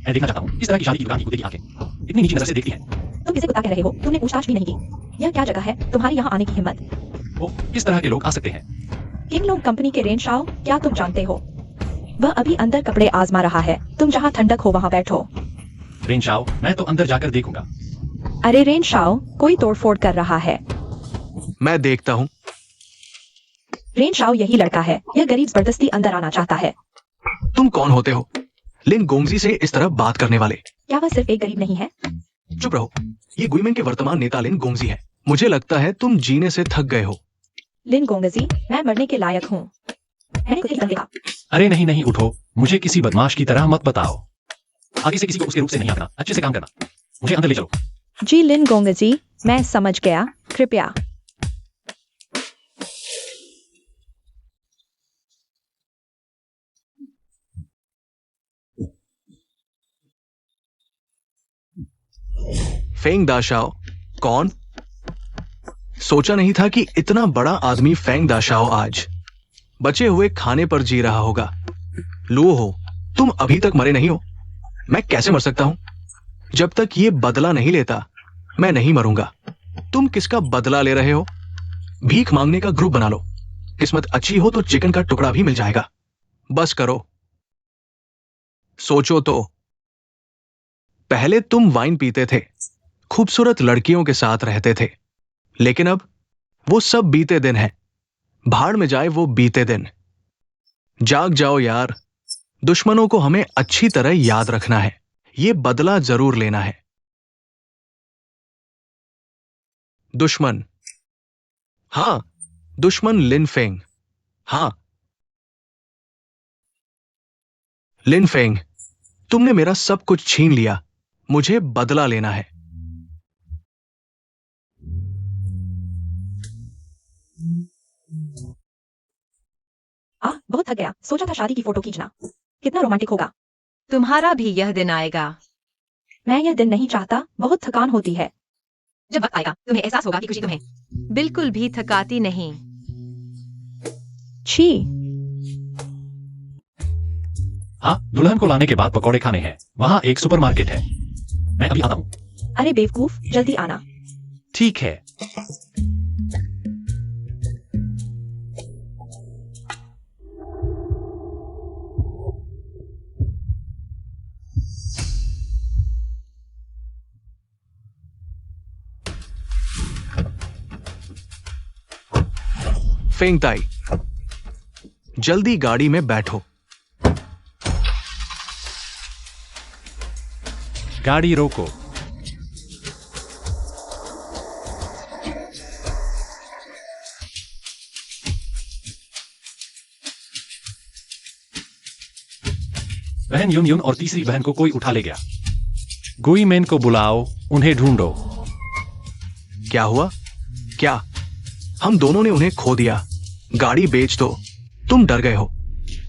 मैं देखना चाहता हूं इस तरह की शादी की दुकान की कुत्ते की आंखें इतनी नीची नजर से देखती हैं। तुम किसे कुत्ता कह रहे हो? तुमने पूछताछ भी नहीं की। यह क्या जगह है, तुम्हारी यहाँ आने की हिम्मत? वो किस तरह के लोग आ सकते हैं? किंग लोग कंपनी के रेन शाओ, क्या तुम जानते हो? वह अभी अंदर कपड़े आजमा रहा है, तुम जहाँ ठंडक हो वहाँ बैठो। रेन शाओ, मैं तो अंदर जाकर देखूंगा। अरे रेन शाओ, कोई तोड़फोड़ कर रहा है। मैं देखता हूं। रेन शाओ यही लड़का है, यह गरीब जबरदस्ती अंदर आना चाहता है। तुम कौन होते हो, लिन गोंगजी से इस तरह बात करने वाले? क्या वह सिर्फ एक गरीब नहीं है? चुप रहो, ये गुइमेन के वर्तमान नेता लिन गोंगजी है। मुझे लगता है तुम जीने से थक गए हो। लिन गोंगजी, मैं मरने के लायक हूँ। मैंने कुत्ते की तरह देखा। अरे नहीं नहीं, उठो, मुझे किसी बदमाश की तरह मत बताओ। आगे से किसी को उसके रूप से नहीं आना, अच्छे से काम करना। मुझे अंदर ले चलो। जी लिन गोंगजी, मैं समझ गया, कृपया। फेंग दाशाओ, कौन? सोचा नहीं था कि इतना बड़ा आदमी फेंग दाशाओ आज बचे हुए खाने पर जी रहा होगा। लुओ हो, तुम अभी तक मरे नहीं हो। मैं कैसे मर सकता हूं? जब तक ये बदला नहीं लेता, मैं नहीं मरूंगा। तुम किसका बदला ले रहे हो? भीख मांगने का ग्रुप बना लो। किस्मत अच्छी हो तो चिकन का टुकड़ा भी मिल जाएगा। बस करो, सोचो तो। पहले तुम वाइन पीते थे, खूबसूरत लड़कियों के साथ रहते थे, लेकिन अब वो सब बीते दिन हैं। भाड़ में जाए वो बीते दिन। जाग जाओ यार, दुश्मनों को हमें अच्छी तरह याद रखना है। ये बदला जरूर लेना है। दुश्मन, हां, दुश्मन लिन फेंग। हां लिन फेंग, तुमने मेरा सब कुछ छीन लिया, मुझे बदला लेना है। बहुत थक गया, सोचा था शादी की फोटो खींचना कितना रोमांटिक होगा। तुम्हारा भी यह दिन आएगा। मैं यह दिन नहीं चाहता, बहुत थकान होती है। जब वक्त आएगा तुम्हें एहसास होगा कि खुशी तुम्हें बिल्कुल भी थकाती नहीं। छी, हाँ, दुल्हन को लाने के बाद पकौड़े खाने हैं। वहाँ एक सुपरमार्केट है, मैं अभी आता हूँ। अरे बेवकूफ, जल्दी आना। ठीक है। फेंगताई, जल्दी गाड़ी में बैठो। गाड़ी रोको। बहन युन युन और तीसरी बहन को कोई उठा ले गया। गुईमेन को बुलाओ, उन्हें ढूंढो। क्या हुआ? क्या? हम दोनों ने उन्हें खो दिया। गाड़ी बेच दो। तुम डर गए हो।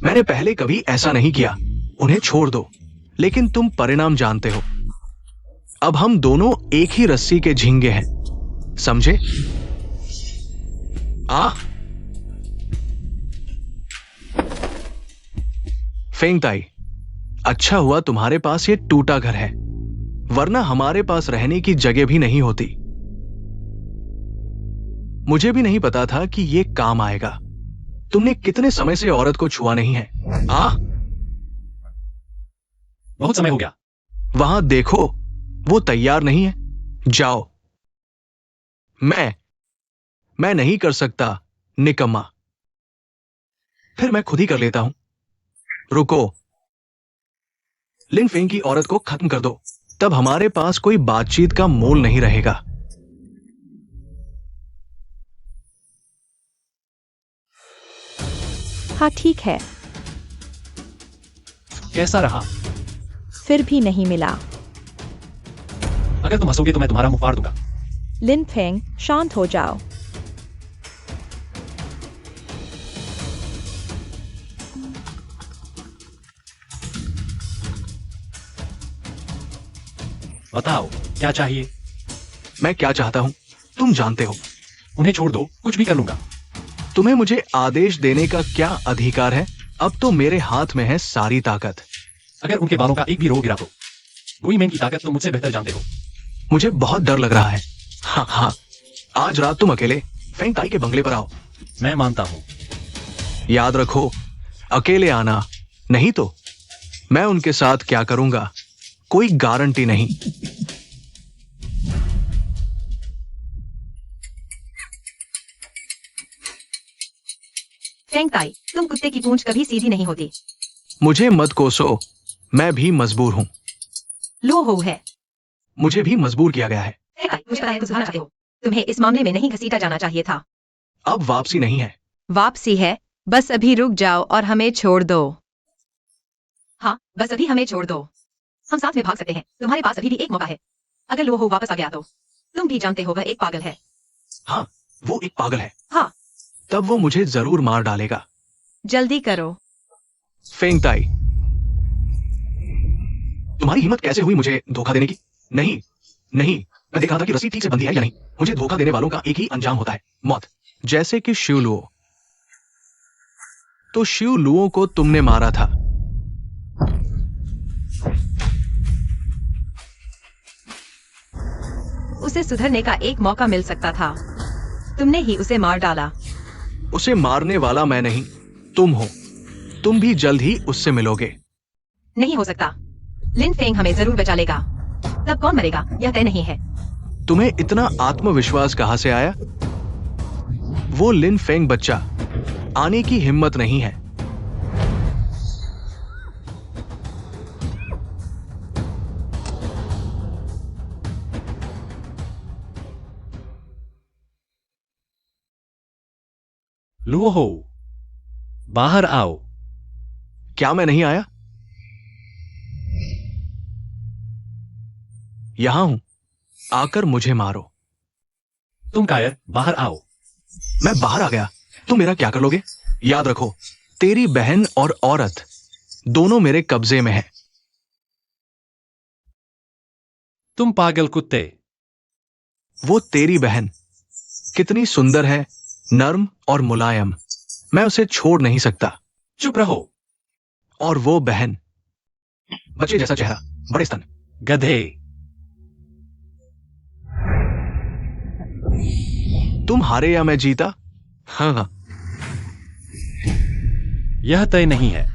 मैंने पहले कभी ऐसा नहीं किया। उन्हें छोड़ दो। लेकिन तुम परिणाम जानते हो। अब हम दोनों एक ही रस्सी के झींगे हैं, समझे? फेंगताई, अच्छा हुआ तुम्हारे पास ये टूटा घर है, वरना हमारे पास रहने की जगह भी नहीं होती। मुझे भी नहीं पता था कि ये काम आएगा। तुमने कितने समय से औरत को छुआ नहीं है? बहुत समय हो गया। वहां देखो, वो तैयार नहीं है। जाओ। मैं नहीं कर सकता, निकम्मा। फिर मैं खुद ही कर लेता हूं। रुको। लिन फेंग की औरत को खत्म कर दो, तब हमारे पास कोई बातचीत का मोल नहीं रहेगा। हाँ ठीक है। कैसा रहा? फिर भी नहीं मिला। अगर तुम हंसोगे तो मैं तुम्हारा मुंह फाड़ दूंगा। लिन फेंग, शांत हो जाओ। बताओ, क्या चाहिए? मैं क्या चाहता हूं तुम जानते हो। उन्हें छोड़ दो, कुछ भी कर लूंगा। तुम्हें मुझे आदेश देने का क्या अधिकार है? अब तो मेरे हाथ में है सारी ताकत। अगर उनके बालों का एक भी रो गिरा तो? गुईमेन की ताकत तुम मुझसे बेहतर जानते हो। मुझे बहुत डर लग रहा है। हाँ, आज रात तुम अकेले फेंगताई के बंगले पर आओ। मैं मानता हूं। याद रखो, अकेले आना, नहीं तो मैं उनके साथ क्या करूंगा, कोई गारंटी नहीं। फेंगताई, तुम कुत्ते की पूंछ कभी सीधी नहीं होती। मुझे मत कोसो, मैं भी मजबूर हूं। लो हो है। मुझे भी मजबूर किया गया है। फेंगताई, मुझे पता है तुम सुधारना चाहते हो। तुम्हें इस मामले में नहीं घसीटा जाना चाहिए था। अब वापसी नहीं है। वापसी है, बस अभी रुक जाओ और हमें छोड़ दो। हाँ, बस अभी हमें छोड़ दो। हम साथ में भाग सकते हैं। तुम्हारे पास अभी भी एक मौका है। अगर लो हो वापस आ गया तो तुम भी जानते हो वह एक पागल है। हाँ, वो एक पागल है। हाँ। तब वो मुझे जरूर मार डालेगा। जल्दी करो। फेंगताई, तुम्हारी हिम्मत कैसे हुई मुझे धोखा देने की? नहीं, मैं देख रहा था कि रस्सी ठीक से बंधी है या नहीं। मुझे धोखा देने वालों का एक ही अंजाम होता है, मौत। जैसे कि शिव लुओ। तो शिव लुओ को तुमने मारा था। उसे सुधरने का एक मौका मिल सकता था। तुमने ही उसे मार डाला। उसे मारने वाला मैं नहीं, तुम हो। तुम भी जल्द ही उससे मिलोगे। नहीं हो सकता। लिन फेंग हमें जरूर बचा लेगा। तब कौन मरेगा यह तय नहीं है। तुम्हें इतना आत्मविश्वास कहां से आया? वो लिन फेंग बच्चा आने की हिम्मत नहीं है। लुओ हो, बाहर आओ। क्या मैं नहीं आया? यहां हूं, आकर मुझे मारो। तुम कायर, बाहर आओ। मैं बाहर आ गया, तुम मेरा क्या कर लोगे? याद रखो, तेरी बहन और औरत दोनों मेरे कब्जे में है। तुम पागल कुत्ते। वो तेरी बहन कितनी सुंदर है, नर्म और मुलायम। मैं उसे छोड़ नहीं सकता। चुप रहो। और वो बहन, बच्चे जैसा चेहरा, बड़े स्तन। गधे। तुम हारे या मैं जीता? हाँ, यह तय नहीं है।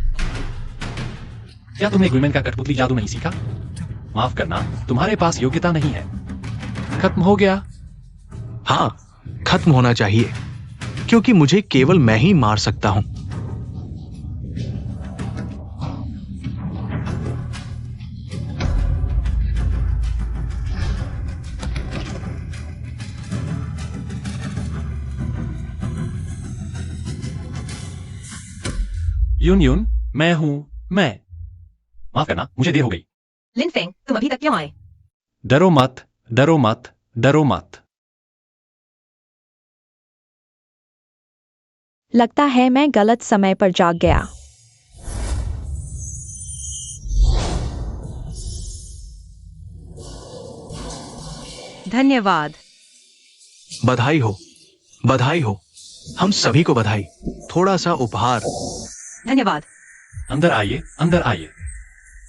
क्या तुमने गुइमेन का कठपुतली जादू नहीं सीखा? माफ करना, तुम्हारे पास योग्यता नहीं है। खत्म हो गया। हाँ, खत्म होना चाहिए, क्योंकि मुझे केवल मैं ही मार सकता हूं। यून यून, मैं हूं मैं। माफ करना, मुझे देर हो गई। लिनफेंग, तुम अभी तक क्यों आए? डरो मत, डरो मत, डरो मत। लगता है मैं गलत समय पर जाग गया। धन्यवाद। बधाई हो, बधाई हो, हम सभी को बधाई। थोड़ा सा उपहार। धन्यवाद। अंदर आइए, अंदर आइए।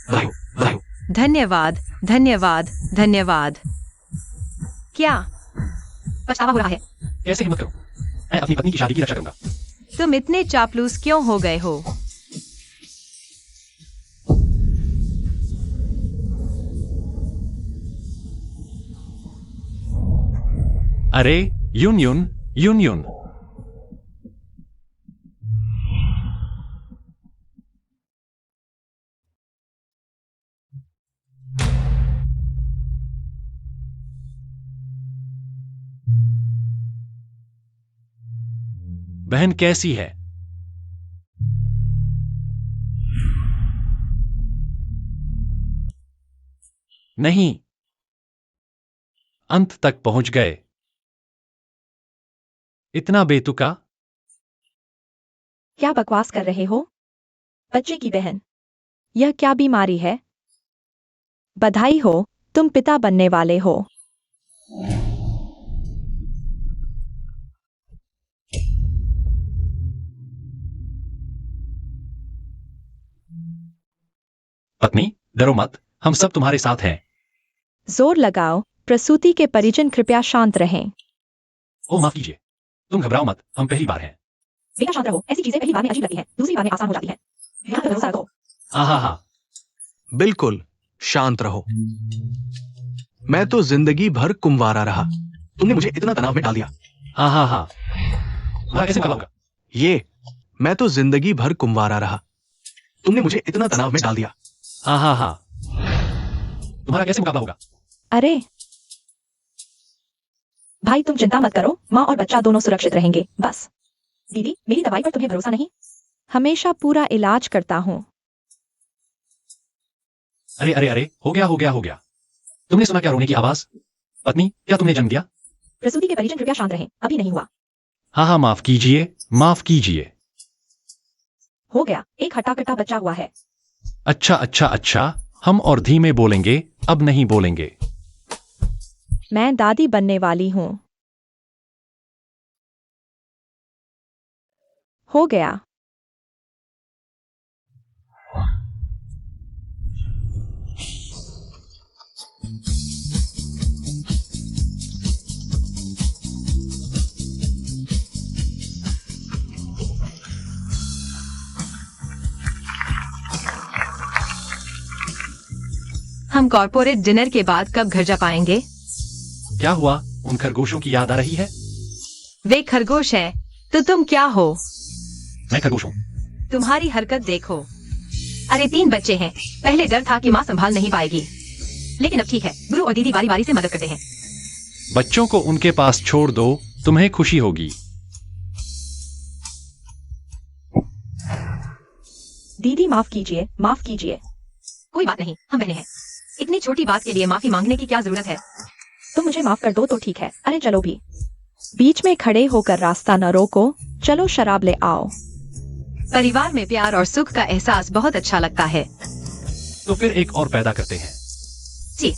बधाई हो, बधाई हो। धन्यवाद, धन्यवाद, धन्यवाद। क्या पछतावा हो रहा है। कैसे हिम्मत करूं? मैं अपनी पत्नी की शादी की रक्षा करूंगा। तुम इतने चापलूस क्यों हो गए हो? अरे यून यून, यून यून। बहन कैसी है? नहीं, अंत तक पहुंच गए। इतना बेतुका? क्या बकवास कर रहे हो? बच्चे की बहन, यह क्या बीमारी है? बधाई हो, तुम पिता बनने वाले हो। पत्नी, डरो मत, हम सब तुम्हारे साथ हैं। जोर लगाओ, प्रसूति के परिजन कृपया शांत रहें। ओ माफ कीजिए, तुम घबराओ मत, हम पहली बार हैं। बेटा शांत रहो, ऐसी चीजें पहली बार में अजीब लगती हैं, दूसरी बार में आसान हो जाती हैं। ध्यान पर भरोसा रखो। हाँ, बिल्कुल शांत रहो। मैं तो जिंदगी भर कुंवारा रहा, तुमने मुझे इतना तनाव में डाल दिया। हाँ। तुम्हारा कैसे मुकाबला होगा? ये मैं तो जिंदगी भर कुंवारा रहा, तुमने मुझे इतना तनाव में डाल दिया। हाँ। तुम्हारा कैसे मुकाबला होगा? अरे भाई, तुम चिंता मत करो, माँ और बच्चा दोनों सुरक्षित रहेंगे। बस दीदी, मेरी दवाई पर तुम्हें भरोसा नहीं? हमेशा पूरा इलाज करता हूँ। अरे, हो गया। तुमने सुना क्या रोने की आवाज? पत्नी, क्या तुमने जन्म दिया? प्रसूति के परिजन कृपया शांत रहें, अभी नहीं हुआ। हाँ, माफ कीजिए, माफ कीजिए। हो गया, एक हट्टा कट्टा बच्चा हुआ है। अच्छा, हम और धीमे बोलेंगे, अब नहीं बोलेंगे। मैं दादी बनने वाली हूँ। हो गया। हम कॉर्पोरेट डिनर के बाद कब घर जा पाएंगे? क्या हुआ? उन खरगोशों की याद आ रही है? वे खरगोश है, तो तुम क्या हो? मैं खरगोश हूँ। तुम्हारी हरकत देखो। अरे 3 बच्चे हैं, पहले डर था कि माँ संभाल नहीं पाएगी, लेकिन अब ठीक है, गुरु और दीदी बारी बारी से मदद करते हैं। बच्चों को उनके पास छोड़ दो, तुम्हें खुशी होगी। दीदी माफ कीजिए, माफ कीजिए। कोई बात नहीं, हम बहने हैं। इतनी छोटी बात के लिए माफी मांगने की क्या जरूरत है? तुम मुझे माफ कर दो तो ठीक है। अरे चलो भी, बीच में खड़े होकर रास्ता न रोको, चलो शराब ले आओ। परिवार में प्यार और सुख का एहसास बहुत अच्छा लगता है। तो फिर एक और पैदा करते हैं। जी।